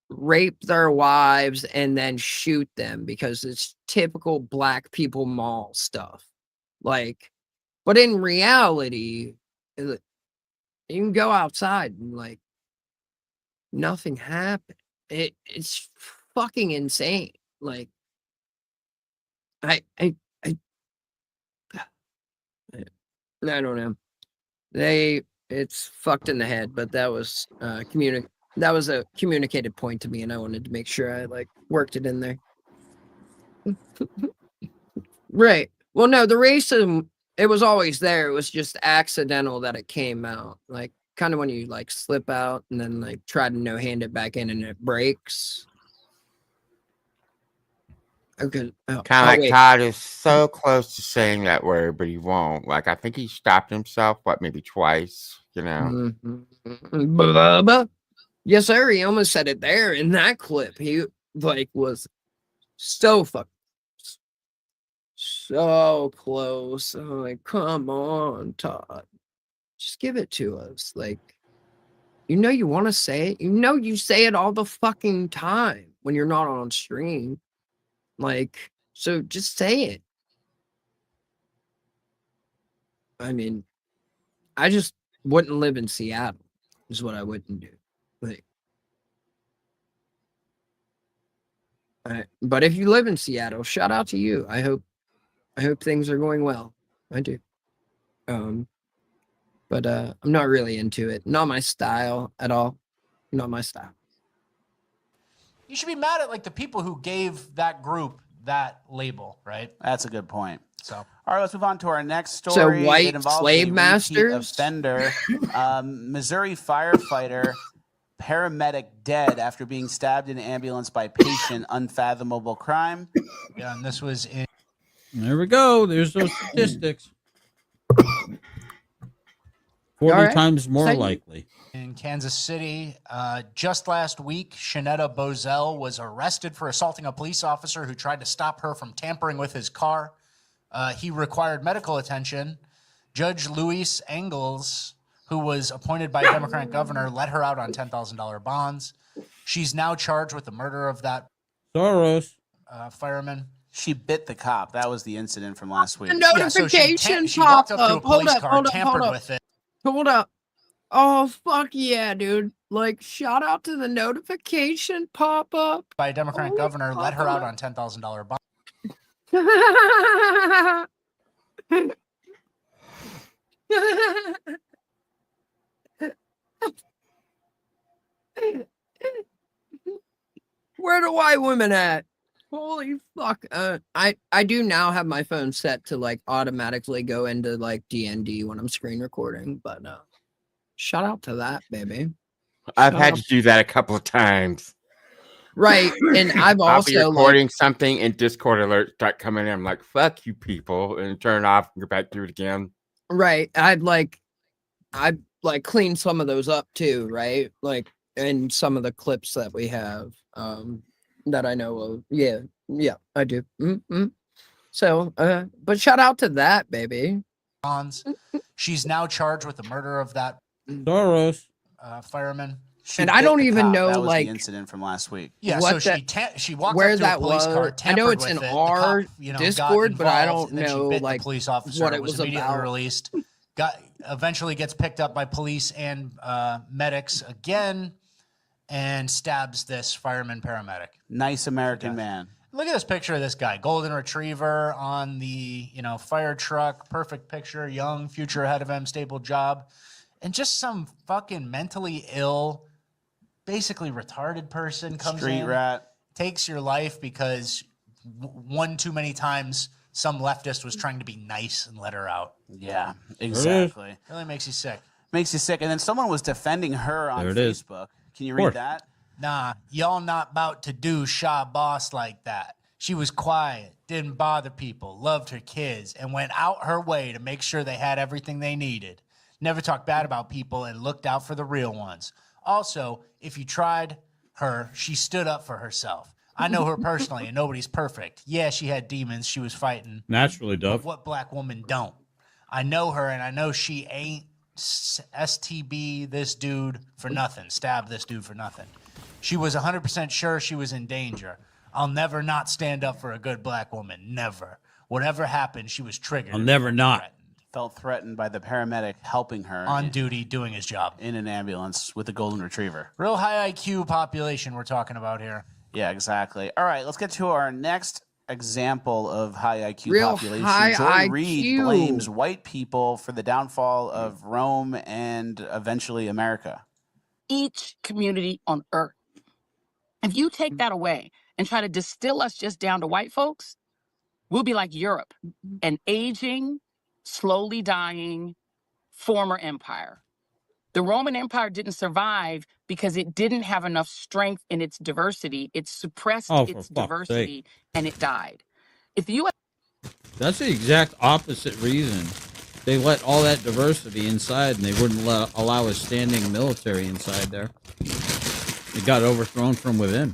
rape their wives and then shoot them because it's typical black people mall stuff. Like, but in reality, you can go outside and, like, nothing happened. It's fucking insane. Like, I don't know. It's fucked in the head, but that was that was a communicated point to me, and I wanted to make sure I, like, worked it in there. Right. Well, no, the racism, it was always there. It was just accidental that it came out. Like, kind of when you like slip out and then like try to no-hand it back in and it breaks. Okay. Oh, Kind of like wait. Todd is so close to saying that word, but he won't. Like I think he stopped himself, maybe twice. You know. Bubba. Yes, sir. He almost said it there in that clip. He like was so so close. I'm like, come on, Todd. Just give it to us. Like, you want to say it. You say it all the fucking time when you're not on stream. Like, so just say it. I mean, I just wouldn't live in Seattle, is what I wouldn't do. Like, but if you live in Seattle, shout out to you. I hope things are going well. I do. But I'm not really into it. Not my style at all. Not my style. You should be mad at like the people who gave that group that label, right? That's a good point. So, all right, let's move on to our next story. So white it involves slave a repeat masters? offender, Missouri firefighter, paramedic dead after being stabbed in an ambulance by patient. Unfathomable crime. Yeah, and this was in. There we go. There's those statistics. 40 All right. times more Thank you. likely. In Kansas City, just last week, Shanetta Bozell was arrested for assaulting a police officer who tried to stop her from tampering with his car. He required medical attention. Judge Luis Engels, who was appointed by a Democratic governor, let her out on $10,000 bonds. She's now charged with the murder of that Soros fireman. She bit the cop. That was the incident from last week. The notification she walked up to a pop-up. Hold police up, car, hold up, tampered hold up. with it. Hold up. Oh, fuck yeah, dude. Like, shout out to the notification pop-up. By a Democratic governor, let her out on $10,000 bond. Where the white women at? Holy fuck. I do now have my phone set to like automatically go into like DND when I'm screen recording, but shout out to that, baby. I've Shout had out- to do that a couple of times. Right, and I've I'll be also recording something and Discord alerts start coming in. I'm like, fuck you people, and turn it off and go back to it again. right. I'd like cleaned some of those up too, right? Like in some of the clips that we have that I know of. Yeah, I do. So, but shout out to that, baby. Bonds. She's now charged with the murder of that Soros fireman. And I don't even know, that was like, the incident from last week. Yeah, what so that- she walked where up to that a police car, was. I know tampered it's with in it. The our cop, got Discord, but I involved, don't and then she know, bit like, the police officer. what it was was immediately about. released. Eventually gets picked up by police and medics again, and stabs this fireman paramedic. Nice American man. Look at this picture of this guy, golden retriever on the fire truck, perfect picture, young, future ahead of him, stable job, and just some fucking mentally ill, basically retarded person comes Street in, rat, takes your life because one too many times some leftist was trying to be nice and let her out. Yeah, exactly. Really makes you sick. Makes you sick. And then someone was defending her on There it is. Facebook. Can you read that? Nah, y'all not about to do Shaw Boss like that. She was quiet, didn't bother people, loved her kids, and went out her way to make sure they had everything they needed. Never talked bad about people and looked out for the real ones. Also, if you tried her, she stood up for herself. I know her personally, and nobody's perfect. Yeah, she had demons she was fighting. Naturally, But Dove. what black woman don't? I know her, and I know she ain't STB this dude for nothing, stab this dude for nothing. She was 100% sure she was in danger. I'll never not stand up for a good black woman. Never. Whatever happened, she was triggered. I'll never not. Felt threatened by the paramedic helping her On duty, doing his job. in an ambulance with a golden retriever. Real high IQ population we're talking about here. Yeah, exactly. All right, let's get to our next example of high IQ Real population. high Joy Reid IQ. blames white people for the downfall of Rome and eventually America. Each community on earth. If you take that away and try to distill us just down to white folks, we'll be like Europe, an aging, slowly dying former empire. The Roman Empire didn't survive because it didn't have enough strength in its diversity. It suppressed Oh, for its fuck's diversity sake. and it died. If the U.S. That's the exact opposite reason. They let all that diversity inside and they wouldn't allow a standing military inside there. It got overthrown from within.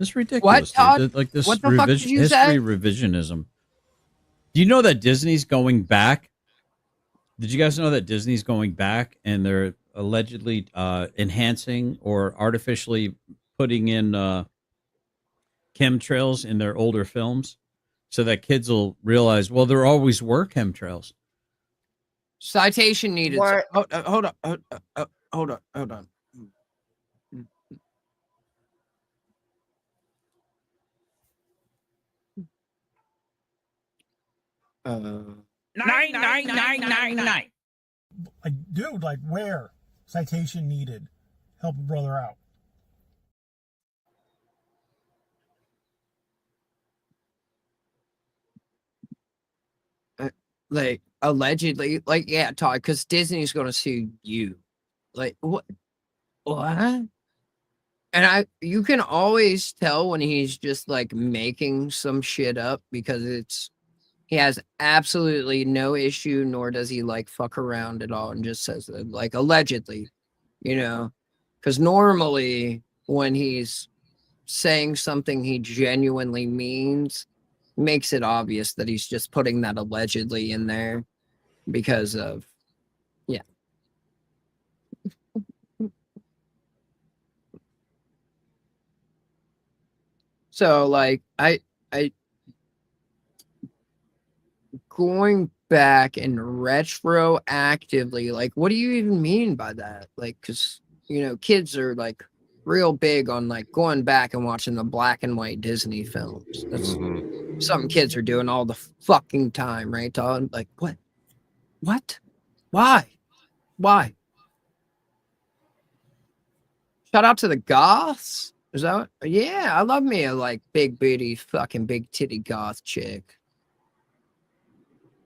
It's ridiculous, Todd? dude. Like this What the fuck did you history say? revisionism. Do you know that Disney's going back? Did you guys know that Disney's going back and they're allegedly enhancing or artificially putting in chemtrails in their older films so that kids will realize, well, there always were chemtrails. Citation needed. What? Hold on. $9,999. Like, dude, like where? Citation needed. Help a brother out. Like allegedly, like yeah, Todd, because Disney's gonna sue you. Like what? What? And you can always tell when he's just like making some shit up because he has absolutely no issue, nor does he like fuck around at all and just says that, like allegedly, because normally when he's saying something he genuinely means, makes it obvious that he's just putting that allegedly in there because of, yeah. So like I going back and retroactively, like what do you even mean by that? Like, because kids are like real big on like going back and watching the black and white Disney films. That's something kids are doing all the fucking time, right, Todd? Like what? Why? Shout out to the goths. Is that what? Yeah, I love me a like big booty fucking big titty goth chick.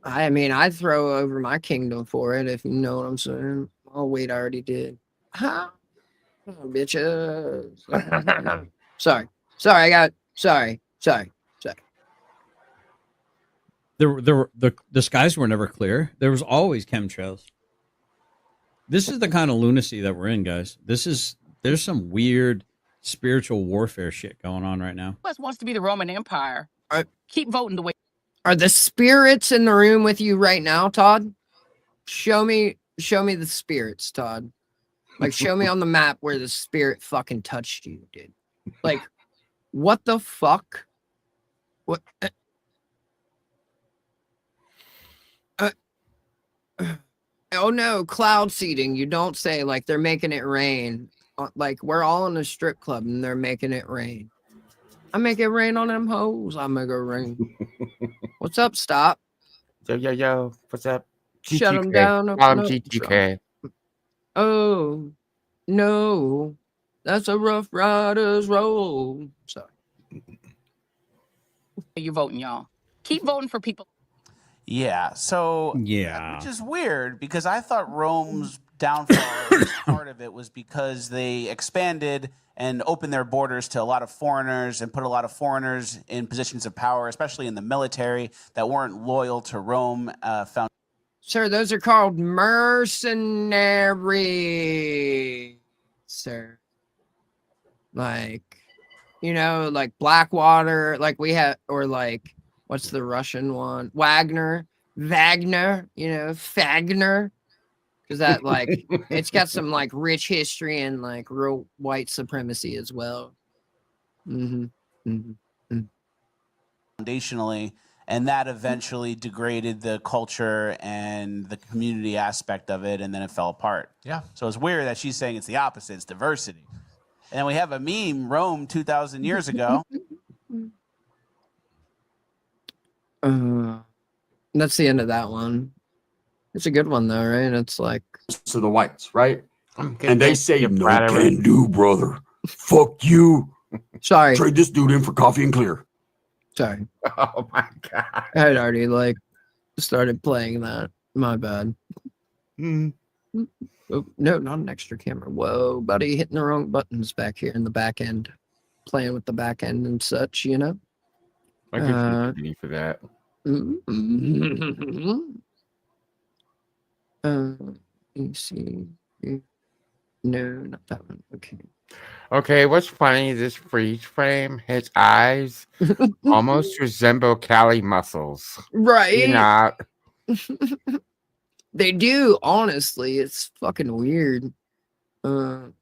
I mean, I'd throw over my kingdom for it, if you know what I'm saying. Oh, wait, I already did. Huh? Oh, bitches. Sorry. The skies were never clear. There was always chemtrails. This is the kind of lunacy that we're in, guys. There's some weird spiritual warfare shit going on right now. U.S. wants to be the Roman Empire, keep voting the way. Are the spirits in the room with you right now, Todd? Show me the spirits, Todd. Like, show me on the map where the spirit fucking touched you, dude. Like, what the fuck? What? Oh no, cloud seeding. You don't say like they're making it rain. Like we're all in a strip club and they're making it rain. I make it rain on them hoes. I make it rain. What's up, Stop? Yo. What's up? Shut them GTK. down. I'm GTK. Oh, no. That's a Rough Riders roll. Sorry. You're voting, y'all. Keep voting for people. Yeah. So which is weird because I thought Rome's downfall, part of it was because they expanded and opened their borders to a lot of foreigners and put a lot of foreigners in positions of power, especially in the military, that weren't loyal to Rome. Sir, those are called mercenaries, sir. Like, like Blackwater, like we have, or like, what's the Russian one? Wagner, Fagner. Because that, like, it's got some, like, rich history and, like, real white supremacy as well. Foundationally, and that eventually degraded the culture and the community aspect of it, and then it fell apart. Yeah. So it's weird that she's saying it's the opposite, it's diversity. And then we have a meme, Rome 2,000 years ago. That's the end of that one. It's a good one, though, right? It's like... To the whites, right? Okay, And they say, you no flattery. can do, brother. Fuck you. Sorry. Trade this dude in for coffee and clear. Sorry. Oh, my God. I had already, like, started playing that. My bad. Oh, no, not an extra camera. Whoa, buddy, hitting the wrong buttons back here in the back end. Playing with the back end and such, you know? I give you a for that. Let me see. No, not that one. Okay. Okay, what's funny, this freeze frame, his eyes almost resemble Cali muscles. Right? You know, They do, honestly. It's fucking weird. Off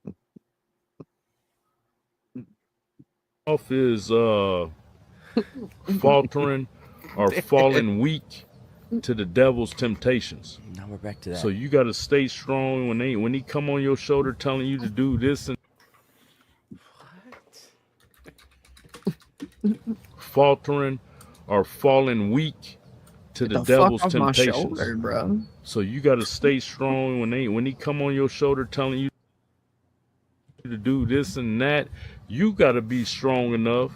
is faltering or falling weak to the devil's temptations. Now we're back to that. So you got to stay strong when he come on your shoulder telling you to do this and faltering or falling weak to the devil's temptations. Shoulder, bro. So you got to stay strong when he come on your shoulder telling you to do this and that. You got to be strong enough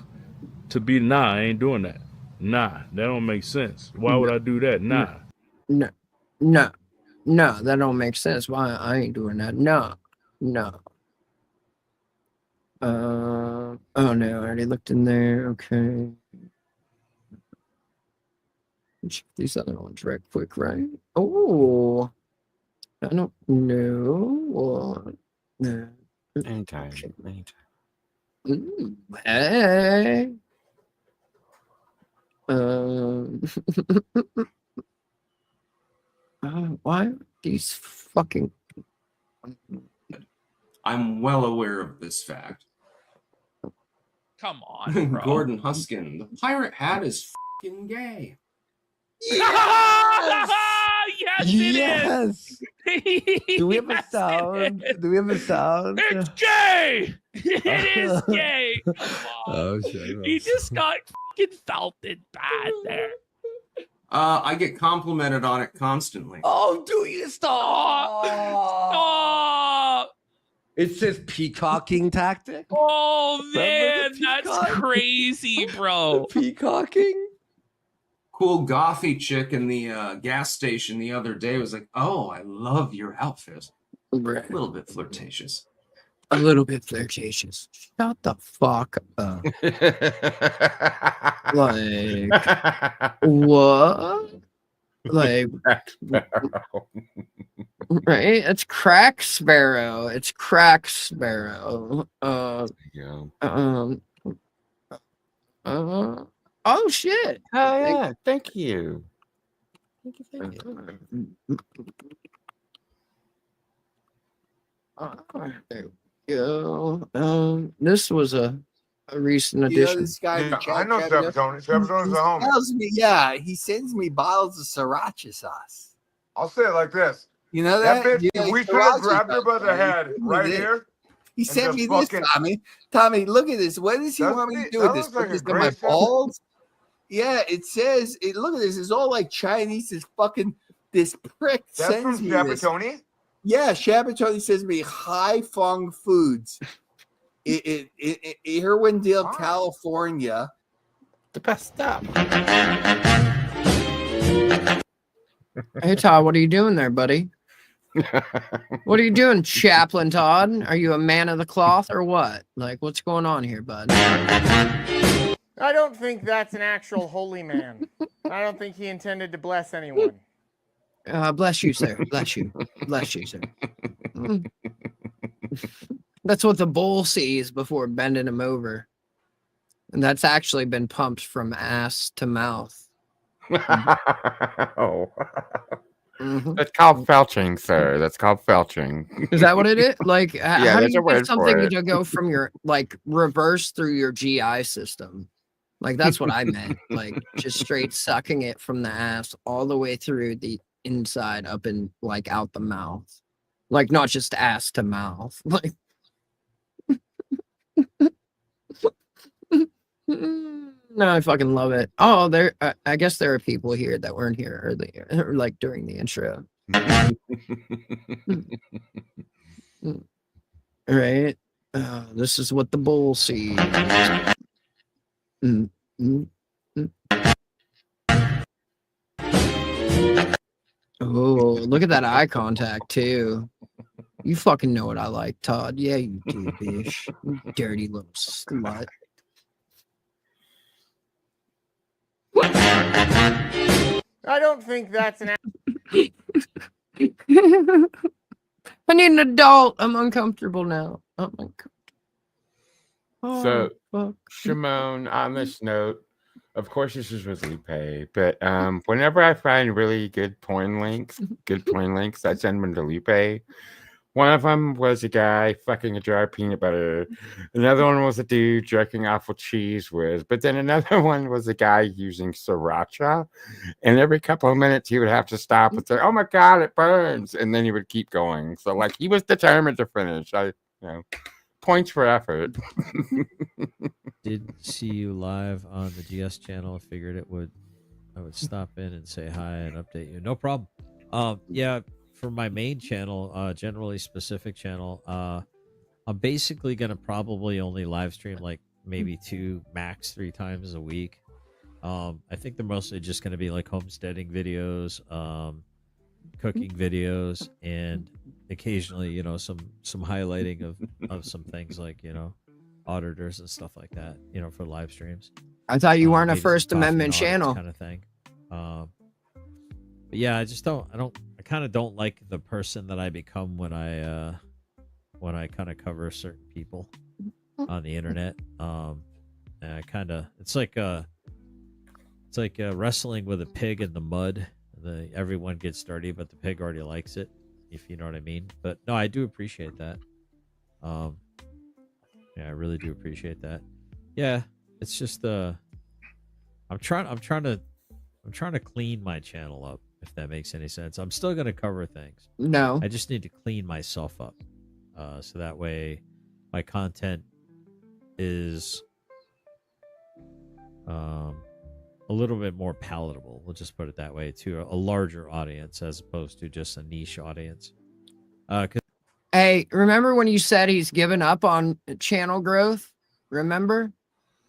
to be, nah, I ain't doing that. Nah, that don't make sense. Why would I do that? Nah. No, that don't make sense. Why I ain't doing that? No. Oh no, I already looked in there. Okay. Check these other ones right quick, right? Oh, I don't know. No. Anytime. Hey. Why these fucking? I'm well aware of this fact. Come on, bro. Gordon Huskin, the pirate hat is fucking gay. Yes, Yes. it is. Do we have a sound? It's gay. It is gay. Come on. Oh shit! He just got fucking felted bad there. I get complimented on it constantly. Oh, do you stop? Stop. It says peacocking tactic. Oh man, Remember the that's crazy, bro. Peacocking. Cool gothy chick in the gas station the other day was like, "Oh, I love your outfit." Right. A little bit flirtatious. A little bit flirtatious. Shut the fuck up. Like what? Like right? It's Crack Sparrow. It's Crack Sparrow. Oh shit. Oh yeah, thank you. There we go. This was a recent addition. This guy, I know Sheppertoni. Sheppertoni's a homie. Tells me, yeah, he sends me bottles of sriracha sauce. I'll say it like this. You know that? That bitch, Yeah, we should have sriracha grabbed her sauce, by the man. head right He here. He and sent just me this, fucking- Tommy. Tommy, look at this. What does he want me to do with this? looks like Put a this in my great set. balls? Yeah, it says. Look at this. It's all like Chinese. This prick That's sends from me this. Sheppertoni? Yeah, Sheppertoni sends me High Fung Foods. Irwindale, California. The best stuff. Hey Todd, what are you doing there, buddy? What are you doing, Chaplain Todd? Are you a man of the cloth or what? Like, what's going on here, bud? I don't think that's an actual holy man. I don't think he intended to bless anyone. Bless you, sir. Bless you. Bless you, sir. That's what the bull sees before bending him over. And that's actually been pumped from ass to mouth. Oh. That's called felching, sir. That's called felching. Is that what it is? Like, Yeah, how do there's a you word get for something it. to go from your, like, reverse through your GI system? Like, that's what I meant. Like, just straight sucking it from the ass all the way through the inside up and, like, out the mouth. Like, not just ass to mouth. Like, no, I fucking love it. Oh, there. I guess there are people here that weren't here earlier, or like during the intro. Right. This is what the bull sees. Oh, look at that eye contact too. You fucking know what I like, Todd. Yeah, you do, bitch. You dirty little slut. I don't think that's an. I need an adult. I'm uncomfortable now. Oh my god. So, fuck. Shimon, on this note, of course, this is with Lupe, but whenever I find really good porn links, I send them to Lupe. One of them was a guy fucking a jar of peanut butter. Another one was a dude jerking off with cheese whiz. But then another one was a guy using sriracha. And every couple of minutes, he would have to stop and say, "Oh my God, it burns." And then he would keep going. So, like, he was determined to finish. Points for effort. Did see you live on the GS channel. I figured I would stop in and say hi and update you. No problem. Yeah, for my main channel, generally specific channel, I'm basically gonna probably only live stream like maybe 2, max 3 times a week. I think they're mostly just gonna be like homesteading videos, cooking videos, and occasionally, some highlighting of some things like, auditors and stuff like that, for live streams. I thought you weren't a Maybe some First coffee Amendment and audits channel. kind of thing. But yeah, I kind of don't like the person that I become when I kind of cover certain people on the internet. And I it's like wrestling with a pig in the mud. Everyone gets dirty, but the pig already likes it, if you know what I mean. But no, I do appreciate that. Yeah, I really do appreciate that. Yeah, it's just I'm trying to clean my channel up, if that makes any sense. I'm still gonna cover things. No. I just need to clean myself up. So that way my content is a little bit more palatable. We'll just put it that way, to a larger audience as opposed to just a niche audience. Hey, remember when you said he's given up on channel growth? Remember?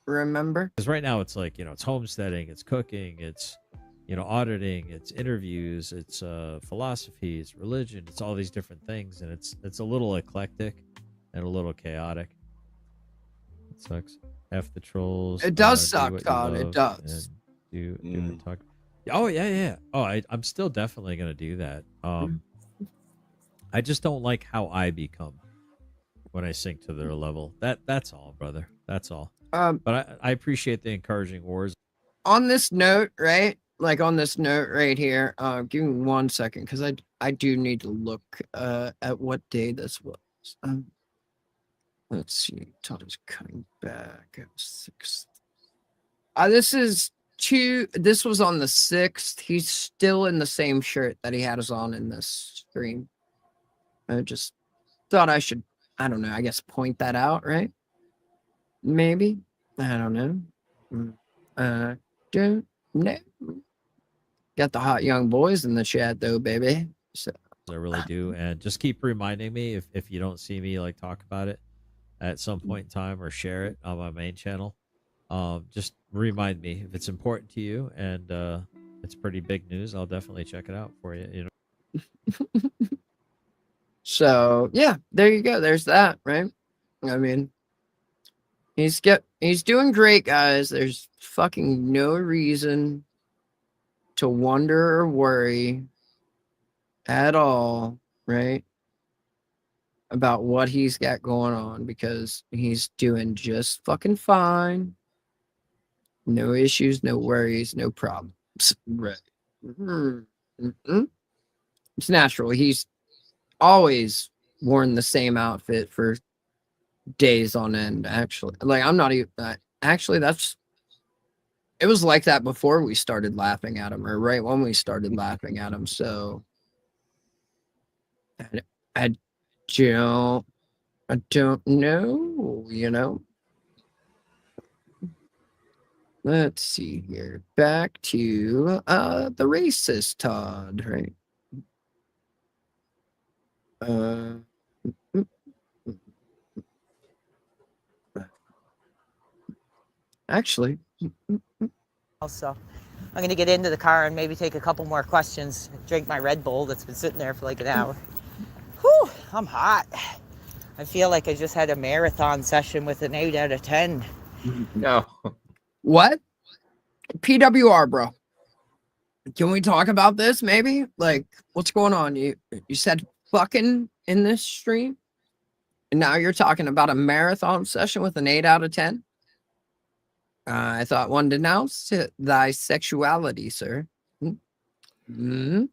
Because right now it's like, it's homesteading, it's cooking, it's, auditing, it's interviews, it's philosophy, it's religion, it's all these different things, and it's a little eclectic and a little chaotic. It sucks. F the trolls. It does do suck, what you Todd. It love does. and do and talk. Oh yeah. Oh, I'm still definitely gonna do that. I just don't like how I become when I sink to their level. That's all, brother. That's all. But I appreciate the encouraging words. On this note, right? Like on this note right here, give me 1 second, because I do need to look at what day this was. Let's see. Todd is coming back at 6th. This was on the 6th. He's still in the same shirt that he had us on in this stream. I just thought I should, I don't know, I guess point that out, right? Maybe. I don't know. Don't know. Got the hot young boys in the chat though, baby. So I really do. And just keep reminding me if you don't see me like talk about it at some point in time or share it on my main channel. Just remind me if it's important to you and it's pretty big news. I'll definitely check it out for you. So yeah, there you go. There's that, right? I mean, he's doing great, guys. There's fucking no reason to wonder or worry at all, right? About what he's got going on, because he's doing just fucking fine. No issues, no worries, no problems. Right. It's natural. He's always worn the same outfit for days on end, actually. Like, I'm not even actually, it was like that before we started laughing at him, or right when we started laughing at him. So I don't know, Let's see here. Back to the racist Todd, right? Actually, Also, I'm gonna get into the car and maybe take a couple more questions, drink my Red Bull that's been sitting there for like an hour. Whew, I'm hot. I feel like I just had a marathon session with an 8 out of 10. No. What? PWR, bro. Can we talk about this maybe? Like, what's going on? You said fucking in this stream, and now you're talking about a marathon session with an 8 out of 10? I thought one denounced thy sexuality, sir. Mm-hmm.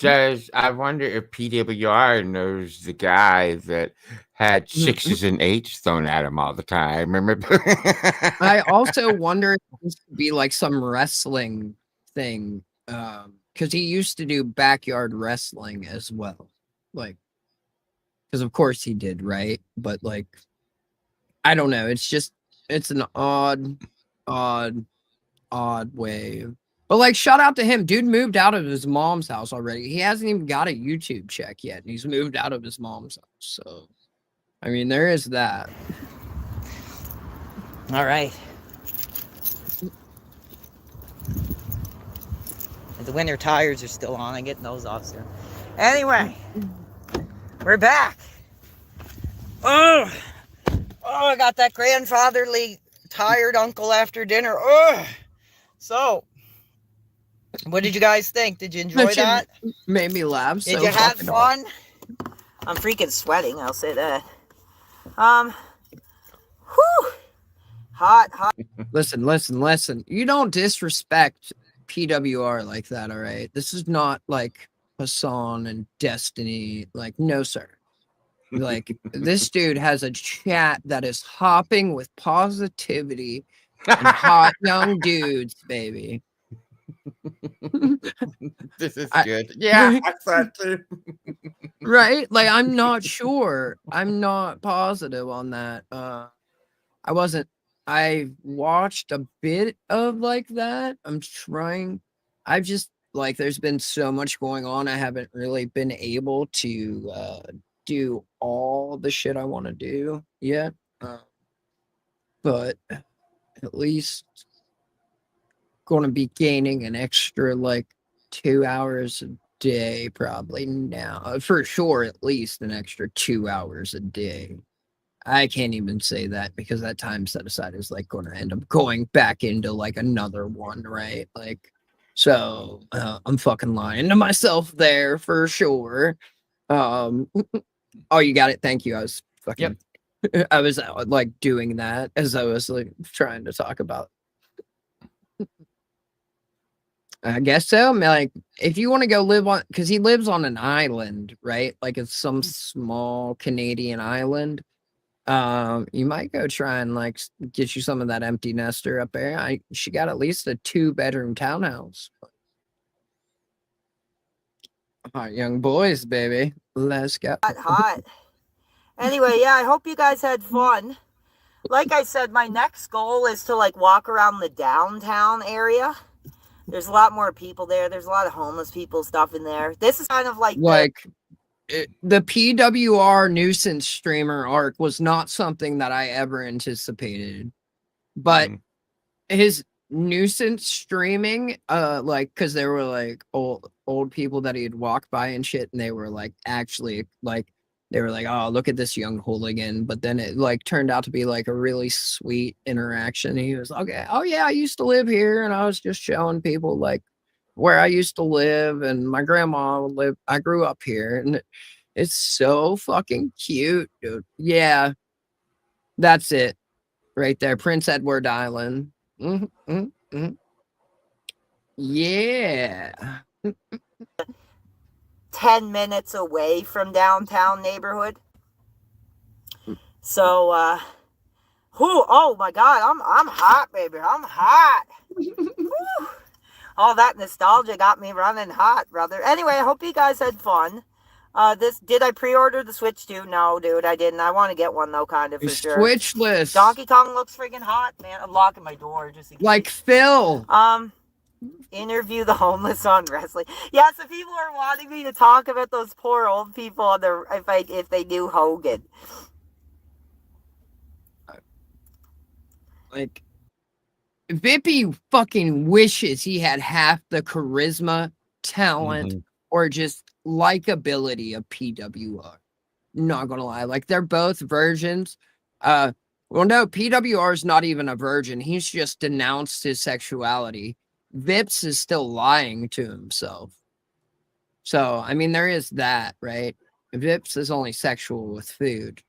I wonder if PWR knows the guy that had 6s and 8s thrown at him all the time? Remember? I also wonder if this could be like some wrestling thing, because he used to do backyard wrestling as well, like, because of course he did, right? But like, I don't know. It's an odd way. But like, shout out to him. Dude moved out of his mom's house already. He hasn't even got a YouTube check yet, and he's moved out of his mom's house. So, I mean, there is that. All right. The winter tires are still on. I'm getting those off soon. Anyway, we're back. Oh, I got that grandfatherly tired uncle after dinner. Oh, so what did you guys think? Did you enjoy that? Made me laugh. Did you have fun? I'm freaking sweating. I'll say that. Whew. Hot. Listen. You don't disrespect PWR like that, all right? This is not like Hassan and Destiny. Like, no, sir. Like, this dude has a chat that is hopping with positivity and hot young dudes, baby. This is good. Yeah, I thought too. Right? Like, I'm not sure. I'm not positive on that. I watched a bit of like that. I've just like, there's been so much going on. I haven't really been able to do all the shit I want to do yet. But at least going to be gaining an extra like 2 hours a day probably now. For sure, at least an extra 2 hours a day. I can't even say that because that time set aside is like going to end up going back into like another one, right? Like, so I'm fucking lying to myself there for sure. Oh, you got it. Thank you. I was fucking, I was like doing that as I was like trying to talk about. I guess so. I mean, like, if you want to go live on, because he lives on an island, right? Like, it's some small Canadian island. You might go try and like get you some of that empty nester up there. She got at least a 2-bedroom townhouse. Hot young boys, baby. Let's go. Hot. Anyway, yeah, I hope you guys had fun. Like I said, my next goal is to like walk around the downtown area. There's a lot more people there. There's a lot of homeless people stuff in there. This is kind of like the PWR nuisance streamer arc was not something that I ever anticipated, but his nuisance streaming, like, because there were like old people that he'd walk by and shit, and they were like actually like, they were like, oh, look at this young hooligan, but then it like turned out to be like a really sweet interaction. He was okay, oh yeah, I used to live here, and I was just showing people like where I used to live, and my grandma lived. I grew up here, and it's so fucking cute, dude. Yeah, that's it, right there, Prince Edward Island. Yeah. 10 minutes away from downtown neighborhood. So, oh my God, I'm hot, baby. I'm hot. All that nostalgia got me running hot, brother. Anyway, I hope you guys had fun. Did I pre-order the Switch 2? No, dude, I didn't. I want to get one though, kind of for sure. Switchless. Donkey Kong looks freaking hot, man. I'm locking my door just in case. Like Phil. Interview the homeless on wrestling. Yeah, so people are wanting me to talk about those poor old people on their if they knew Hogan. Like, Vippy fucking wishes he had half the charisma, talent, Mm-hmm. or just likability of PWR. Not gonna lie, like they're both virgins. Well, no, PWR is not even a virgin. He's just denounced his sexuality. Vips is still lying to himself. So, I mean, there is that, right? Vips is only sexual with food.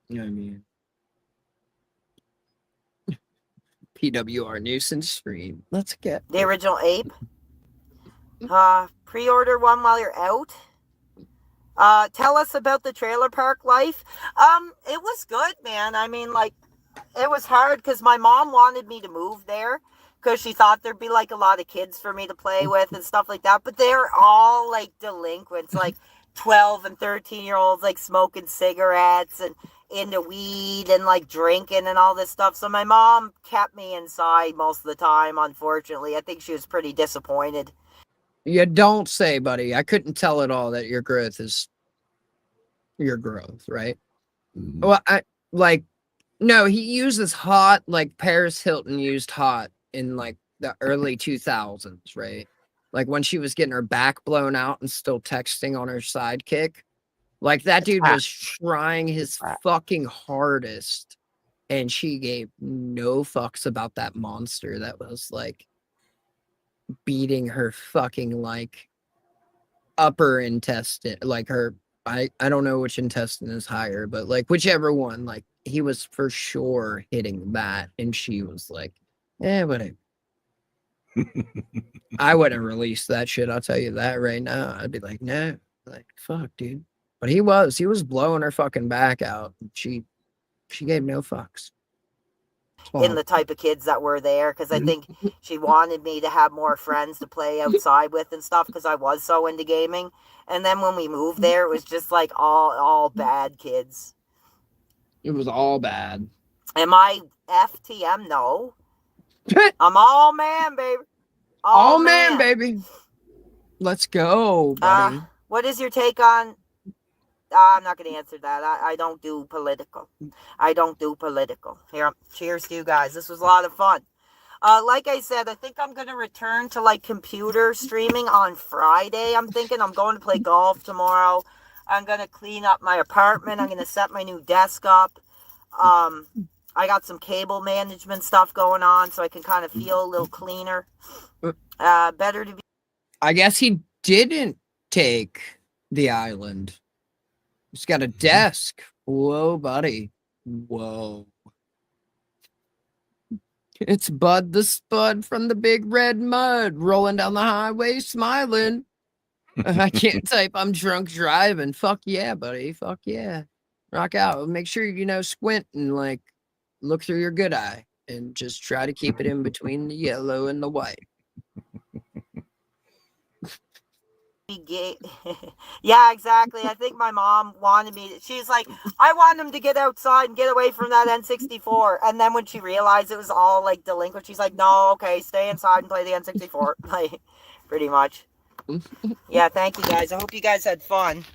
You know what I mean? PWR nuisance stream. Let's get The original ape. Pre-order one while you're out. Tell us about the trailer park life. It was good, man. I mean, like, it was hard because my mom wanted me to move there because she thought there'd be like a lot of kids for me to play with and stuff like that. But they're all like delinquents, like 12 and 13-year-olds, like smoking cigarettes and into weed and like drinking and all this stuff. So my mom kept me inside most of the time, unfortunately. I think she was pretty disappointed. You don't say, buddy. I couldn't tell at all that your growth is your growth, right? Well, no, he uses hot like Paris Hilton used hot in like the early 2000s, right? Like when she was getting her back blown out and still texting on her sidekick. Like that dude was trying his fucking hardest and she gave no fucks about that monster that was like beating her fucking like upper intestine, like her I don't know which intestine is higher, but like whichever one, like he was for sure hitting that and she was like, whatever. I wouldn't release that shit, I'll tell you that right now. I'd be like, no, like fuck, dude. But he was blowing her fucking back out. She gave no fucks. In the type of kids that were there, because I think she wanted me to have more friends to play outside with and stuff because I was so into gaming. And then when we moved there, it was just like all bad kids. It was all bad. Am I FTM? No. I'm all man, baby. All man, baby. Let's go, buddy. What is your take on... I'm not going to answer that. I don't do political. Here, cheers to you guys. This was a lot of fun. Like I said, I think I'm going to return to like computer streaming on Friday. I'm thinking I'm going to play golf tomorrow. I'm going to clean up my apartment. I'm going to set my new desk up. I got some cable management stuff going on so I can kind of feel a little cleaner. Better to be... I guess he didn't take the island. He's got a desk. Whoa, buddy. Whoa. It's Bud the Spud from the Big Red Mud rolling down the highway smiling. I can't type. I'm drunk driving. Fuck yeah, buddy. Fuck yeah. Rock out. Make sure you squint and like look through your good eye and just try to keep it in between the yellow and the white. Yeah, exactly. I think my mom wanted me. She's like, I want him to get outside and get away from that N64. And then when she realized it was all like delinquent, she's like, no, okay, stay inside and play the N64. Like, pretty much. Yeah, thank you guys. I hope you guys had fun.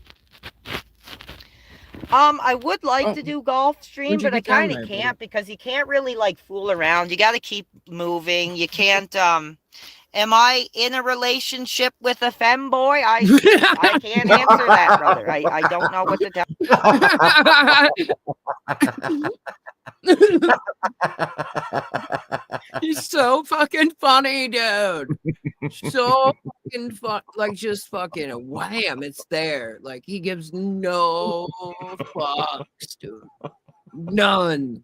I would like to do golf stream, but I kind of can't because you can't really like fool around. You got to keep moving. You can't. Am I in a relationship with a femboy? I can't answer that, brother. I don't know what to tell. He's so fucking funny, dude. So fucking fun. Like, just fucking wham, it's there. Like, he gives no fucks, dude. None.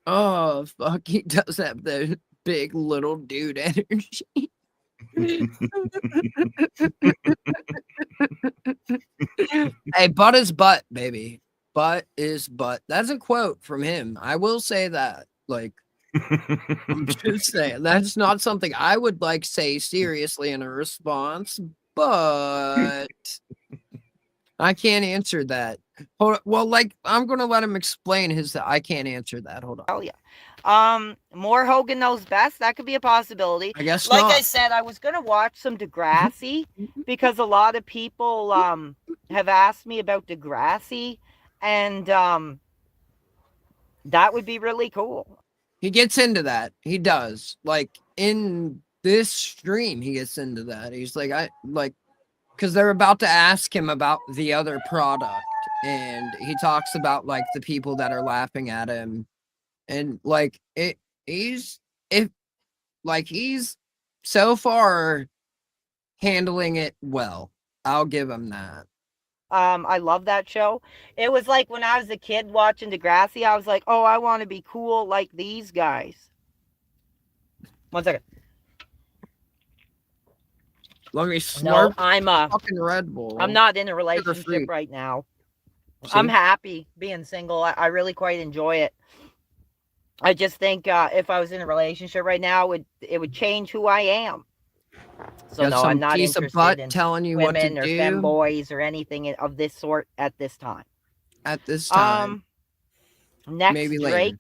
Oh, fuck. He does have the big little dude energy. Hey, butt is butt, baby. Butt is butt. That's a quote from him. I will say that. Like, I'm just saying that's not something I would like say seriously in a response, but I can't answer that. Hold on. Well, like, I'm gonna let him explain his. I can't answer that. Hold on. Oh yeah. More Hogan Knows Best. That could be a possibility. I guess like not. I said, I was gonna watch some Degrassi because a lot of people have asked me about Degrassi, and That would be really cool. He gets into that. He does. Like in this stream, he gets into that. He's like, because they're about to ask him about the other product, and he talks about like the people that are laughing at him, and like he's so far handling it well. I'll give him that. I love that show. It was like when I was a kid watching Degrassi, I was like, oh, I want to be cool like these guys. 1 second. Let me slurp. No, I'm fucking Red Bull. I'm not in a relationship right now. I'm happy being single. I really quite enjoy it. I just think if I was in a relationship right now, it would change who I am. So no, I'm not interested in telling you women what or to do femboys or anything of this sort at this time. At this time. Next, Maybe Drake. later.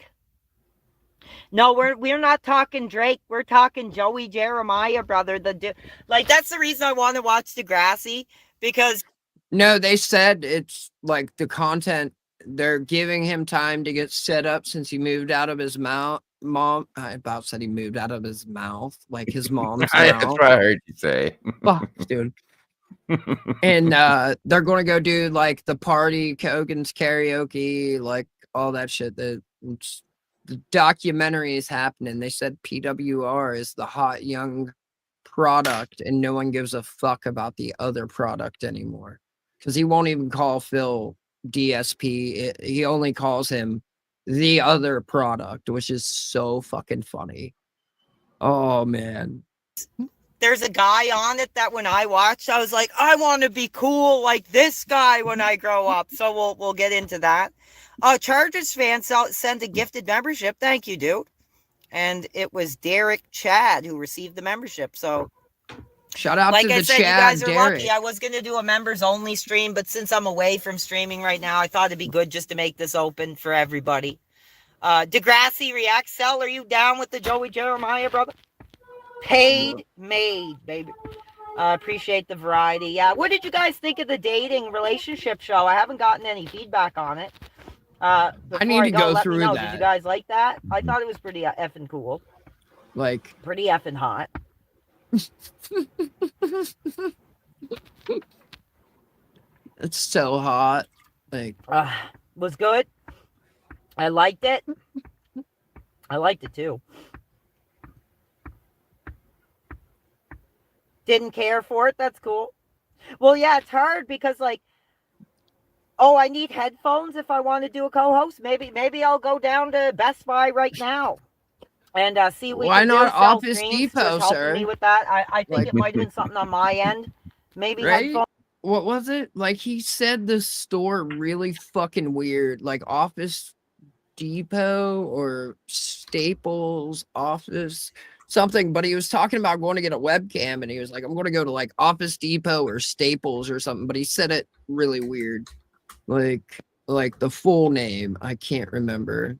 No, we're not talking Drake. We're talking Joey Jeremiah, brother. That's the reason I want to watch Degrassi, because No, they said it's like the content. They're giving him time to get set up since he moved out of his mouth. I about said he moved out of his mouth, like his mom's That's mouth. what I heard you say. Fuck, dude. And they're going to go do like the party, Kogan's karaoke, like all that shit. The documentary is happening. They said PWR is the hot young product, and no one gives a fuck about the other product anymore, because he won't even call Phil DSP. He only calls him the other product, which is so fucking funny. Oh man. there's a guy on it that when I watched, I was like, I want to be cool like this guy when I grow up. So we'll get into that. Chargers fan sent a gifted membership. Thank you, dude. And it was Derek Chad who received the membership. So shout out like to I the said, Chad, you guys are Derek. lucky. I was going to do a members only stream, but since I'm away from streaming right now, I thought it'd be good just to make this open for everybody. Degrassi React Cell, are you down with the Joey Jeremiah, brother? Paid made, baby. Appreciate the variety. Yeah, what did you guys think of the dating relationship show? I haven't gotten any feedback on it. I need to go through that. that. Did you guys like that? I thought it was pretty effing cool. Like pretty effing hot. It's so hot. Like was good. I liked it. I liked it too. Didn't care for it. That's cool. Well, yeah, it's hard because like, oh, I need headphones if I want to do a co-host. Maybe I'll go down to Best Buy right now and see what we why can not do. Sell Office streams. Depot, Just helping sir? me with that. I think Like- it might have been something on my end. Maybe Right? headphones. What was it? Like he said the store really fucking weird. Like Office Depot or Staples Office something, but he was talking about going to get a webcam and he was like, I'm going to go to like Office Depot or Staples or something, but he said it really weird. Like the full name. I can't remember.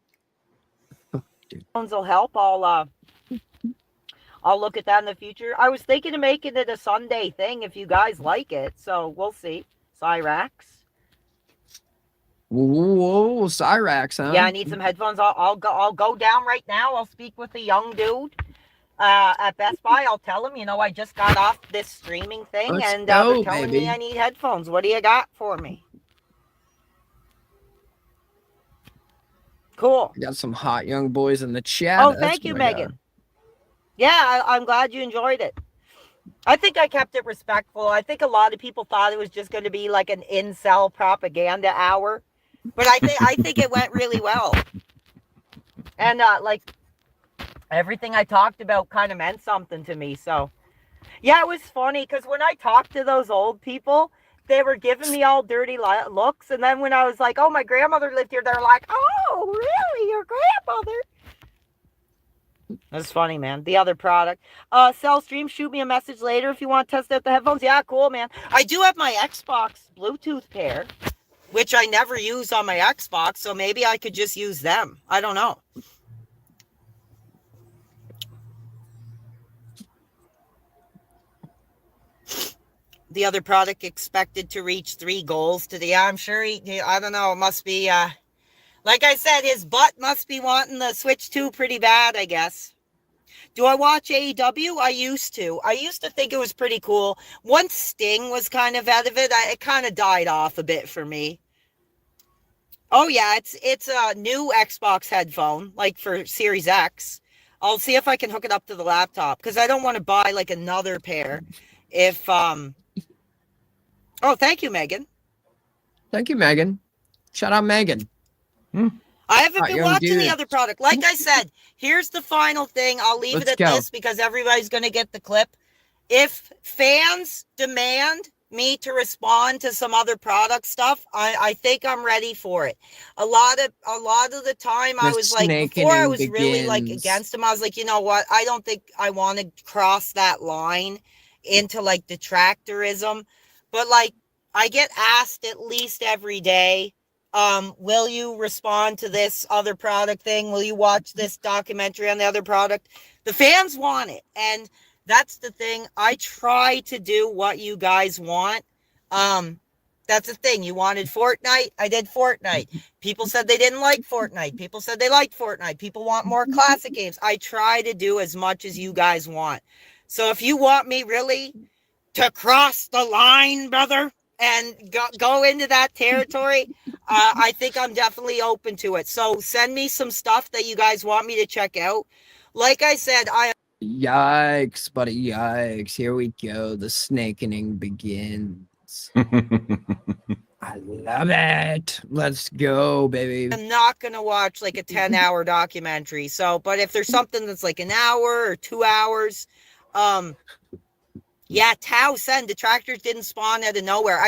Headphones will help. I'll look at that in the future. I was thinking of making it a Sunday thing if you guys like it. So we'll see. Cyrax. Whoa, Cyrax, huh? Yeah, I need some headphones. I'll go down right now. I'll speak with the young dude at Best Buy. I'll tell him, I just got off this streaming thing, Let's and go, they're telling baby. me I need headphones. What do you got for me? Cool. We got some hot young boys in the chat. Oh, That's thank you, what I got. Megan. Yeah, I'm glad you enjoyed it. I think I kept it respectful. I think a lot of people thought it was just going to be like an incel propaganda hour, but I think it went really well. And like everything I talked about kind of meant something to me. So yeah, it was funny because when I talked to those old people, they were giving me all dirty looks, and then when I was like, "Oh, my grandmother lived here," they're like, "Oh, really? Your grandmother?" That's funny, man. The other product. Cell stream, shoot me a message later if you want to test out the headphones. Yeah, cool, man. I do have my Xbox Bluetooth pair, which I never use on my Xbox, so maybe I could just use them. I don't know. The other product expected to reach 3 goals today. Yeah, I'm sure I don't know. It must be Like I said, his butt must be wanting the Switch 2 pretty bad, I guess. Do I watch AEW? I used to. I used to think it was pretty cool. Once Sting was kind of out of it, it kind of died off a bit for me. Oh yeah, it's a new Xbox headphone, like for Series X. I'll see if I can hook it up to the laptop because I don't want to buy like another pair. If Oh, thank you, Megan. Thank you, Megan. Shout out, Megan. I haven't Hot been young watching the dude. other product. Like I said, here's the final thing. I'll leave Let's it at go. this because everybody's going to get the clip. If fans demand me to respond to some other product stuff, I think I'm ready for it. A lot of the time I The was like, before I snakening was really like begins. against them, I was like, you know what? I don't think I want to cross that line into like detractorism. But like I get asked at least every day, will you respond to this other product thing? Will you watch this documentary on the other product? The fans want it. And that's the thing. I try to do what you guys want. That's the thing. You wanted Fortnite. I did Fortnite. People said they didn't like Fortnite. People said they liked Fortnite. People want more classic games. I try to do as much as you guys want. So if you want me really to cross the line, brother, and go into that territory, I think I'm definitely open to it. So send me some stuff that you guys want me to check out. Like I said, Yikes, buddy, yikes. Here we go. The snakening begins. I love it. Let's go, baby. I'm not going to watch like a 10-hour documentary. So, but if there's something that's like an hour or 2 hours, yeah, Tao said detractors didn't spawn out of nowhere.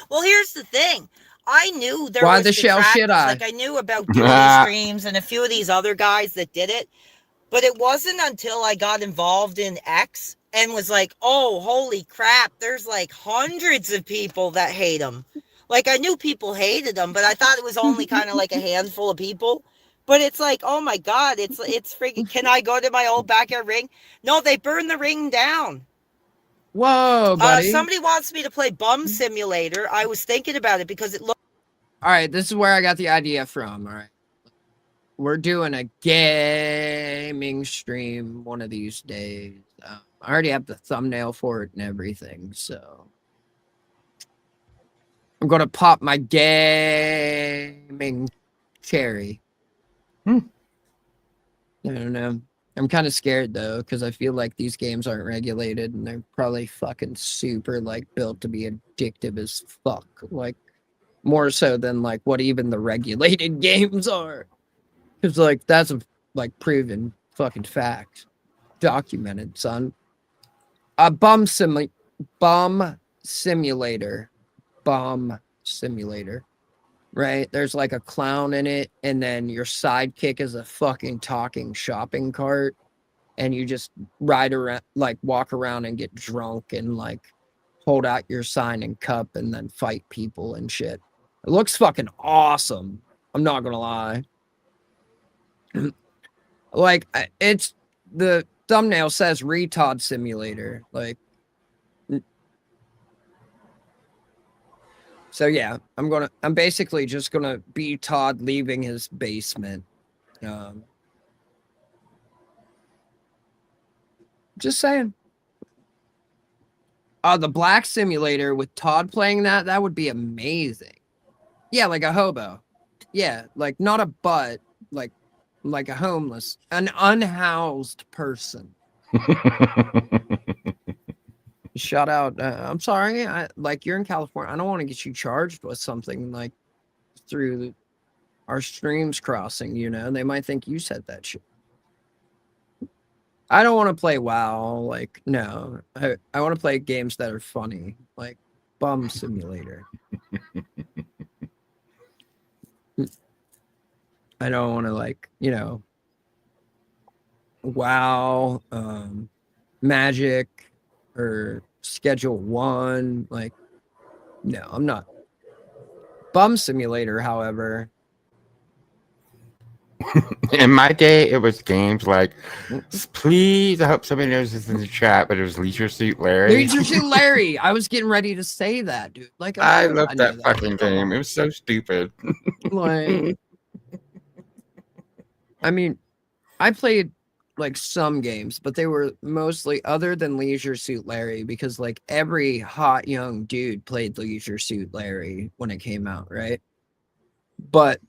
Well, here's the thing. I knew there Why was the shell detractors. should I? Like I knew about Duty Streams and a few of these other guys that did it. But it wasn't until I got involved in X and was like, oh, holy crap, there's like hundreds of people that hate him. Like I knew people hated him, but I thought it was only kind of like a handful of people. But it's like, oh my God, it's freaking, can I go to my old backyard ring? No, they burned the ring down. Whoa, buddy. Somebody wants me to play Bum Simulator. I was thinking about it because it looked. All right, this is where I got the idea from. All right. We're doing a gaming stream one of these days. I already have the thumbnail for it and everything, so I'm going to pop my gaming cherry. I don't know. I'm kind of scared, though, because I feel like these games aren't regulated, and they're probably fucking super, like, built to be addictive as fuck. Like, more so than, like, what even the regulated games are. Because, like, that's a, like, proven fucking fact. Documented, son. A bum simulator. Right? There's, like, a clown in it, and then your sidekick is a fucking talking shopping cart, and you just ride around, like, walk around and get drunk and, like, hold out your sign and cup and then fight people and shit. It looks fucking awesome. I'm not gonna lie. Like, it's the thumbnail says retard simulator. Like, so yeah, I'm basically just gonna be Todd leaving his basement. Just saying. The black simulator with Todd playing that would be amazing. Yeah, like a hobo. Yeah, like not a butt, like a homeless, an unhoused person. Shout out. I'm sorry. Like you're in California. I don't want to get you charged with something like through our streams crossing, you know, they might think you said that shit. I don't want to play WoW. Like, no, I want to play games that are funny, like Bum Simulator. I don't want to, like, you know, WoW, Magic, or Schedule 1. Like, no, I'm not. Bum Simulator, however. In my day, it was games like, please, I hope somebody knows this in the chat, but it was Leisure Suit Larry. Leisure Suit Larry. I was getting ready to say that, dude. Like, I loved that fucking game. It was so stupid. Like, I mean, I played like some games, but they were mostly other than Leisure Suit Larry, because like every hot young dude played Leisure Suit Larry when it came out, right? But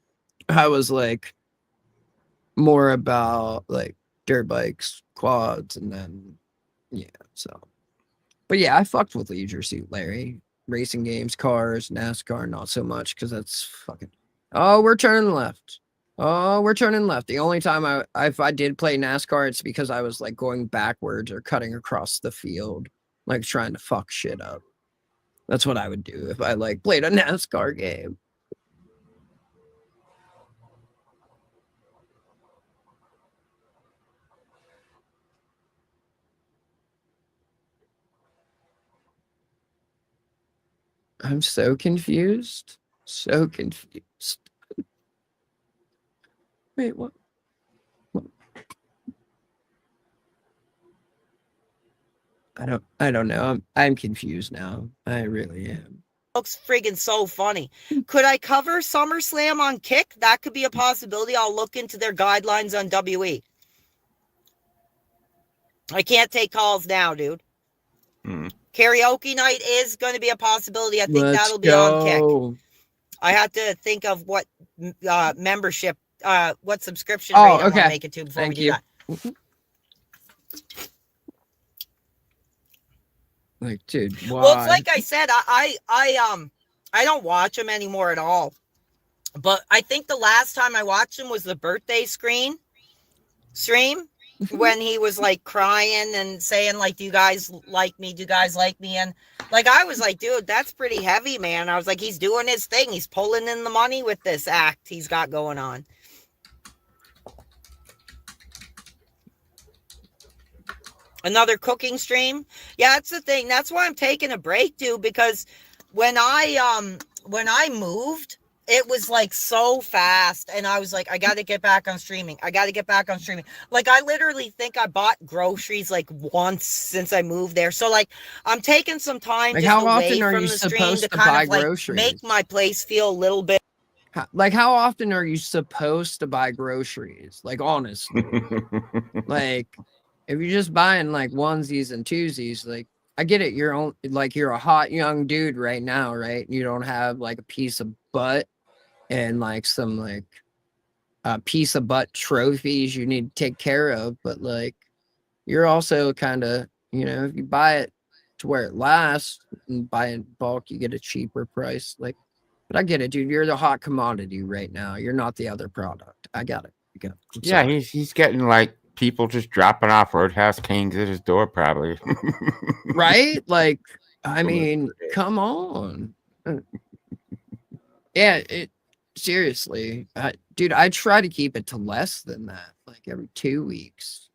I was like more about like dirt bikes, quads, and then yeah, so. But yeah, I fucked with Leisure Suit Larry. Racing games, cars, NASCAR, not so much because that's fucking. Oh, we're turning left. Oh, we're turning left. The only time if I did play NASCAR, it's because I was like going backwards or cutting across the field, like trying to fuck shit up. That's what I would do if I like played a NASCAR game. I'm so confused. So confused. Wait, what? I don't know. I'm confused now. I really am. Looks friggin' so funny. Could I cover SummerSlam on Kick? That could be a possibility. I'll look into their guidelines on WE. I can't take calls now, dude. Karaoke night is going to be a possibility. I think that'll be on Kick. I have to think of what membership, what subscription rate I want to make it to before we do that. Like, dude, why? Well, it's like I said, I don't watch them anymore at all. But I think the last time I watched him was the birthday stream when he was like crying and saying like, do you guys like me? Do you guys like me? And like, I was like, dude, that's pretty heavy, man. I was like, he's doing his thing. He's pulling in the money with this act he's got going on. Another cooking stream. Yeah, that's the thing. That's why I'm taking a break, dude, because when I moved, it was like so fast, and I was like, I got to get back on streaming. Like, I literally think I bought groceries like once since I moved there. So like, I'm taking some time like, just how away often are from you the stream supposed to to kind buy of like groceries? make my place feel a little bit. Like, how often are you supposed to buy groceries? Like, honestly, like, if you're just buying like onesies and twosies, like, I get it. You're a hot young dude right now, right? You don't have like a piece of butt and like some like a piece of butt trophies you need to take care of, but like, you're also kind of, if you buy it to where it lasts and buy in bulk, you get a cheaper price. Like, but I get it, dude. You're the hot commodity right now. You're not the other product. I got it. Yeah, he's getting like people just dropping off Roadhouse Kings at his door, probably. Right? Like, I mean, come on. Yeah, seriously, dude. I try to keep it to less than that, like every 2 weeks,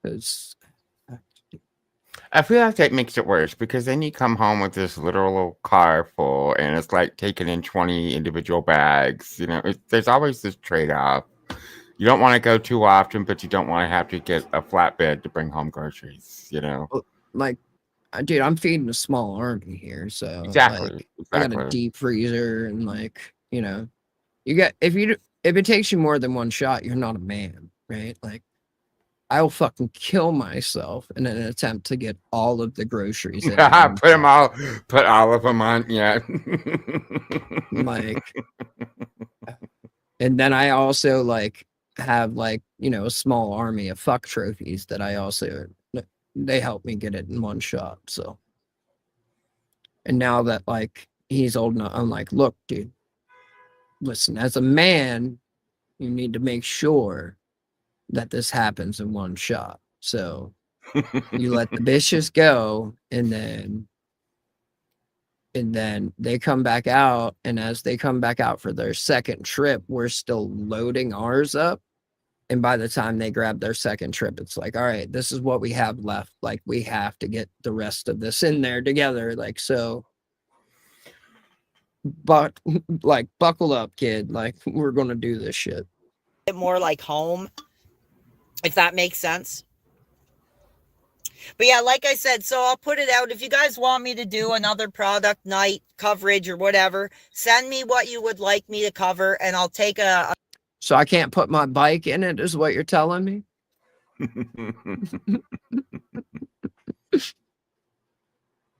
because I feel like that makes it worse because then you come home with this literal car full, and it's like taking in 20 individual bags. There's always this trade-off. You don't want to go too often, but you don't want to have to get a flatbed to bring home groceries. Like, dude, I'm feeding a small army here, so Exactly. I got a deep freezer, and like, you got if it takes you more than one shot, you're not a man, right? Like, I will fucking kill myself in an attempt to get all of the groceries. Put all of them on, yeah. Like, and then I also like have like, a small army of fuck trophies that I also, they help me get it in one shot. So, and now that like he's old enough, I'm like, look, dude, listen, as a man, you need to make sure that this happens in one shot. So you let the bitches go, and then they come back out, and as they come back out for their second trip, we're still loading ours up. And by the time they grab their second trip, it's like, all right, this is what we have left. Like, we have to get the rest of this in there together. Like, so, but like, buckle up, kid. Like, we're going to do this shit. More like home, if that makes sense. But yeah, like I said, so I'll put it out. If you guys want me to do another product night coverage or whatever, send me what you would like me to cover, and I'll take a So I can't put my bike in it, is what you're telling me?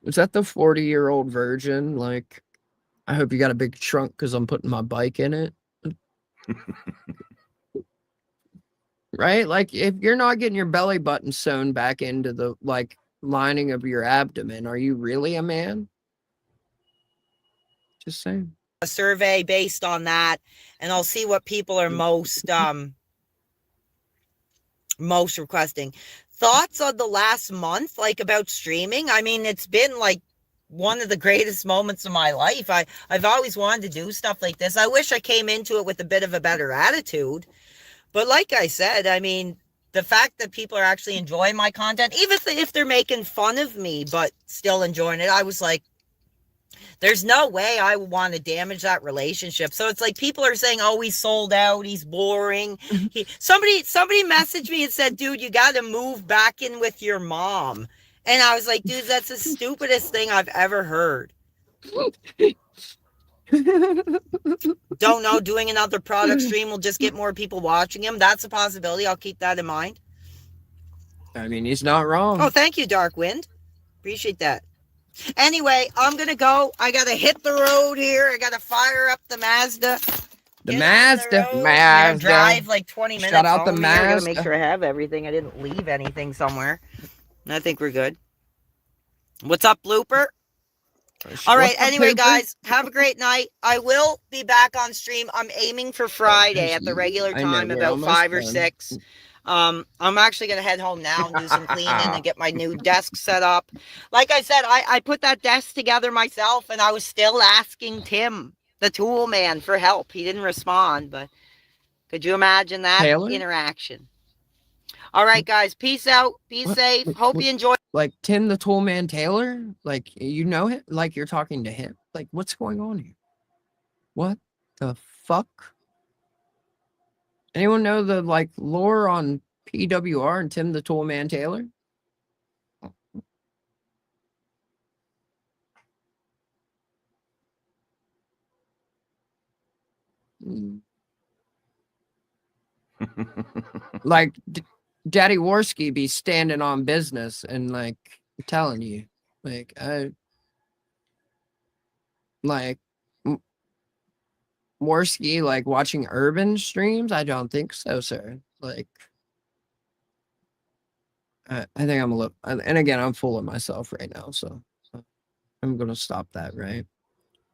Is that the 40-year-old virgin? Like, I hope you got a big trunk because I'm putting my bike in it. Right? Like, if you're not getting your belly button sewn back into the, like, lining of your abdomen, are you really a man? Just saying. A survey based on that, and I'll see what people are most requesting. Thoughts on the last month, like about streaming? I mean, it's been like one of the greatest moments of my life. I've always wanted to do stuff like this. I wish I came into it with a bit of a better attitude. But like I said, I mean, the fact that people are actually enjoying my content, even if they're making fun of me, but still enjoying it, I was like, there's no way I would want to damage that relationship. So it's like people are saying, oh, he's sold out, he's boring. Somebody messaged me and said, dude, you got to move back in with your mom. And I was like, dude, that's the stupidest thing I've ever heard. Don't know, doing another product stream will just get more people watching him. That's a possibility. I'll keep that in mind. I mean, he's not wrong. Oh, thank you, Dark Wind. Appreciate that. Anyway, I'm going to go. I got to hit the road here. I got to fire up the Mazda. The Mazda. Mazda. Drive like 20 minutes. Shout out the Mazda. I got to make sure I have everything. I didn't leave anything somewhere. I think we're good. What's up, Blooper? All right. Anyway, guys, have a great night. I will be back on stream. I'm aiming for Friday at the regular time, about 5 or 6. I'm actually going to head home now and do some cleaning and get my new desk set up. Like I said, I put that desk together myself, and I was still asking Tim, the tool man, for help. He didn't respond, but could you imagine that interaction? All right, guys. Peace out. Be safe. Hope you enjoy. Like Tim the Tool Man Taylor? Like, you know him? Like, you're talking to him? Like, what's going on here? What the fuck? Anyone know the, like, lore on PWR and Tim the Tool Man Taylor? Like, Daddy Worski be standing on business and, like, I'm telling you, like, Worski, like, watching urban streams? I don't think so, sir. Like, I think I'm a little, and again, I'm full of myself right now, so I'm gonna stop that, right?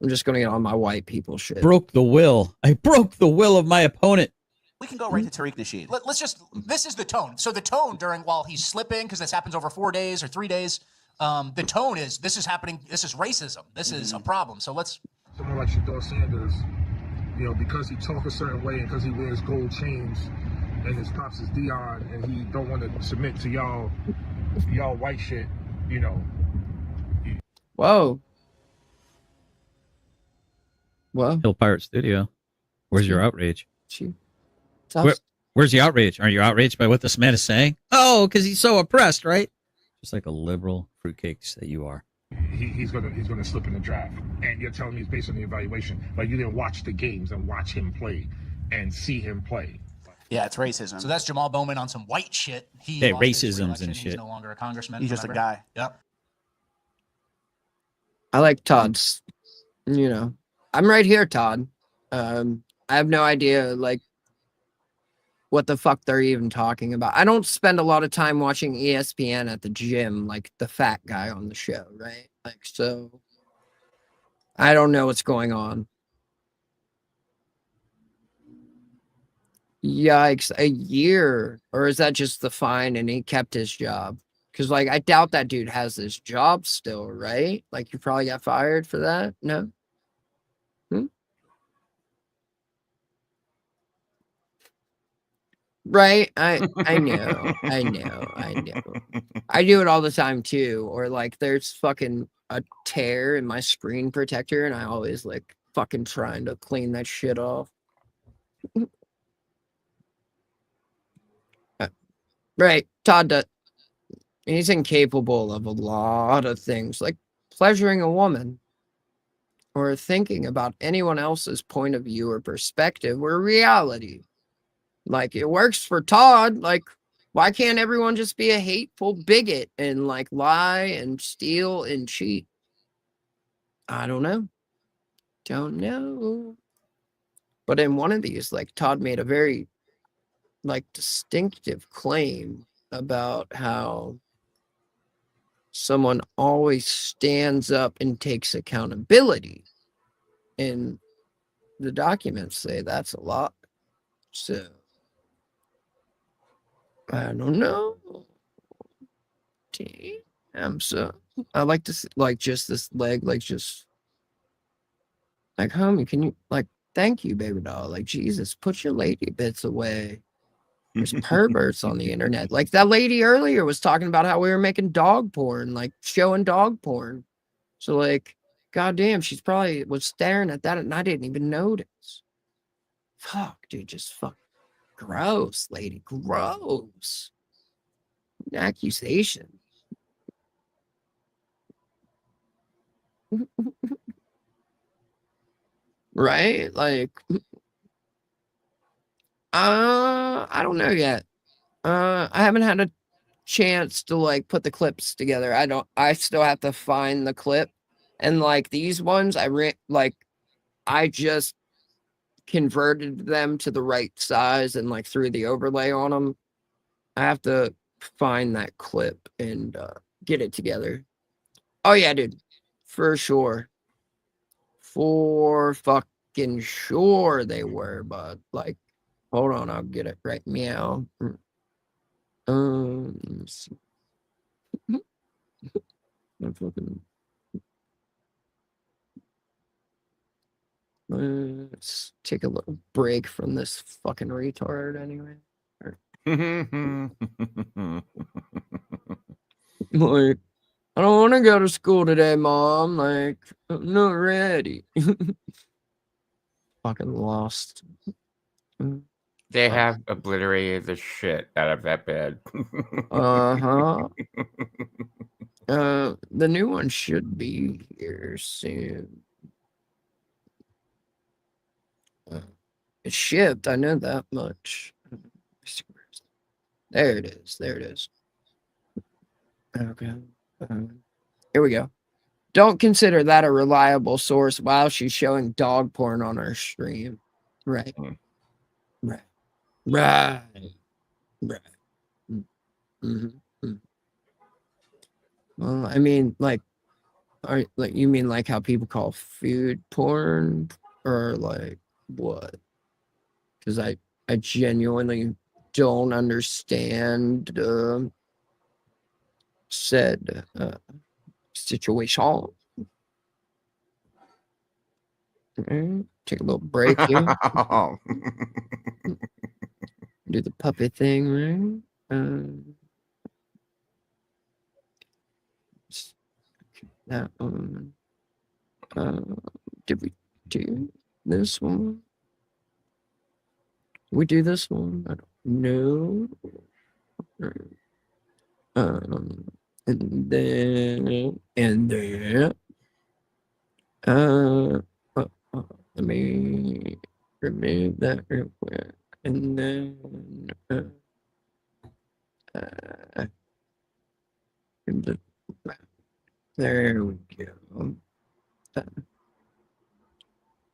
I'm just gonna get on my white people shit. Broke the will. I broke the will of my opponent. We can go right to Tariq Nasheed. Let's just, this is the tone. So the tone while he's slipping, because this happens over 4 days or 3 days, the tone is, this is happening, this is racism. This is a problem. So let's. Someone like Shador Sanders, you know, because he talks a certain way and because he wears gold chains and his pops is Dion and he don't want to submit to y'all white shit, you know. Whoa. Well, Hill Pirate Studio. Where's your outrage? Where's He's gonna slip in the draft, and you're telling me it's based on the evaluation, but you didn't watch the games and watch him play and see him play. Yeah, it's racism. So that's Jamal Bowman on some white shit. He Hey, lost his racisms re-election. and He's shit. no longer a congressman. He's just a remember? guy. Yep. I like Todd's, you know, I'm right here, Todd. I have no idea, like, what the fuck they're even talking about. I don't spend a lot of time watching ESPN at the gym, like the fat guy on the show, right? Like, so I don't know what's going on. Yikes, a year? Or is that just the fine and he kept his job? Because, like, I doubt that dude has his job still, right? Like, you probably got fired for that? No? Right? I know. I know. I do it all the time, too. Or, like, there's fucking a tear in my screen protector, and I always, like, fucking trying to clean that shit off. Right. Todd, he's incapable of a lot of things, like pleasuring a woman or thinking about anyone else's point of view or perspective or reality. Like, it works for Todd. Like, why can't everyone just be a hateful bigot and like lie and steal and cheat? I don't know. Don't know. But in one of these, like, Todd made a very like distinctive claim about how someone always stands up and takes accountability. And the documents say that's a lot. So I don't know. Damn, so I like to see, like, just this leg, like, just like, homie, can you, like, thank you, baby doll. Like, Jesus, put your lady bits away. There's perverts on the internet. Like, that lady earlier was talking about how we were making dog porn, like showing dog porn. So, like, goddamn, she's probably was staring at that and I didn't even notice. Fuck, dude, just fuck. Gross, lady. Gross. An accusation. Right? Like, I don't know yet. I haven't had a chance to like put the clips together. I still have to find the clip. And like these ones, I just converted them to the right size and like threw the overlay on them. I have to find that clip and get it together. Oh yeah, dude. For sure. For fucking sure they were, but like, hold on, I'll get it right. Meow. Let's see. Let's take a little break from this fucking retard anyway. Like, I don't want to go to school today, Mom. Like, I'm not ready. Fucking lost. They have obliterated the shit out of that bed. Uh-huh. The new one should be here soon. It's shipped, I know that much. There it is. There it is. Okay. Here we go. Don't consider that a reliable source while she's showing dog porn on her stream. Right. Right. Right. Right. Mm-hmm. Well, I mean, like you mean like how people call food porn, or like what? Because I genuinely don't understand said situation. Take a little break here. Do the puppy thing, right? That one. Did we do this one? Did we do this one? I don't know. And then let me remove that real quick, and then there we go.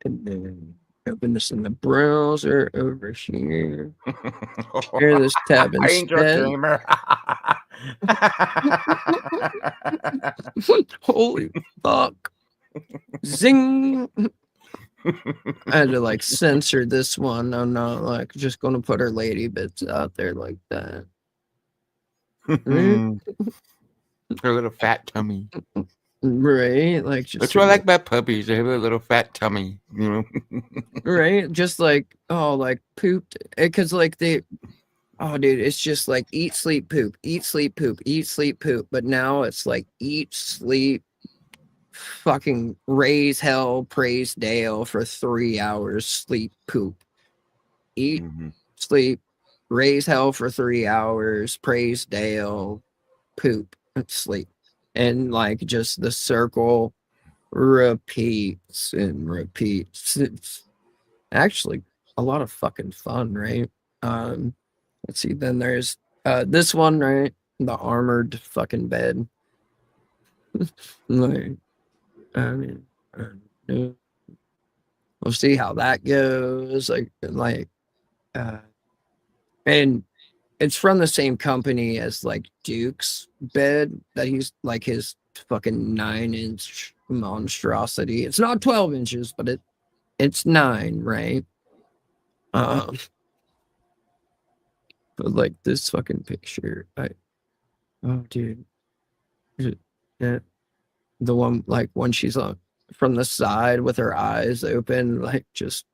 And then open this in the browser over here. Share this tab Angel instead. Gamer. Holy fuck. Zing. I had to like censor this one. I'm not like just gonna put her lady bits out there like that. Her little fat tummy. Right? Like, just That's what I like about puppies. They have a little fat tummy, you know. Right? Just like, oh, like pooped. Because like oh, dude, it's just like eat, sleep, poop, eat, sleep, poop, eat, sleep, poop. But now it's like eat, sleep, fucking raise hell, praise Dale for 3 hours, sleep, poop. Eat, sleep, raise hell for 3 hours, praise Dale, poop, and sleep. And like just the circle repeats and repeats. It's actually a lot of fucking fun, right? Let's see. Then there's this one, right? The armored fucking bed. Like, I mean, we'll see how that goes. And it's from the same company as like Duke's bed that he's like his fucking 9-inch monstrosity. It's not 12 inches, but it's 9, right? But like this fucking picture, oh dude, yeah, the one like when she's on from the side with her eyes open, like just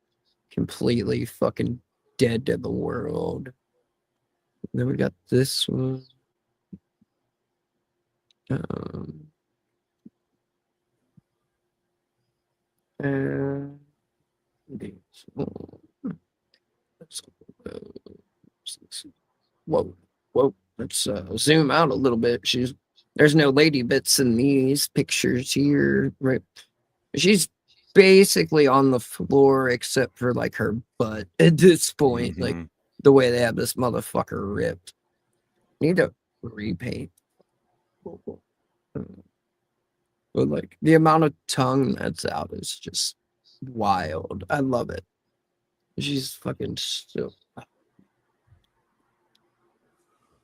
completely fucking dead to the world. Then we got this one. And these. Whoa. Let's zoom out a little bit. There's no lady bits in these pictures here, right? She's basically on the floor except for like her butt at this point. Like the way they have this motherfucker ripped. Need to repaint. But like the amount of tongue that's out is just wild. I love it. She's fucking so.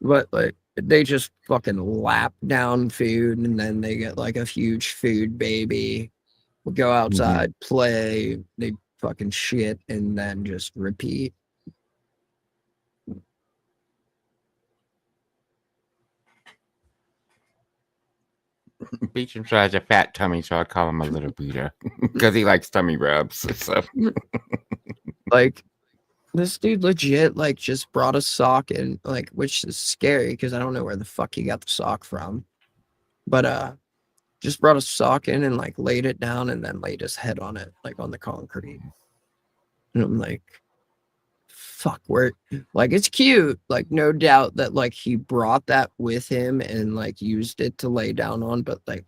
But like they just fucking lap down food and then they get like a huge food baby. We'll go outside, play, they fucking shit, and then just repeat. Beecham has a fat tummy, so I call him a little Buddha because he likes tummy rubs. So, like, this dude legit like just brought a sock in, like, which is scary because I don't know where the fuck he got the sock from, but just brought a sock in and like laid it down and then laid his head on it, like on the concrete. And I'm like, fuck, where, like, it's cute, like, no doubt that like he brought that with him and like used it to lay down on, but like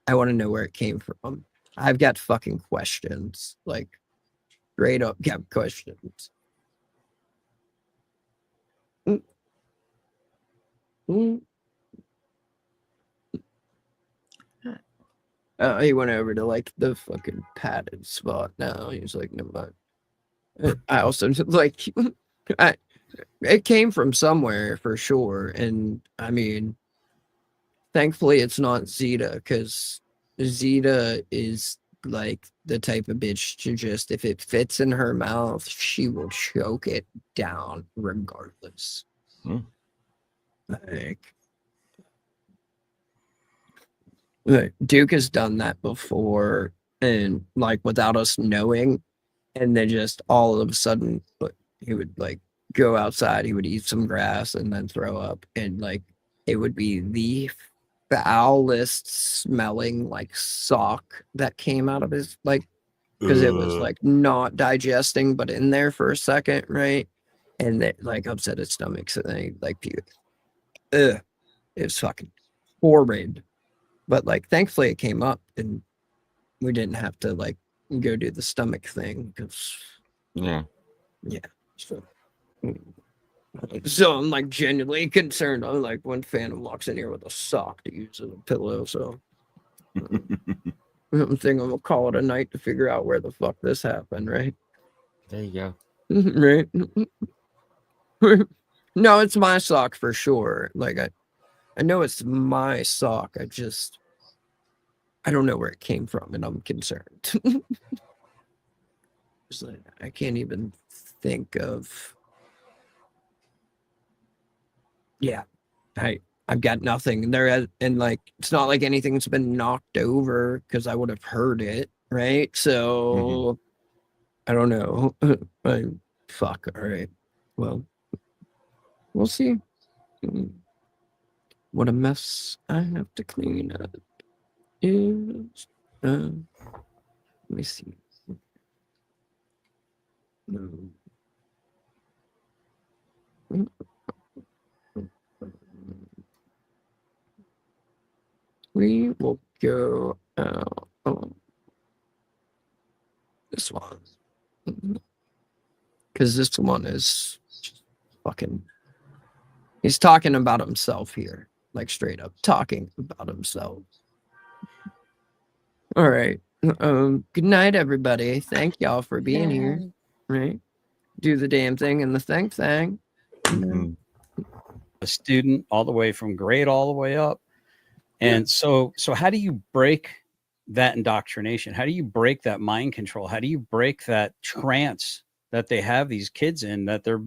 I want to know where it came from. I've got fucking questions, like straight up got questions. He went over to like the fucking padded spot now. He's like, never mind. I also like it came from somewhere for sure. And I mean, thankfully it's not Zeta, because Zeta is like the type of bitch to just, if it fits in her mouth, she will choke it down regardless. Like Duke has done that before, and like without us knowing, and then just all of a sudden he would like go outside, he would eat some grass and then throw up, and like it would be the foulest smelling like sock that came out of his, like, because it was like not digesting but in there for a second, right? And then like upset his stomach, so then he like puked. It was fucking horrid. But like thankfully it came up and we didn't have to like go do the stomach thing, because yeah. So I'm like genuinely concerned. I'm like, when Phantom walks in here with a sock to use as a pillow, so I'm thinking I'm gonna call it a night to figure out where the fuck this happened, right? There you go. Right. No, it's my sock for sure. Like I know it's my sock. I don't know where it came from, and I'm concerned. Like, I can't even think of. Yeah, I've got nothing there, and like it's not like anything's been knocked over because I would have heard it, right? So I don't know. Fuck. All right. Well, we'll see. What a mess I have to clean up is. Let me see. We will go out on this one, because this one is He's talking about himself here, like straight up talking about himself. All right. Good night, everybody. Thank y'all for being here. Right? Do the damn thing and the thing. A student all the way from grade all the way up. And so how do you break that indoctrination? How do you break that mind control? How do you break that trance that they have these kids in, that they're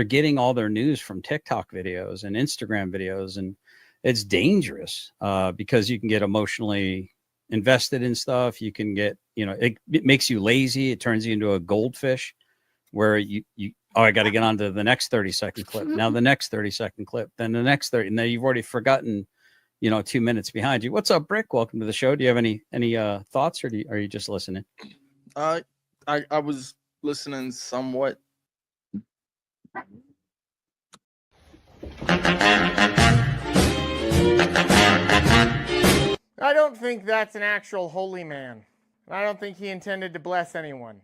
getting all their news from TikTok videos and Instagram videos? And it's dangerous because you can get emotionally invested in stuff. You can get, it makes you lazy. It turns you into a goldfish where I got to get on to the next 30-second clip. Now the next 30-second clip, then the next 30, and then you've already forgotten, 2 minutes behind you. What's up, Brick? Welcome to the show. Do you have any thoughts, or are you just listening? I was listening somewhat. I don't think that's an actual holy man. I don't think he intended to bless anyone.